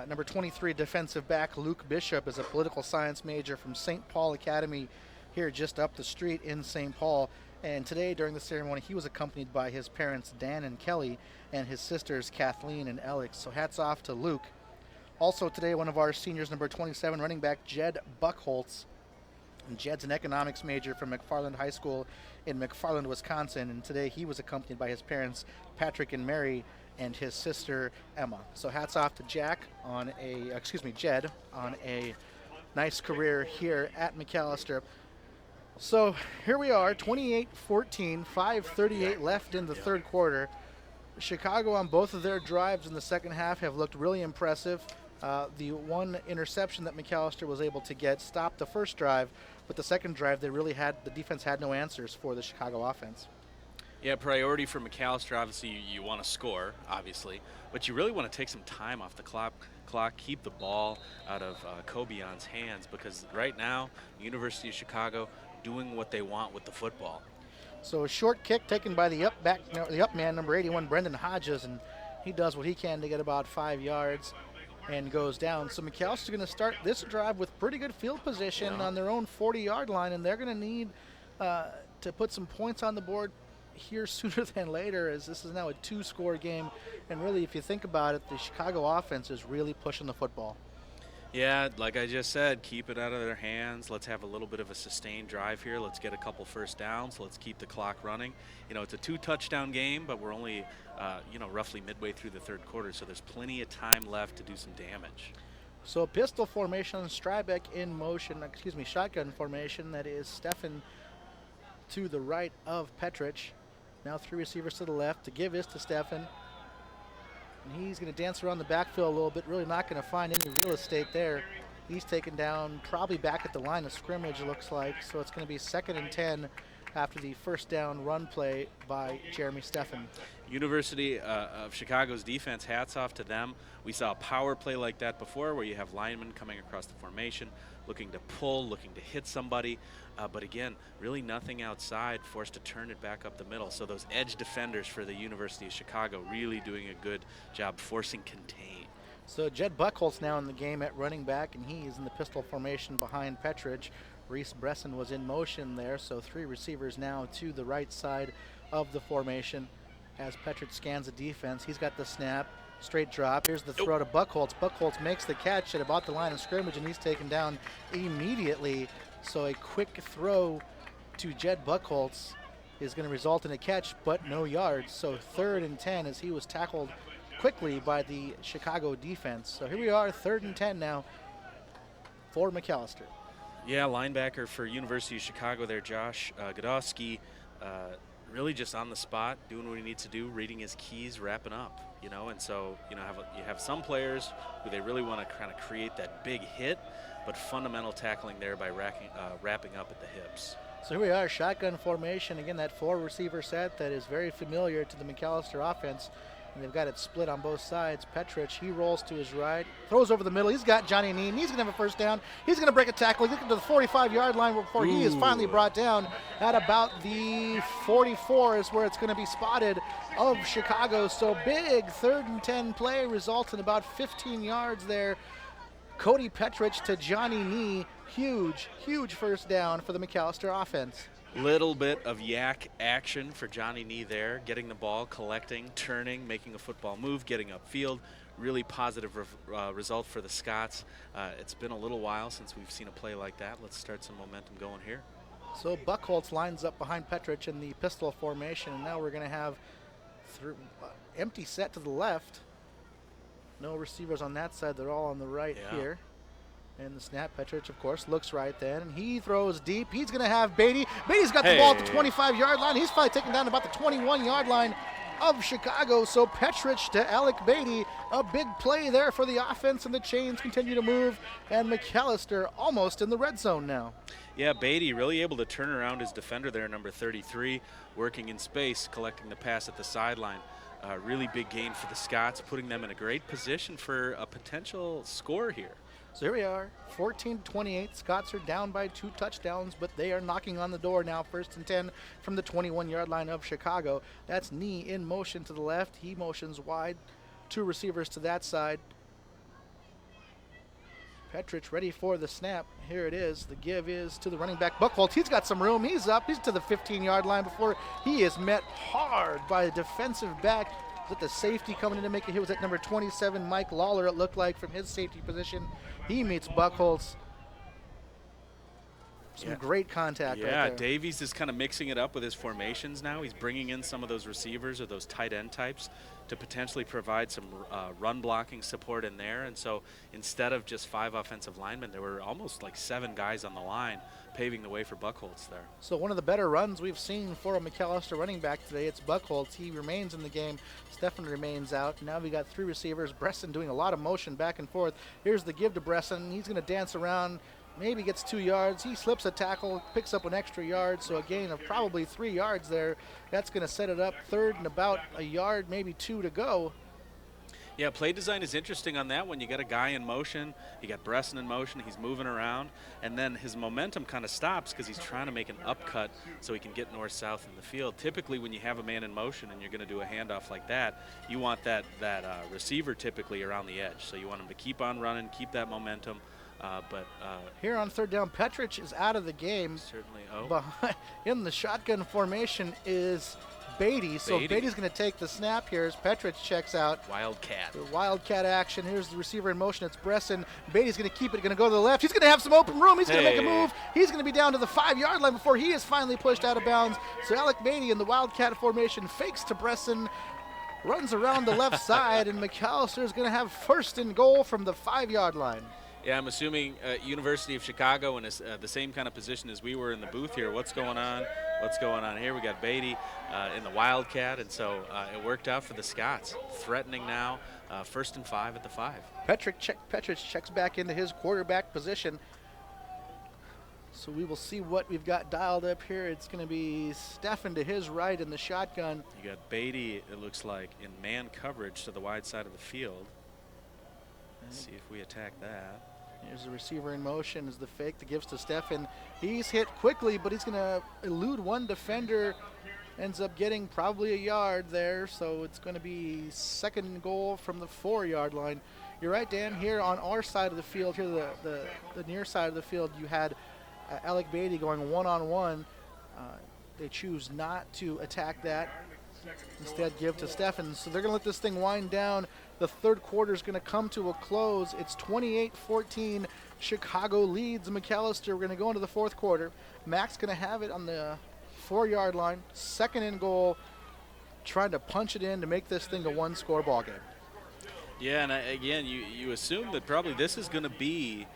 Number 23 defensive back Luke Bishop is a political science major from St. Paul Academy here just up the street in St. Paul. And today during the ceremony, he was accompanied by his parents Dan and Kelly and his sisters Kathleen and Alex. So hats off to Luke. Also today, one of our seniors, number 27, running back Jed Buckholtz. And Jed's an economics major from McFarland High School in McFarland, Wisconsin. And today he was accompanied by his parents, Patrick and Mary, and his sister, Emma. So hats off to Jed on a nice career here at Macalester. So here we are, 28-14, 5:38 left in the 3rd quarter. Chicago on both of their drives in the second half have looked really impressive. The one interception that Macalester was able to get stopped the first drive, but the second drive the defense had no answers for the Chicago offense. Yeah, priority for Macalester, obviously you want to score, obviously, but you really want to take some time off the clock, keep the ball out of Kobion's hands, because right now, University of Chicago doing what they want with the football. So a short kick taken by the up man, number 81, Brendan Hodges, and he does what he can to get about 5 yards and goes down. So Macalester's going to start this drive with pretty good field position on their own 40-yard line, and they're going to need to put some points on the board here sooner than later, as this is now a 2-score game. And really, if you think about it, the Chicago offense is really pushing the football. Yeah, like I just said, keep it out of their hands. Let's have a little bit of a sustained drive here. Let's get a couple first downs. Let's keep the clock running. It's a 2-touchdown game, but we're only, roughly midway through the third quarter, so there's plenty of time left to do some damage. So pistol formation, Strybeck in motion, shotgun formation. That is Stefan to the right of Petrich. Now 3 receivers to the left. To give is to Stefan. And he's going to dance around the backfield a little bit, really not going to find any real estate there. He's taken down probably back at the line of scrimmage, it looks like. So it's going to be 2nd and 10 after the first down run play by Jeremy Stefan. University of Chicago's defense, hats off to them. We saw a power play like that before, where you have linemen coming across the formation, looking to pull, looking to hit somebody. But again, really nothing outside, forced to turn it back up the middle. So those edge defenders for the University of Chicago really doing a good job forcing contain. So Jed Buchholz now in the game at running back, and he is in the pistol formation behind Petrich. Reese Bresson was in motion there, so 3 receivers now to the right side of the formation as Petrich scans the defense. He's got the snap, straight drop. Here's the throw to Buchholz. Buchholz makes the catch at about the line of scrimmage, and he's taken down immediately. So a quick throw to Jed Buchholz is going to result in a catch, but no yards. So 3rd and 10 as he was tackled quickly by the Chicago defense. So here we are, 3rd and 10 now for Macalester. Yeah, linebacker for University of Chicago there, Josh Godowski, really just on the spot, doing what he needs to do, reading his keys, wrapping up, and so, you have some players who they really want to kind of create that big hit, but fundamental tackling there by wrapping up at the hips. So here we are, shotgun formation. Again, that 4-receiver set that is very familiar to the Macalester offense. And they've got it split on both sides. Petrich, he rolls to his right, throws over the middle. He's got Johnny Nee, and he's going to have a first down. He's going to break a tackle. He's looking to the 45-yard line before he is finally brought down at about the 44 is where it's going to be spotted of Chicago. So big 3rd and 10 play results in about 15 yards there. Cody Petrich to Johnny Nee. Huge, huge first down for the Macalester offense. Little bit of yak action for Johnny Nee there, getting the ball, collecting, turning, making a football move, getting upfield. Really positive result for the Scots. It's been a little while since we've seen a play like that. Let's start some momentum going here. So Buchholz lines up behind Petrich in the pistol formation, and now we're going to have empty set to the left. No receivers on that side. They're all on the right here. And the snap, Petrich, of course, looks right then. And he throws deep. He's going to have Beatty. Beatty's got the ball at the 25-yard line. He's probably taken down about the 21-yard line of Chicago. So Petrich to Alec Beatty. A big play there for the offense, and the chains continue to move. And Macalester almost in the red zone now. Yeah, Beatty really able to turn around his defender there, number 33, working in space, collecting the pass at the sideline. Really big gain for the Scots, putting them in a great position for a potential score here. So here we are, 14-28. Scots are down by 2 touchdowns, but they are knocking on the door now, 1st and 10 from the 21-yard line of Chicago. That's Nee in motion to the left. He motions wide. 2 receivers to that side. Petrich ready for the snap. Here it is. The give is to the running back, Buchholz. He's got some room. He's up. He's to the 15-yard line before he is met hard by a defensive back. With the safety coming in to make it, he was at number 27, Mike Lawler, it looked like, from his safety position. He meets Buchholz Some great contact right Yeah, there. Davies is kind of mixing it up with his formations now. He's bringing in some of those receivers or those tight end types to potentially provide some run blocking support in there. And so instead of just 5 offensive linemen, there were almost like 7 guys on the line paving the way for Buchholz there. So one of the better runs we've seen for a Macalester running back today, it's Buchholz. He remains in the game. Stefan remains out. Now we got 3 receivers. Bresson doing a lot of motion back and forth. Here's the give to Bresson. He's going to dance around. Maybe gets 2 yards. He slips a tackle, picks up an extra yard, so a gain of probably 3 yards there. That's going to set it up 3rd and about a yard, maybe 2 to go. Yeah, play design is interesting on that one. You got a guy in motion, you got Bresson in motion, he's moving around, and then his momentum kind of stops because he's trying to make an upcut so he can get north-south in the field. Typically when you have a man in motion and you're going to do a handoff like that, you want that receiver typically around the edge. So you want him to keep on running, keep that momentum. Here on 3rd down, Petrich is out of the game. Certainly. Behind, in the shotgun formation is Beatty. So Beatty's going to take the snap here as Petrich checks out. Wildcat. The Wildcat action. Here's the receiver in motion. It's Bresson. Beatty's going to keep it, going to go to the left. He's going to have some open room. He's going to make a move. He's going to be down to the 5-yard line before he is finally pushed out of bounds. So Alec Beatty in the Wildcat formation fakes to Bresson, runs around the left side, and Macalester is going to have 1st and goal from the 5-yard line. Yeah, I'm assuming University of Chicago in the same kind of position as we were in the booth here. What's going on? What's going on here? We got Beatty in the Wildcat, and so it worked out for the Scots. Threatening now, 1st and 5 at the 5. Petrich checks back into his quarterback position. So we will see what we've got dialed up here. It's going to be Stefan to his right in the shotgun. You got Beatty, it looks like, in man coverage to the wide side of the field. Let's see if we attack that. Here's the receiver in motion as the fake that gives to Stefan. He's hit quickly, but he's going to elude one defender. Ends up getting probably a yard there, so it's going to be 2nd and goal from the 4-yard line. You're right, Dan. Here on our side of the field, here the near side of the field, you had Alec Beatty going one-on-one. They choose not to attack that. Instead, give to Stefan. So they're going to let this thing wind down. The 3rd quarter is going to come to a close. It's 28-14. Chicago leads Macalester. We're going to go into the 4th quarter. Mac's going to have it on the 4-yard line. 2nd and goal. Trying to punch it in to make this thing a 1-score ball game. Yeah, and again, you assume that probably this is going to be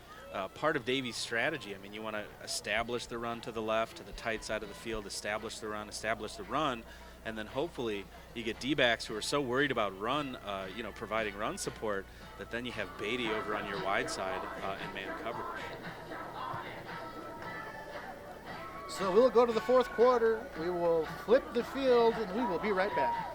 part of Davies' strategy. I mean, you want to establish the run to the left, to the tight side of the field, establish the run, and then hopefully you get D-backs who are so worried about providing run support that then you have Beatty over on your wide side in man coverage. So we'll go to the 4th quarter. We will flip the field, and we will be right back.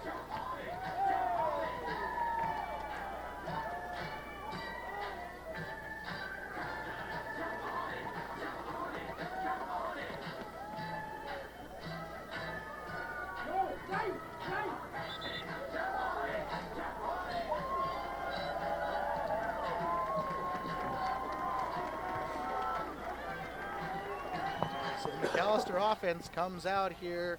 Macalester offense comes out here.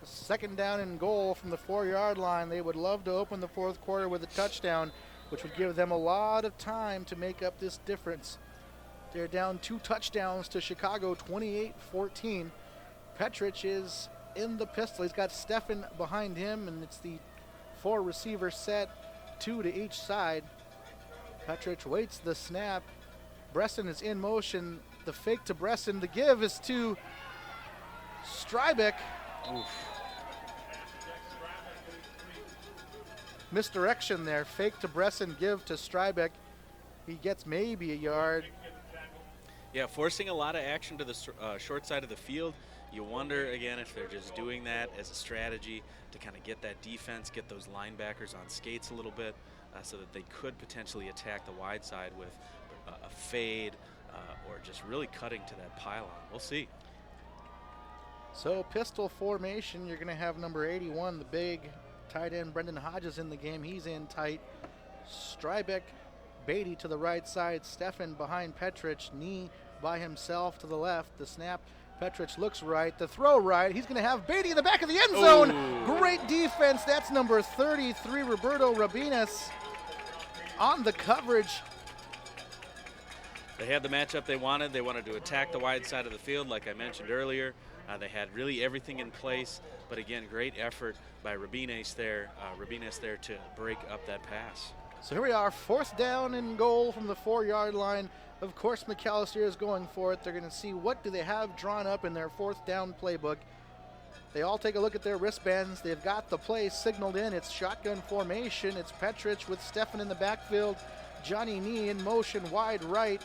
2nd down and goal from the 4-yard line. They would love to open the 4th quarter with a touchdown, which would give them a lot of time to make up this difference. They're down 2 touchdowns to Chicago, 28-14. Petrich is in the pistol. He's got Stefan behind him, and it's the 4-receiver set, 2 to each side. Petrich waits the snap. Bresson is in motion. The fake to Bresson. The give is to Strybeck. Oof. Misdirection there. Fake to Bresson, give to Strybeck. He gets maybe a yard. Yeah, forcing a lot of action to the short side of the field. You wonder, again, if they're just doing that as a strategy to kind of get that defense, get those linebackers on skates a little bit so that they could potentially attack the wide side with a fade or just really cutting to that pylon. We'll see. So pistol formation, you're going to have number 81, the big tight end Brendan Hodges in the game. He's in tight. Strybeck, Beatty to the right side. Stefan behind Petrich. Knee by himself to the left. The snap. Petrich looks right. The throw right. He's going to have Beatty in the back of the end zone. Ooh. Great defense. That's number 33, Roberto Rabinas, on the coverage. They had the matchup they wanted. They wanted to attack the wide side of the field, like I mentioned earlier. They had really everything in place, but again, great effort by Rabines there to break up that pass. So here we are, 4th down and goal from the 4-yard line. Of course, Macalester is going for it. They're going to see what do they have drawn up in their 4th down playbook. They all take a look at their wristbands. They've got the play signaled in. It's shotgun formation. It's Petrich with Stefan in the backfield. Johnny Nee in motion wide right.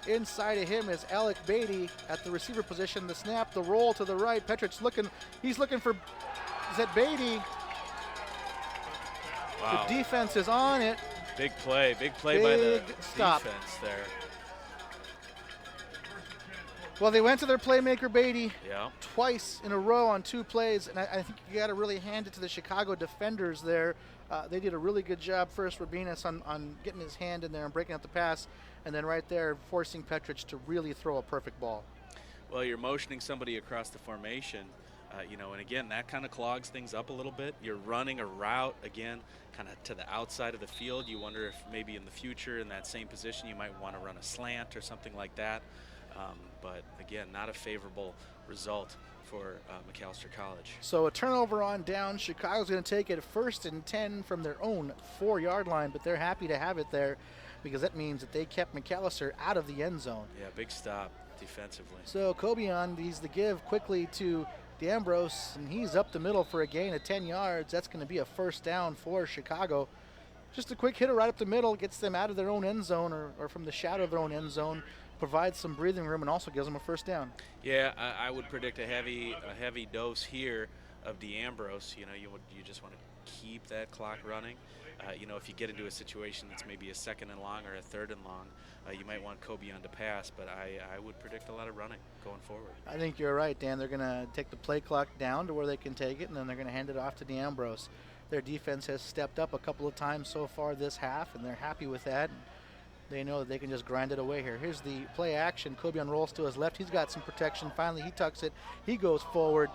Inside of him is Alec Beatty at the receiver position. The snap, the roll to the right. Petrich he's looking for, is that Beatty? Wow. The defense is on it. Big play by the stop. defense there. Well, they went to their playmaker Beatty Yeah. twice in a row on 2 plays, and I think you got to really hand it to the Chicago defenders there. They did a really good job first, Rabines, on getting his hand in there and breaking up the pass, and then right there forcing Petrich to really throw a perfect ball. Well, you're motioning somebody across the formation, and again, that kind of clogs things up a little bit. You're running a route, again, kind of to the outside of the field. You wonder if maybe in the future in that same position you might want to run a slant or something like that. But again, not a favorable result for Macalester College. So a turnover on down. Chicago's going to take it 1st and 10 from their own 4-yard line, but they're happy to have it there because that means that they kept Macalester out of the end zone. Yeah, big stop defensively. So Cobian, he's the give quickly to D'Ambrose, and he's up the middle for a gain of 10 yards. That's going to be a 1st down for Chicago. Just a quick hitter right up the middle, gets them out of their own end zone or from the shadow of their own end zone, provides some breathing room, and also gives them a 1st down. Yeah, I would predict a heavy dose here of D'Ambrose. You just want to keep that clock running. If you get into a situation that's maybe a 2nd and long or a 3rd and long, you might want Cobian to pass, but I would predict a lot of running going forward. I think you're right, Dan. They're going to take the play clock down to where they can take it, and then they're going to hand it off to D'Ambrose. Their defense has stepped up a couple of times so far this half, and they're happy with that. They know that they can just grind it away here. Here's the play action. Cobian rolls to his left. He's got some protection. Finally, he tucks it. He goes forward,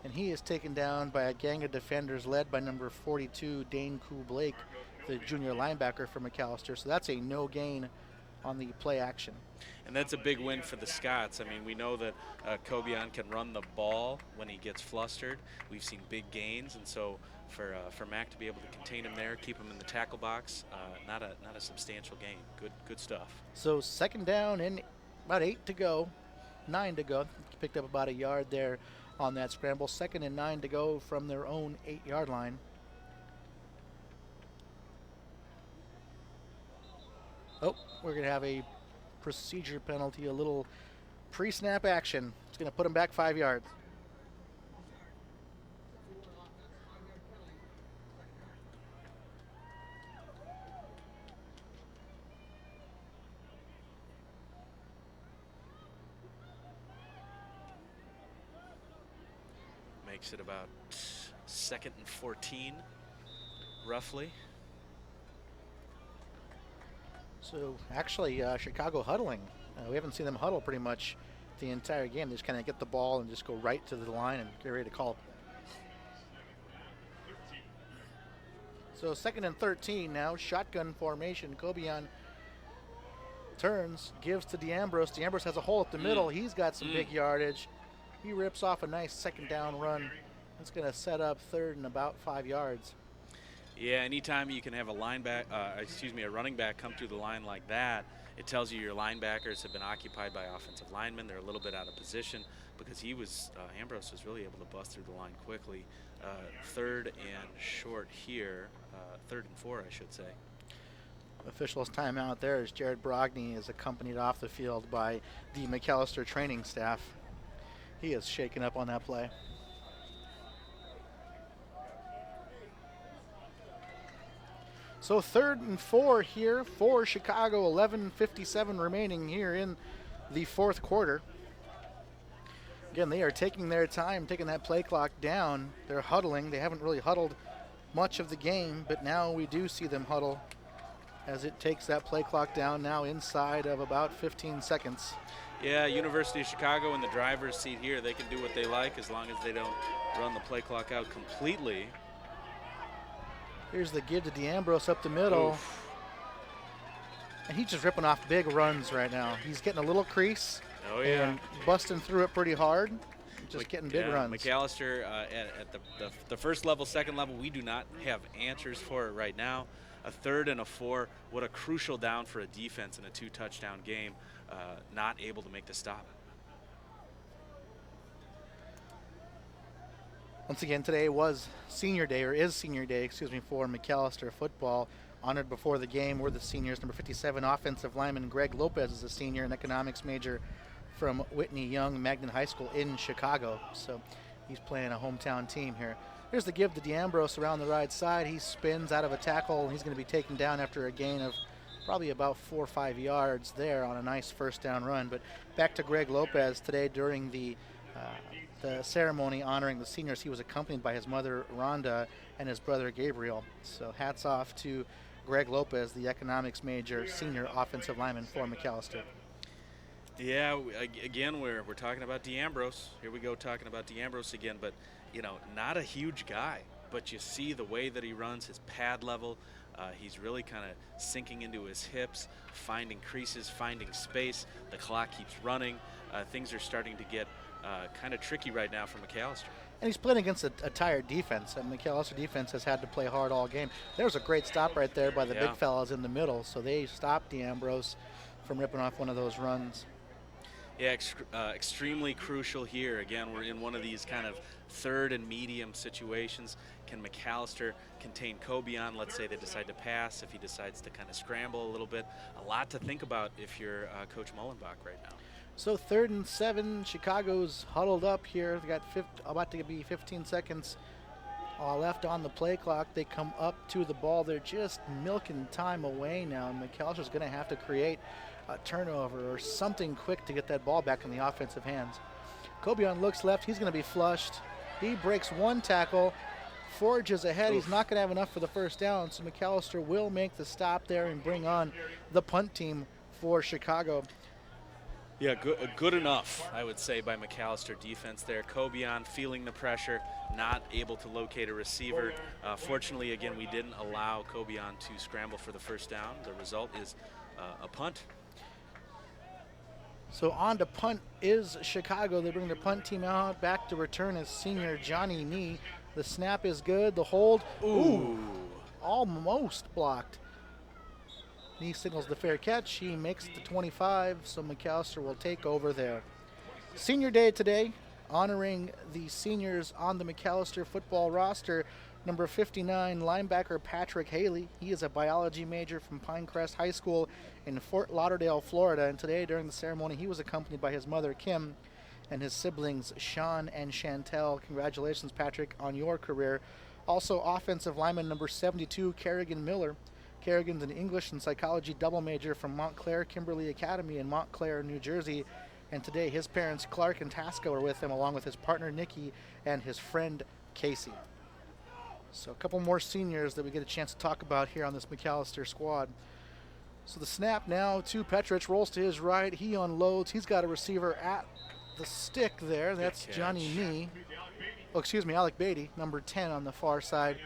and he is taken down by a gang of defenders led by number 42, Dane Koo Blake, the junior linebacker for Macalester. So that's a no gain on the play action. And that's a big win for the Scots. I mean, we know that Cobian can run the ball when he gets flustered. We've seen big gains, and so for Mac to be able to contain him there, keep him in the tackle box, not a substantial gain. Good stuff. So 2nd down and about 9 to go. Picked up about a yard there on that scramble. 2nd and 9 to go from their own 8-yard line. Oh, we're going to have a procedure penalty, a little pre-snap action. It's going to put them back 5 yards. Makes it about 2nd and 14, roughly. So actually, Chicago huddling. We haven't seen them huddle pretty much the entire game. They just kind of get the ball and just go right to the line and get ready to call. So 2nd and 13 now, shotgun formation. Cobian turns, gives to D'Ambrose. D'Ambrose has a hole up the middle. He's got some big yardage. He rips off a nice 2nd down run. That's going to set up 3rd and about 5 yards. Yeah, anytime you can have a running back come through the line like that, it tells you your linebackers have been occupied by offensive linemen. They're a little bit out of position because Ambrose was really able to bust through the line quickly. 3rd and short here, 3rd and 4, I should say. Official's timeout there as Jared Brogny is accompanied off the field by the Macalester training staff. He is shaken up on that play. So 3rd and 4 here for Chicago, 11:57 remaining here in the 4th quarter. Again, they are taking their time, taking that play clock down. They're huddling. They haven't really huddled much of the game, but now we do see them huddle as it takes that play clock down now inside of about 15 seconds. Yeah, University of Chicago in the driver's seat here. They can do what they like as long as they don't run the play clock out completely. Here's the give to D'Ambrose up the middle. Oof. And he's just ripping off big runs right now. He's getting a little crease. Oh, yeah. And busting through it pretty hard. Just getting big runs. Macalester at the first level, second level, we do not have answers for it right now. A 3rd and a 4, what a crucial down for a defense in a 2-touchdown game, not able to make the stop. Once again, today was senior day, or is senior day, excuse me, for Macalester football. Honored before the game were the seniors. Number 57 offensive lineman Greg Lopez is a senior and economics major from Whitney Young Magnet High School in Chicago. So he's playing a hometown team here. Here's the give to DeAmbrose around the right side. He spins out of a tackle, and he's going to be taken down after a gain of probably about 4 or 5 yards there on a nice first down run. But back to Greg Lopez today during the ceremony honoring the seniors. He was accompanied by his mother, Rhonda, and his brother, Gabriel. So hats off to Greg Lopez, the economics major, senior offensive lineman for Macalester. Yeah, again, we're talking about DeAmbrose. Here we go talking about DeAmbrose again, but, you know, not a huge guy. But you see the way that he runs, his pad level. He's really kind of sinking into his hips, finding creases, finding space. The clock keeps running. Things are starting to get kind of tricky right now for Macalester. And he's playing against a tired defense. And Macalester defense has had to play hard all game. There's a great stop right there by the big fellas in the middle. So they stopped DeAmbrose from ripping off one of those runs. Yeah, extremely crucial here. Again, we're in one of these kind of 3rd and medium situations. Can Macalester contain Cobian? Let's say they decide to pass. If he decides to kind of scramble a little bit. A lot to think about if you're Coach Mullenbach right now. So 3rd and 7, Chicago's huddled up here. They got about to be 15 seconds left on the play clock. They come up to the ball. They're just milking time away now. And Macalester's going to have to create a turnover or something quick to get that ball back in the offensive hands. Cobian looks left. He's going to be flushed. He breaks one tackle, forges ahead. Oof. He's not going to have enough for the first down. So Macalester will make the stop there and bring on the punt team for Chicago. Yeah, good enough, I would say, by Macalester defense there. Cobian feeling the pressure, not able to locate a receiver. Fortunately, again, we didn't allow Cobian to scramble for the first down. The result is a punt. So on to punt is Chicago. They bring the punt team out. Back to return is senior Johnny Nee. The snap is good. The hold, ooh, almost blocked. Nee signals the fair catch. He makes the 25, so Macalester will take over there. Senior day today, honoring the seniors on the Macalester football roster. Number 59, linebacker Patrick Haley. He is a biology major from Pinecrest High School in Fort Lauderdale, Florida. And today, during the ceremony, he was accompanied by his mother, Kim, and his siblings, Sean and Chantel. Congratulations, Patrick, on your career. Also, offensive lineman number 72, Kerrigan Miller. Kerrigan's an English and psychology double major from Montclair Kimberly Academy in Montclair, New Jersey. And today, his parents, Clark and Tasco, are with him, along with his partner, Nikki, and his friend, Casey. So a couple more seniors that we get a chance to talk about here on this Macalester squad. So the snap now to Petrich, rolls to his right. He unloads. He's got a receiver at the stick there. That's Johnny Nee. Oh, excuse me, Alec Beatty, number 10 on the far side.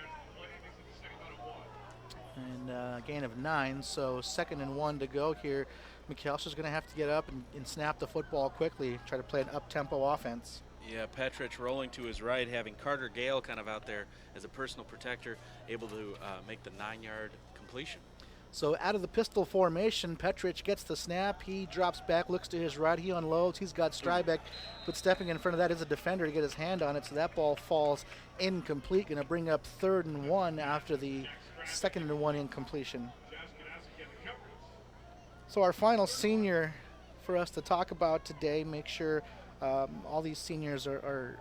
And a gain of 9, so 2nd and 1 to go here. Macalester's going to have to get up and snap the football quickly, try to play an up-tempo offense. Yeah, Petrich rolling to his right, having Carter Gale kind of out there as a personal protector, able to make the 9-yard completion. So out of the pistol formation, Petrich gets the snap. He drops back, looks to his right. He unloads. He's got Strybeck, but stepping in front of that is a defender to get his hand on it, so that ball falls incomplete. Going to bring up 3rd and 1 after the 2nd and 1 incompletion. So our final senior for us to talk about today, make sure all these seniors are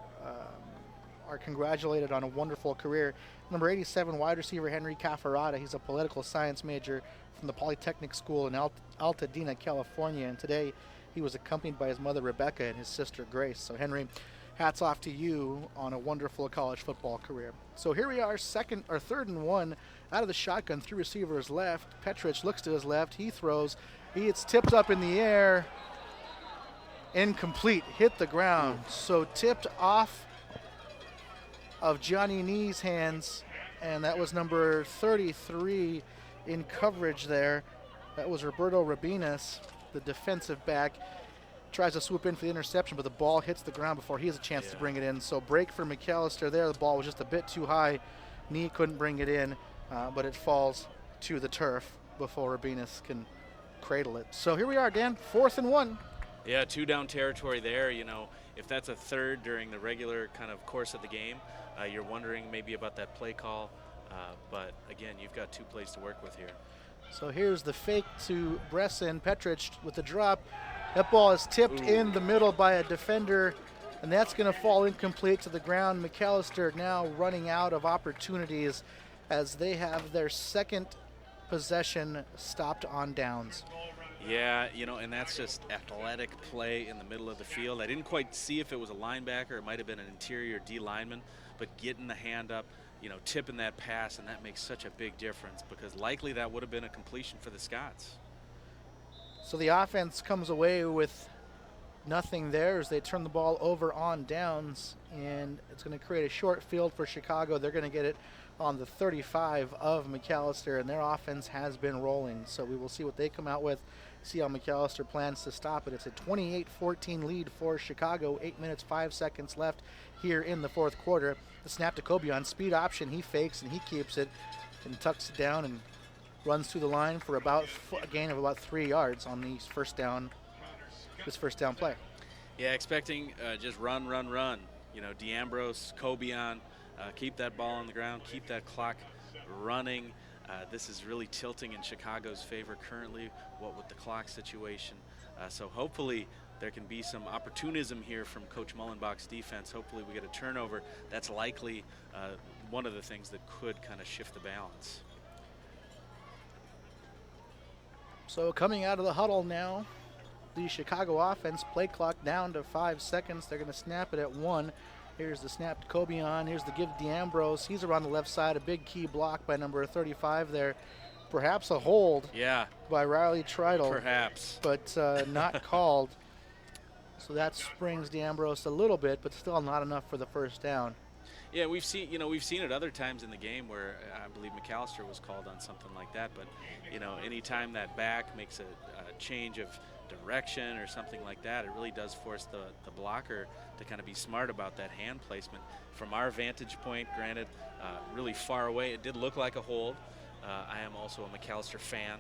congratulated on a wonderful career. Number 87, wide receiver Henry Cafferata. He's a political science major from the Polytechnic School in Altadena, California. And today he was accompanied by his mother Rebecca and his sister Grace. So Henry, hats off to you on a wonderful college football career. So here we are, 3rd and 1 out of the shotgun, 3 receivers left. Petrich looks to his left. He throws. It's tipped up in the air. Incomplete, hit the ground. So tipped off of Johnny Nee's hands, and that was number 33 in coverage there. That was Roberto Rabinas, the defensive back. Tries to swoop in for the interception, but the ball hits the ground before he has a chance to bring it in. So break for Macalester there. The ball was just a bit too high. Knee couldn't bring it in, but it falls to the turf before Rabinas can cradle it. So here we are, Dan, 4th and 1. Yeah, 2 down territory there. You know, if that's a third during the regular kind of course of the game, you're wondering maybe about that play call. But again, you've got 2 plays to work with here. So here's the fake to Bresson. Petrich with the drop. That ball is tipped in the middle by a defender, and that's going to fall incomplete to the ground. Macalester now running out of opportunities as they have their second possession stopped on downs. Yeah, you know, and that's just athletic play in the middle of the field. I didn't quite see if it was a linebacker. It might have been an interior D lineman, but getting the hand up, you know, tipping that pass, and that makes such a big difference because likely that would have been a completion for the Scots. So the offense comes away with nothing there as they turn the ball over on downs, and it's going to create a short field for Chicago. They're going to get it on the 35 of Macalester, and their offense has been rolling. So we will see what they come out with, see how Macalester plans to stop it. It's a 28-14 lead for Chicago, 8 minutes, 5 seconds left here in the fourth quarter. The snap to Kobe on speed option. He fakes and he keeps it and tucks it down and runs through the line for about a gain of about 3 yards on this first down play. Yeah, expecting just run. You know, D'Ambrose, Kobion, keep that ball on the ground, keep that clock running. This is really tilting in Chicago's favor currently, what with the clock situation. So hopefully there can be some opportunism here from Coach Mullenbach's defense. Hopefully we get a turnover. That's likely one of the things that could kind of shift the balance. So coming out of the huddle now, the Chicago offense, play clock down to 5 seconds. They're going to snap it at 1. Here's the snap to Kobion. Here's the give to D'Ambrose. He's around the left side. A big key block by number 35 there. Perhaps a hold by Riley Treidel. Perhaps. But not called. So that springs D'Ambrose a little bit, but still not enough for the first down. Yeah, we've seen it other times in the game where I believe Macalester was called on something like that. But, you know, anytime that back makes a change of direction or something like that, it really does force the blocker to kind of be smart about that hand placement. From our vantage point, granted, really far away, it did look like a hold. I am also a Macalester fan,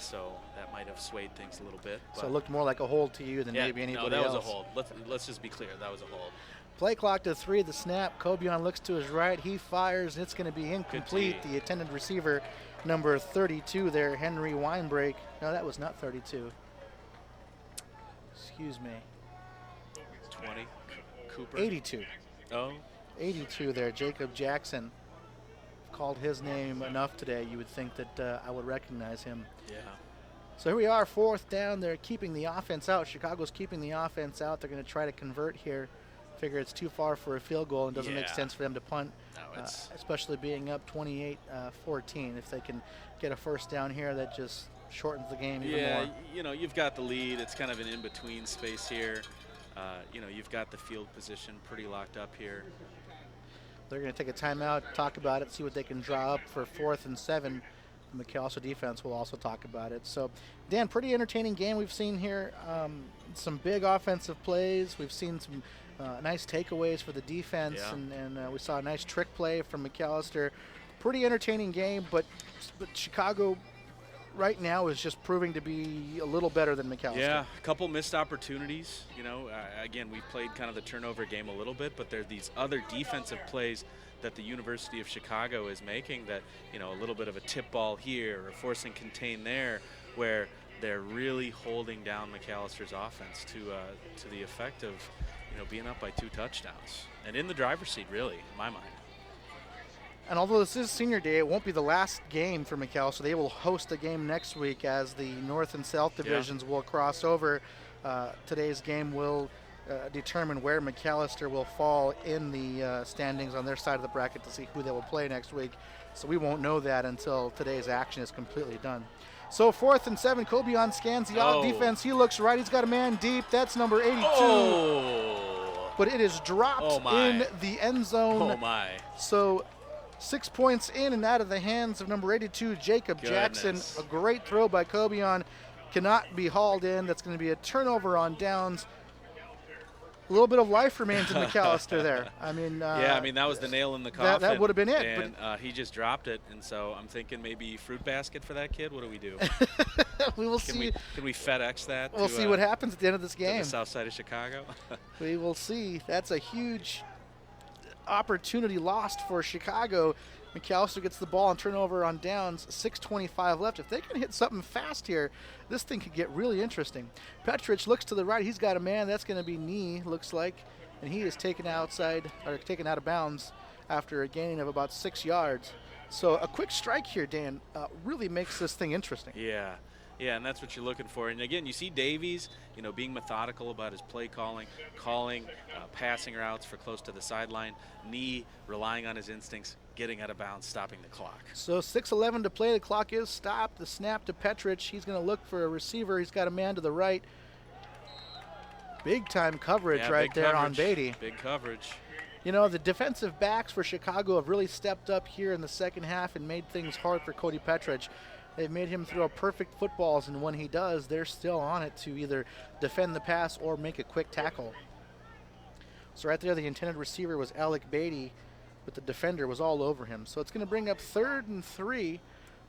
so that might have swayed things a little bit. So it looked more like a hold to you than maybe anybody else. No, that was a hold. Let's just be clear, that was a hold. Play clock to 3, the snap. Kobion looks to his right. He fires, and it's going to be incomplete. The intended receiver, number 32 there, Henry Weinbrake. No, that was not 32. Excuse me. 20. Cooper. 82. Oh. 82 there, Jacob Jackson. Called his name enough today, you would think that I would recognize him. Yeah. So here we are, 4th down. They're keeping the offense out. Chicago's keeping the offense out. They're going to try to convert here. Figure it's too far for a field goal and doesn't make sense for them to punt, especially being up 28-14. If they can get a first down here, that just shortens the game even more. Yeah, you know, you've got the lead. It's kind of an in-between space here. You know, you've got the field position pretty locked up here. They're going to take a timeout, talk about it, see what they can draw up for 4th and 7. The Macalester defense will also talk about it. So, Dan, pretty entertaining game we've seen here. Some big offensive plays. We've seen some nice takeaways for the defense, and we saw a nice trick play from Macalester. Pretty entertaining game, but Chicago right now is just proving to be a little better than Macalester. Yeah, a couple missed opportunities. You know, again, we've played kind of the turnover game a little bit, but there are these other defensive plays that the University of Chicago is making that, you know, a little bit of a tip ball here or force and contain there, where they're really holding down Macalester's offense to the effect of, you know, being up by 2 touchdowns and in the driver's seat, really, in my mind. And although this is senior day, it won't be the last game for Macalester. They will host a game next week as the North and South divisions will cross over. Today's game will determine where Macalester will fall in the standings on their side of the bracket to see who they will play next week. So we won't know that until today's action is completely done. So 4th and 7, Kobion scans the defense. He looks right. He's got a man deep. That's number 82. Oh. But it is dropped in the end zone. Oh, my. So 6 points in and out of the hands of number 82, Jacob Jackson. A great throw by Cobion. Cannot be hauled in. That's going to be a turnover on downs. A little bit of life remains in Macalester there. I mean, that was the nail in the coffin. That would have been it. And he just dropped it, and so I'm thinking maybe fruit basket for that kid. What do we do? We will see. Can we FedEx that? We'll see what happens at the end of this game. To the south side of Chicago. We will see. That's a huge opportunity lost for Chicago. Macalester gets the ball and turnover on downs. 6:25 left. If they can hit something fast here, this thing could get really interesting. Petrich looks to the right. He's got a man. That's going to be knee, looks like. And he is taken out of bounds after a gain of about 6 yards. So a quick strike here, Dan, really makes this thing interesting. Yeah, and that's what you're looking for. And again, you see Davies, being methodical about his play calling passing routes for close to the sideline. Knee relying on his instincts, getting out of bounds, stopping the clock. So 6:11 to play. The clock is stopped. The snap to Petrich. He's going to look for a receiver. He's got a man to the right. Big time coverage right there on Beatty. Big coverage. The defensive backs for Chicago have really stepped up here in the second half and made things hard for Cody Petrich. They've made him throw perfect footballs, and when he does, they're still on it to either defend the pass or make a quick tackle. So right there, the intended receiver was Alec Beatty, but the defender was all over him. So it's going to bring up 3rd and 3,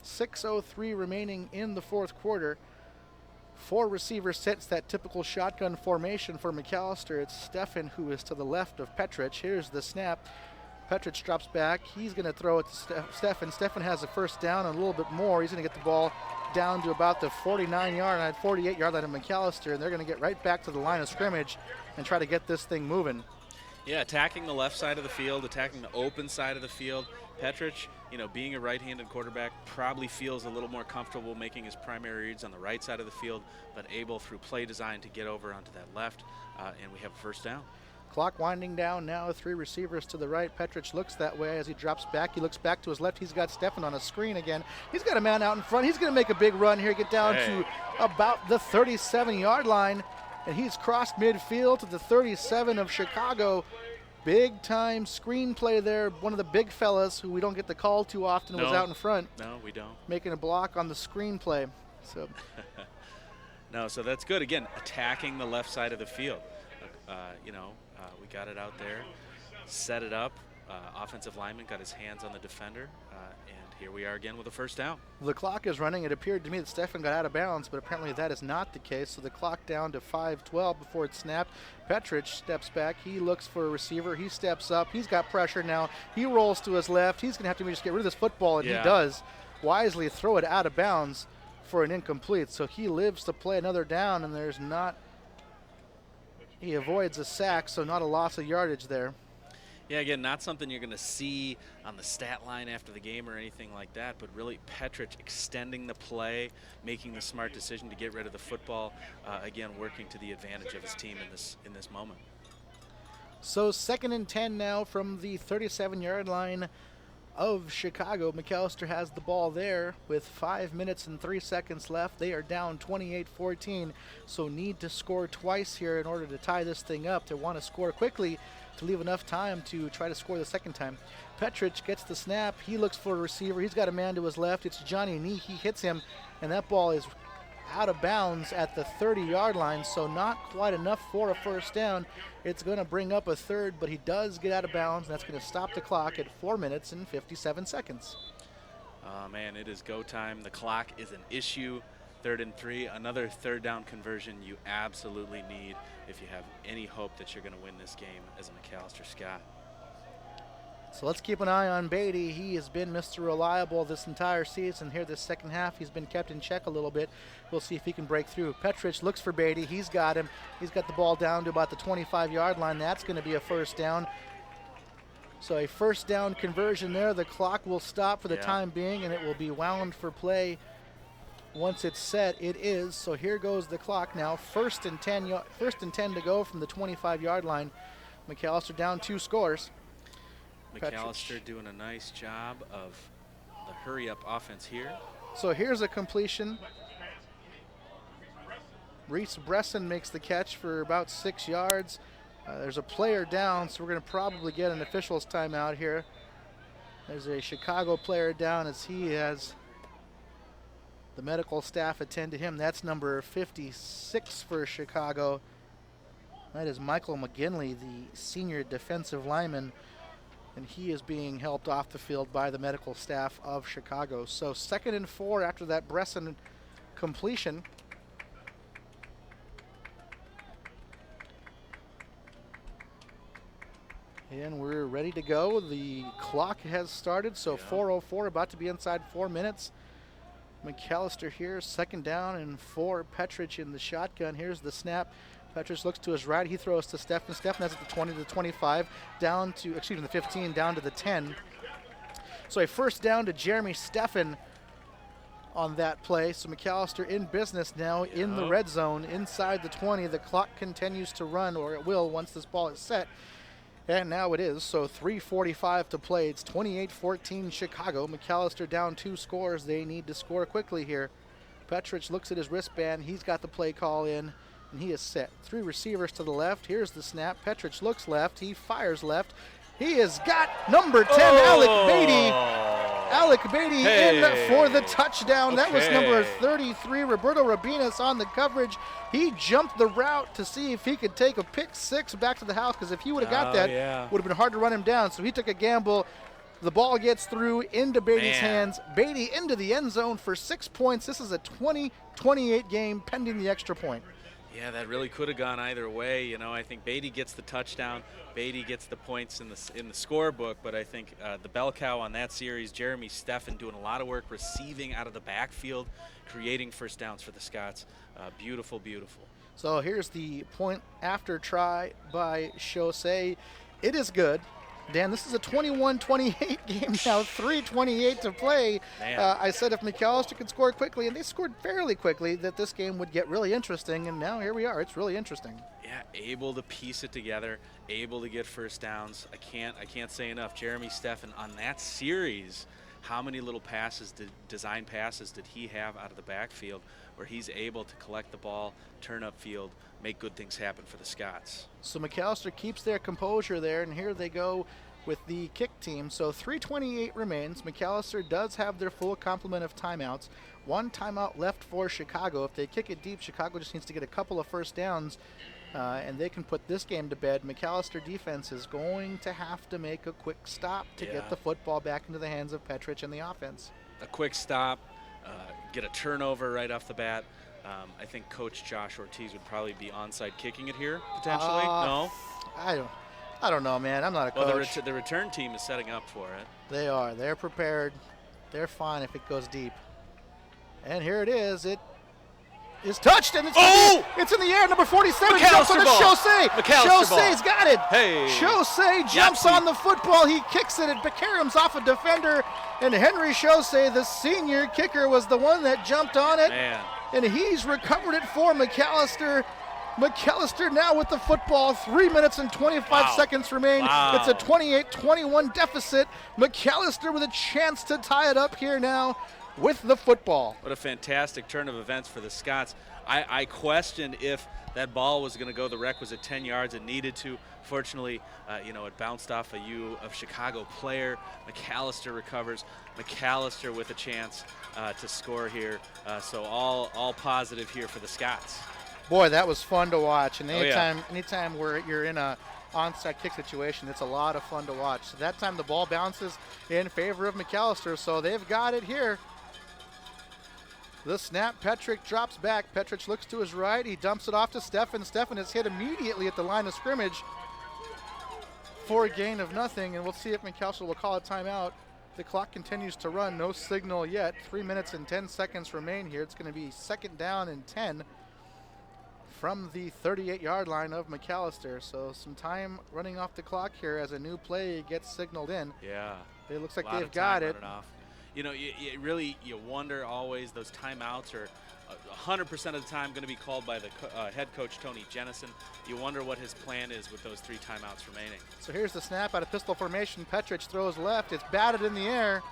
6:03 remaining in the fourth quarter. 4 receivers sets that typical shotgun formation for Macalester. It's Stefan who is to the left of Petrich. Here's the snap. Petrich drops back. He's going to throw it to Stefan. Stefan has a first down and a little bit more. He's going to get the ball down to about the 49-yard line, 48-yard line of Macalester, and they're going to get right back to the line of scrimmage and try to get this thing moving. Yeah, attacking the left side of the field, attacking the open side of the field. Petrich, being a right-handed quarterback, probably feels a little more comfortable making his primary reads on the right side of the field, but able through play design to get over onto that left, and we have a first down. Clock winding down now, 3 receivers to the right. Petrich looks that way as he drops back. He looks back to his left. He's got Stefan on a screen again. He's got a man out in front. He's going to make a big run here, get down to about the 37-yard line, and he's crossed midfield to the 37 of Chicago. Big time screenplay there. One of the big fellas who we don't get the call too often was out in front. No, we don't. Making a block on the screenplay. So. No, so that's good. Again, attacking the left side of the field. We got it out there, set it up. Offensive lineman got his hands on the defender, and here we are again with a first down. The clock is running. It appeared to me that Stefan got out of bounds, but apparently that is not the case. So the clock down to 5:12 before it's snapped. Petrich steps back. He looks for a receiver. He steps up. He's got pressure now. He rolls to his left. He's going to have to just get rid of this football, and he does wisely throw it out of bounds for an incomplete. So he lives to play another down, and there's not – he avoids a sack, so not a loss of yardage there. Yeah, again, not something you're going to see on the stat line after the game or anything like that, but really Petrich extending the play, making the smart decision to get rid of the football, again, working to the advantage of his team in this moment. So 2nd and 10 now from the 37-yard line of Chicago. Macalester has the ball there with 5 minutes and 3 seconds left. They are down 28-14, so need to score twice here in order to tie this thing up. They want to score quickly to leave enough time to try to score the second time. Petrich gets the snap. He looks for a receiver. He's got a man to his left. It's Johnny Nee. He hits him, and that ball is out of bounds at the 30-yard line, so not quite enough for a first down. It's going to bring up a third, but he does get out of bounds, and that's going to stop the clock at 4 minutes and 57 seconds. Man, it is go time. The clock is an issue. 3rd and 3, another third down conversion you absolutely need if you have any hope that you're going to win this game as a Macalester Scott. So let's keep an eye on Beatty. He has been Mr. Reliable this entire season. Here this second half, he's been kept in check a little bit. We'll see if he can break through. Petrich looks for Beatty. He's got him. He's got the ball down to about the 25-yard line. That's going to be a first down. So a first down conversion there. The clock will stop for the time being, and it will be wound for play once it's set. It is. So here goes the clock now. First and 10 to go from the 25-yard line. Macalester down 2 scores. Macalester doing a nice job of the hurry-up offense here. So here's a completion. Reese Bresson makes the catch for about 6 yards. There's a player down, so we're going to probably get an official's timeout here. There's a Chicago player down as he has the medical staff attend to him. That's number 56 for Chicago. That is Michael McGinley, the senior defensive lineman, and he is being helped off the field by the medical staff of Chicago. So 2nd and 4 after that Bresson completion. And we're ready to go. The clock has started, so 4:04, about to be inside 4 minutes. Macalester here, 2nd down and 4. Petrich in the shotgun. Here's the snap. Petrich looks to his right. He throws to Steffen. Steffen has it to 20 to 25, down to, excuse me, the 15, down to the 10. So a 1st down to Jeremy Steffen on that play. So Macalester in business now in the red zone inside the 20. The clock continues to run, or it will once this ball is set. And now it is, so 3:45 to play. It's 28-14 Chicago. Macalester down 2 scores. They need to score quickly here. Petrich looks at his wristband. He's got the play call in, and he is set. 3 receivers to the left. Here's the snap. Petrich looks left. He fires left. He has got number 10, Alec Beatty. Alec Beatty in for the touchdown. That was number 33, Roberto Rabinas, on the coverage. He jumped the route to see if he could take a pick 6 back to the house, because if he would have got that, would have been hard to run him down. So he took a gamble. The ball gets through into Beatty's hands. Beatty into the end zone for 6 points. This is a 20-28 game pending the extra point. Yeah, that really could have gone either way. You know, I think Beatty gets the touchdown. Beatty gets the points in the scorebook, but I think the bell cow on that series, Jeremy Steffen, doing a lot of work receiving out of the backfield, creating 1st downs for the Scots. Beautiful, beautiful. So here's the point after try by Chaussee. It is good. Dan, this is a 21-28 game now, 3:28 to play. I said if Macalester could score quickly, and they scored fairly quickly, that this game would get really interesting, and now here we are. It's really interesting. Yeah, able to piece it together, able to get 1st downs. I can't say enough. Jeremy Steffen on that series, how many little design passes did he have out of the backfield where he's able to collect the ball, turn upfield, make good things happen for the Scots. So Macalester keeps their composure there, and here they go with the kick team. So 3:28 remains. Macalester does have their full complement of timeouts. 1 timeout left for Chicago. If they kick it deep, Chicago just needs to get a couple of 1st downs, and they can put this game to bed. Macalester defense is going to have to make a quick stop to get the football back into the hands of Petrich and the offense. A quick stop, get a turnover right off the bat. I think Coach Josh Ortiz would probably be onside kicking it here, potentially. No? I don't know, man. I'm not a coach. Well, the return team is setting up for it. They are. They're prepared. They're fine if it goes deep. And here it is. It is touched, and it's in the air. Number 47 jumps on the Chaussee. Chaussee's got it. Hey. Chaussee jumps on the football. He kicks it. It caroms off a defender. And Henry Chaussee, the senior kicker, was the one that jumped on it. Man. And he's recovered it for Macalester. Macalester now with the football. 3 minutes and 25 seconds remain. It's a 28-21 deficit. Macalester with a chance to tie it up here now with the football. What a fantastic turn of events for the Scots. I questioned if that ball was going to go the requisite 10 yards. It needed to. Fortunately, it bounced off a U of Chicago player. Macalester recovers. Macalester with a chance to score here. So all positive here for the Scots. Boy, that was fun to watch. And anytime where you're in a onside kick situation, it's a lot of fun to watch. So that time the ball bounces in favor of Macalester, so they've got it here. The snap, Petrich drops back. Petrich looks to his right. He dumps it off to Steffen. Steffen is hit immediately at the line of scrimmage for a gain of nothing, and we'll see if Macalester will call a timeout. The clock continues to run. No signal yet. 3 minutes and 10 seconds remain here. It's going to be 2nd down and 10 from the 38-yard line of Macalester. So some time running off the clock here as a new play gets signaled in. Yeah. It looks like they've got it. You know, you wonder always, those timeouts are 100% of the time going to be called by the head coach, Tony Jennison. You wonder what his plan is with those 3 timeouts remaining. So here's the snap out of pistol formation. Petrich throws left. It's batted in the air.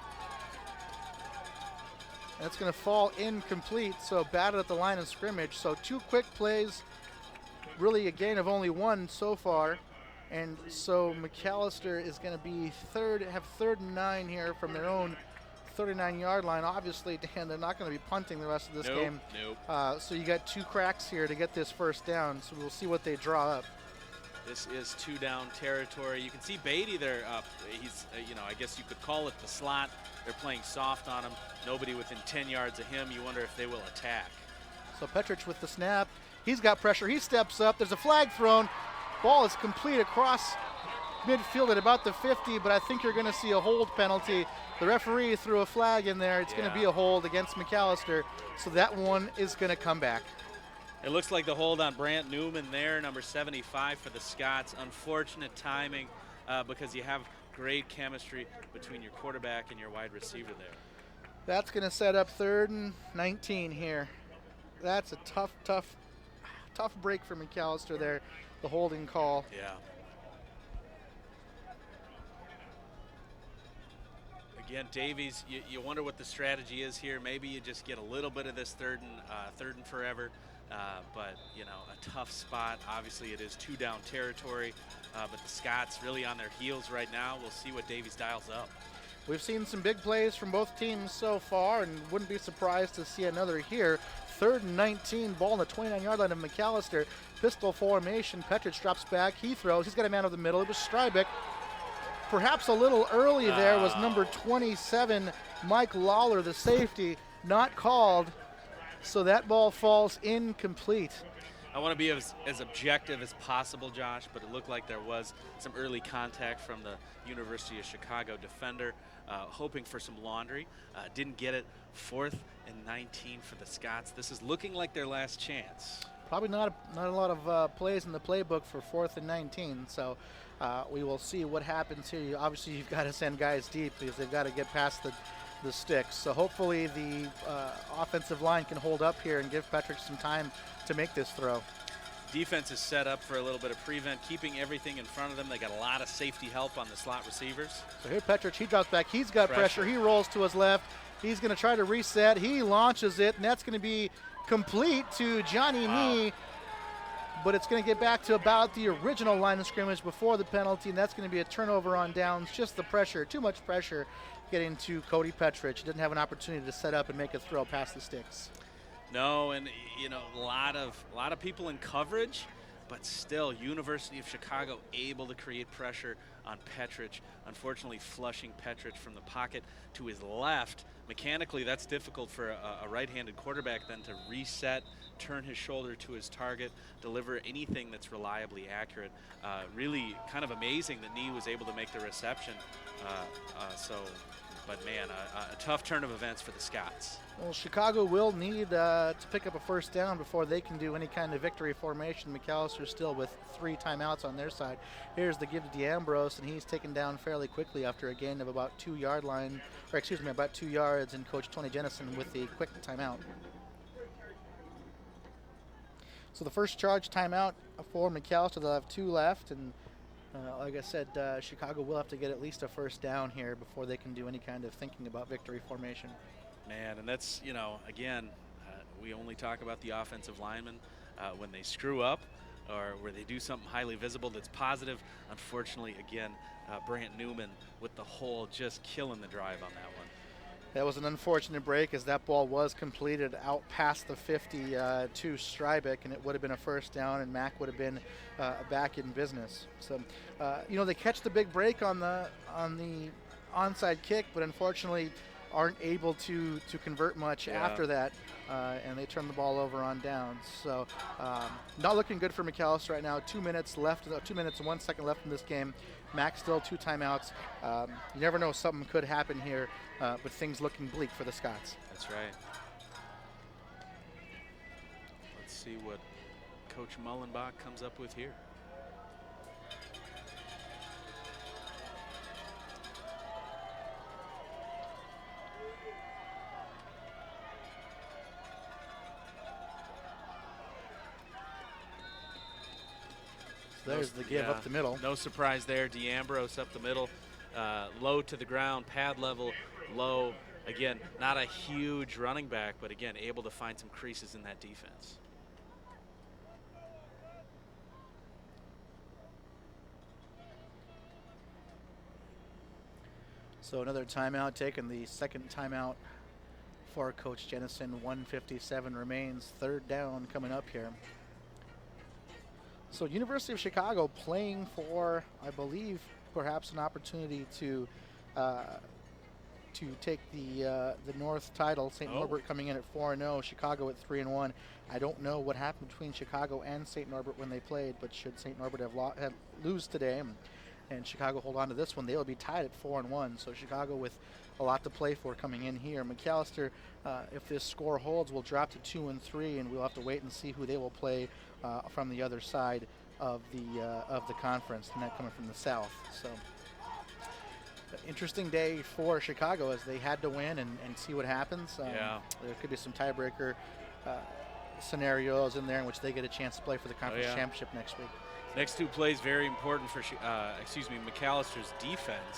That's going to fall incomplete, so batted at the line of scrimmage. So 2 quick plays, really a gain of only 1 so far. And so Macalester is going to be have 3rd and 9 here from their own 39-yard line. Obviously, Dan, they're not going to be punting the rest of this game. Nope. So you got 2 cracks here to get this first down. So we'll see what they draw up. This is 2-down territory. You can see Beatty there up. He's, I guess you could call it the slot. They're playing soft on him. Nobody within 10 yards of him. You wonder if they will attack. So Petrich with the snap. He's got pressure. He steps up. There's a flag thrown. Ball is complete across midfield at about the 50, but I think you're going to see a hold penalty. The referee threw a flag in there. It's going to be a hold against Macalester, so that one is going to come back. It looks like the hold on Brant Newman there, number 75 for the Scots. Unfortunate timing because you have great chemistry between your quarterback and your wide receiver there. That's going to set up 3rd and 19 here. That's a tough break for Macalester there, the holding call. Yeah. Again, Davies, you wonder what the strategy is here. Maybe you just get a little bit of this third and forever, but a tough spot. Obviously, it is 2-down territory, but the Scots really on their heels right now. We'll see what Davies dials up. We've seen some big plays from both teams so far, and wouldn't be surprised to see another here. 3rd and 19, ball on the 29-yard line of Macalester. Pistol formation. Petrich drops back. He throws. He's got a man over the middle. It was Strybeck. Perhaps a little early there was number 27, Mike Lawler, the safety, not called. So that ball falls incomplete. I want to be as objective as possible, Josh, but it looked like there was some early contact from the University of Chicago defender, hoping for some laundry. Didn't get it. 4th and 19 for the Scots. This is looking like their last chance. Probably not a lot of plays in the playbook for 4th and 19, so we will see what happens here. Obviously, you've got to send guys deep because they've got to get past the sticks. So hopefully the offensive line can hold up here and give Petrich some time to make this throw. Defense is set up for a little bit of prevent, keeping everything in front of them. They got a lot of safety help on the slot receivers. So here Petrich, he drops back. He's got pressure. He rolls to his left. He's going to try to reset. He launches it, and that's going to be complete to Johnny Nee. But it's going to get back to about the original line of scrimmage before the penalty, and that's going to be a turnover on downs. Just the pressure, too much pressure getting to Cody Petrich. He didn't have an opportunity to set up and make a throw past the sticks. No, and a lot of people in coverage, but still University of Chicago able to create pressure on Petrich. Unfortunately, flushing Petrich from the pocket to his left. Mechanically, that's difficult for a right-handed quarterback then to reset, turn his shoulder to his target, deliver anything that's reliably accurate. Really kind of amazing that Nee was able to make the reception. But man, a tough turn of events for the Scots. Well, Chicago will need to pick up a first down before they can do any kind of victory formation. Macalester still with 3 timeouts on their side. Here's the give to D'Ambrose, and he's taken down fairly quickly after a gain of about about 2 yards, and Coach Tony Jennison with the quick timeout. So the first charge timeout for Macalester. They'll have 2 left, and like I said, Chicago will have to get at least a first down here before they can do any kind of thinking about victory formation. Man, and that's, again, we only talk about the offensive linemen when they screw up or where they do something highly visible that's positive. Unfortunately, again, Brant Newman with the hole just killing the drive on that one. That was an unfortunate break as that ball was completed out past the 50 to Strybeck, and it would have been a first down, and Mac would have been back in business. So, they catch the big break on the onside kick, but unfortunately aren't able to convert much after that, and they turn the ball over on downs. So not looking good for Macalester right now. 2 minutes left, 2 minutes and 1 second left in this game. Mac still 2 timeouts. You never know, something could happen here, but things looking bleak for the Scots. That's right. Let's see what Coach Mullenbach comes up with here. There's the give up the middle. No surprise there. D'Ambrose up the middle, low to the ground, pad level, low. Again, not a huge running back, but again, able to find some creases in that defense. So another timeout taken, the second timeout for Coach Jennison. 1:57 remains. Third down coming up here. So University of Chicago playing for, I believe, perhaps an opportunity to take the North title. St. Norbert coming in at 4-0, Chicago at 3-1. I don't know what happened between Chicago and St. Norbert when they played, but should St. Norbert have lose today and Chicago hold on to this one, they will be tied at 4-1. So Chicago with a lot to play for coming in here. Macalester, if this score holds, will drop to 2-3, and we'll have to wait and see who they will play from the other side of the conference, and that coming from the South. So interesting day for Chicago as they had to win and see what happens. There could be some tiebreaker scenarios in there in which they get a chance to play for the conference championship next week. Next two plays very important for Macalester's defense.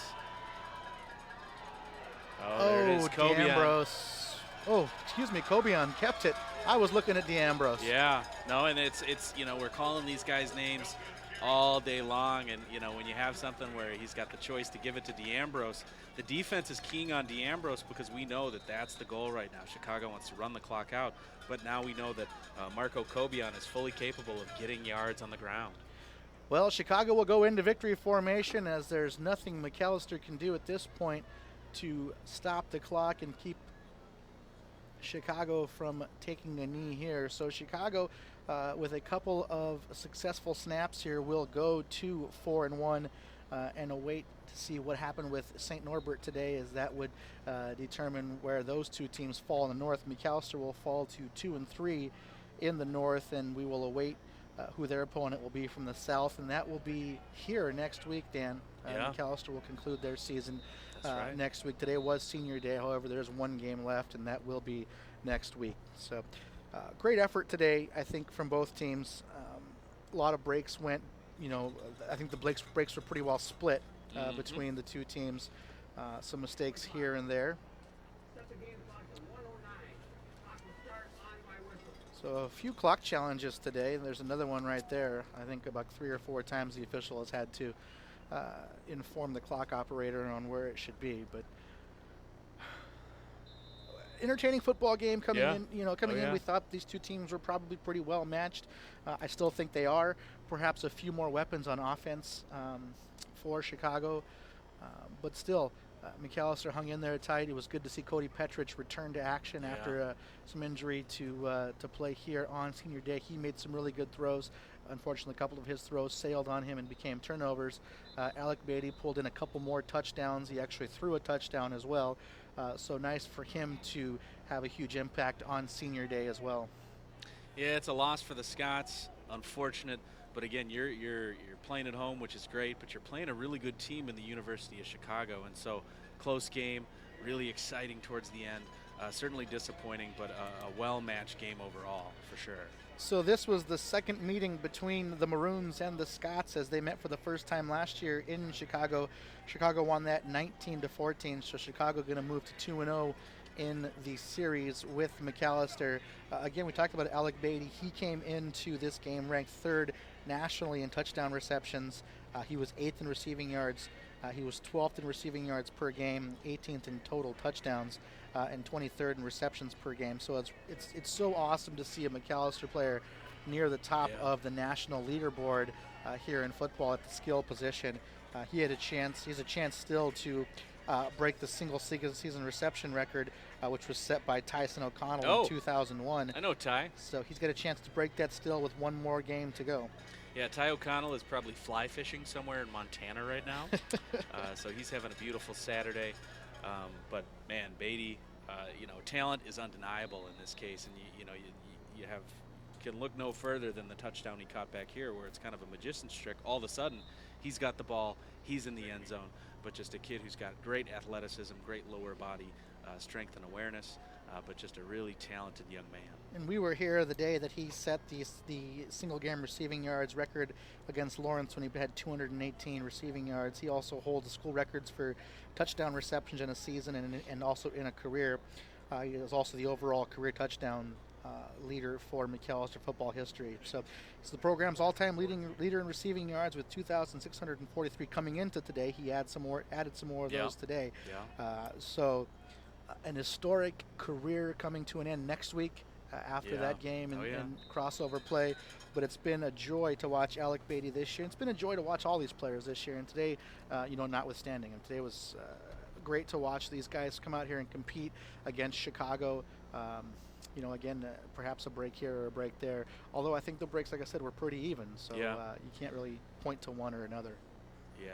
There it is, D'Ambrose. Oh, excuse me, Cobian kept it. I was looking at D'Ambrose. Yeah, no, and it's we're calling these guys names all day long, and when you have something where he's got the choice to give it to D'Ambrose, the defense is keying on D'Ambrose because we know that that's the goal right now. Chicago wants to run the clock out, but now we know that Marco Cobian is fully capable of getting yards on the ground. Well, Chicago will go into victory formation as there's nothing Macalester can do at this point to stop the clock and keep Chicago from taking a knee here. So Chicago, with a couple of successful snaps here, will go to 4-1 and await to see what happened with St. Norbert today, as that would determine where those two teams fall in the North. Macalester will fall to 2-3 in the North, and we will await who their opponent will be from the South, and that will be here next week, Dan. Macalester will conclude their season next week. Today was senior day, however, there's one game left, and that will be next week. So great effort today, I think, from both teams. A lot of breaks went, I think the breaks were pretty well split between the two teams. Some mistakes here and there. So a few clock challenges today. There's another one right there. I think about 3 or 4 times the official has had to inform the clock operator on where it should be. But entertaining football game coming in. Coming in, we thought these two teams were probably pretty well matched. I still think they are. Perhaps a few more weapons on offense for Chicago, but still. Macalester hung in there tight. It was good to see Cody Petrich return to action after some injury to play here on senior day. He made some really good throws. Unfortunately, a couple of his throws sailed on him and became turnovers. Alec Beatty pulled in a couple more touchdowns. He actually threw a touchdown as well. So nice for him to have a huge impact on senior day as well. Yeah, it's a loss for the Scots. Unfortunate. But again, you're playing at home, which is great, but you're playing a really good team in the University of Chicago, and so close game, really exciting towards the end. Certainly disappointing, but a well-matched game overall, for sure. So this was the second meeting between the Maroons and the Scots as they met for the first time last year in Chicago. Chicago won that 19-14, so Chicago going to move to 2-0 in the series with Macalester. Again, we talked about Alec Beatty. He came into this game ranked 3rd nationally in touchdown receptions. He was 8th in receiving yards. He was 12th in receiving yards per game, 18th in total touchdowns, and 23rd in receptions per game. So it's so awesome to see a Macalester player near the top of the national leaderboard here in football at the skill position. He had a chance. He has a chance still to break the single season reception record, which was set by Tyson O'Connell in 2001. I know Ty. So he's got a chance to break that still with one more game to go. Yeah, Ty O'Connell is probably fly fishing somewhere in Montana right now. So he's having a beautiful Saturday. But man, Beatty, talent is undeniable in this case, and you can look no further than the touchdown he caught back here, where it's kind of a magician's trick. All of a sudden, he's got the ball, he's in the end zone, but just a kid who's got great athleticism, great lower body strength and awareness, but just a really talented young man. And we were here the day that he set the single game receiving yards record against Lawrence when he had 218 receiving yards. He also holds the school records for touchdown receptions in a season and also in a career. He is also the overall career touchdown leader for Macalester football history. So it's the program's all-time leader in receiving yards with 2,643 coming into today. He added some more of those today. Yeah. So an historic career coming to an end next week after that game and crossover play. But it's been a joy to watch Alec Beatty this year. It's been a joy to watch all these players this year. And today, notwithstanding, and today was great to watch these guys come out here and compete against Chicago. Again, perhaps a break here or a break there. Although I think the breaks, like I said, were pretty even. So you can't really point to one or another. Yeah,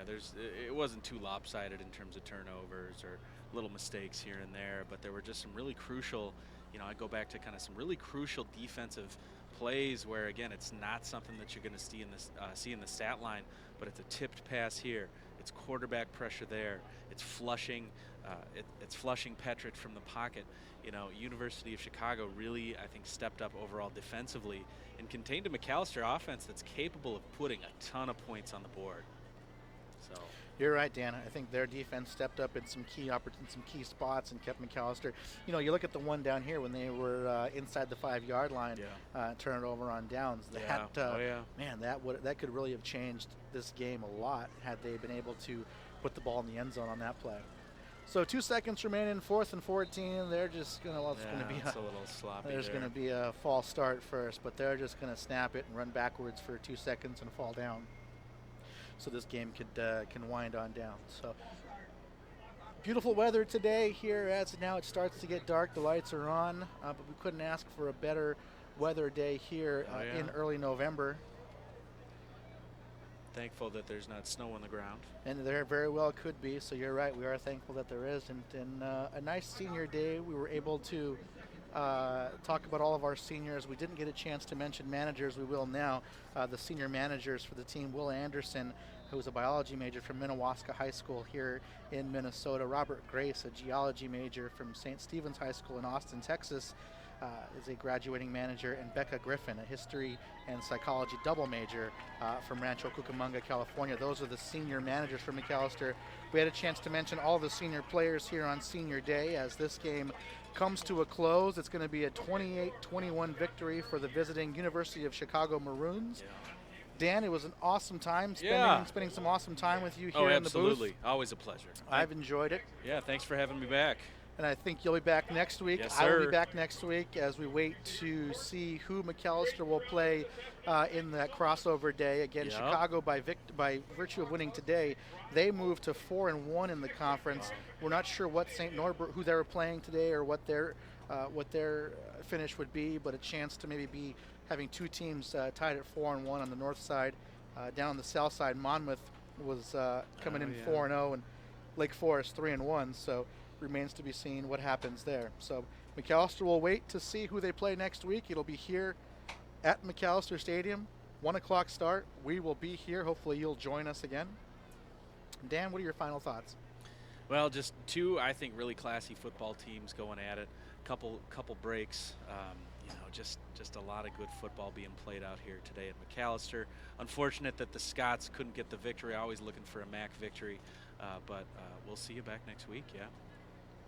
it wasn't too lopsided in terms of turnovers or little mistakes here and there, but there were just some really crucial, I go back to kind of some really crucial defensive plays where, again, it's not something that you're going to see in the stat line, but it's a tipped pass here. It's quarterback pressure there. It's flushing Petrick from the pocket. University of Chicago really, I think, stepped up overall defensively and contained a Macalester offense that's capable of putting a ton of points on the board. So you're right, Dan. I think their defense stepped up in some key spots and kept Macalester. You look at the one down here when they were inside the 5-yard line, turn it over on downs. Man, that could really have changed this game a lot had they been able to put the ball in the end zone on that play. So 2 seconds remaining, 4th and 14. They're just going to be a little sloppy. There's going to be a false start first, but they're just going to snap it and run backwards for 2 seconds and fall down. So this game can wind on down. So beautiful weather today here as now it starts to get dark. The lights are on, but we couldn't ask for a better weather day here in early November. Thankful that there's not snow on the ground. And there very well could be, so you're right. We are thankful that there is. And a nice senior day. We were able to talk about all of our seniors. We didn't get a chance to mention managers. We will now. The senior managers for the team, Will Anderson, who's a biology major from Minnewaska High School here in Minnesota. Robert Grace, a geology major from St. Stephen's High School in Austin, Texas, is a graduating manager, and Becca Griffin, a history and psychology double major from Rancho Cucamonga, California. Those are the senior managers for Macalester. We had a chance to mention all the senior players here on senior day as this game comes to a close. It's going to be a 28-21 victory for the visiting University of Chicago Maroons. Dan, it was an awesome time spending some awesome time with you here in the booth. Absolutely. Always a pleasure. I've enjoyed it. Yeah, thanks for having me back. And I think you'll be back next week. Yes, I will sir. be back next week as we wait to see who Macalester will play in that crossover day. Again, Chicago, by virtue of winning today, they moved to 4-1 in the conference. We're not sure what St. Norbert, who they were playing today, or what their finish would be, but a chance to maybe be having two teams tied at 4-1 on the north side. Down on the south side, Monmouth was coming in 4-0, and Lake Forest 3-1. So remains to be seen what happens there. So Macalester will wait to see who they play next week. It'll be here at Macalester Stadium, 1 o'clock start. We will be here. Hopefully you'll join us again. Dan, what are your final thoughts? Well, just two, I think, really classy football teams going at it. Couple breaks. Just a lot of good football being played out here today at Macalester. Unfortunate that the Scots couldn't get the victory. Always looking for a MAC victory, but we'll see you back next week. Yeah.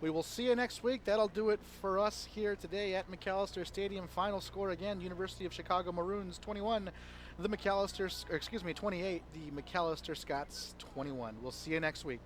We will see you next week. That'll do it for us here today at Macalester Stadium. Final score again: University of Chicago Maroons 21, 28. The Macalester Scots 21. We'll see you next week.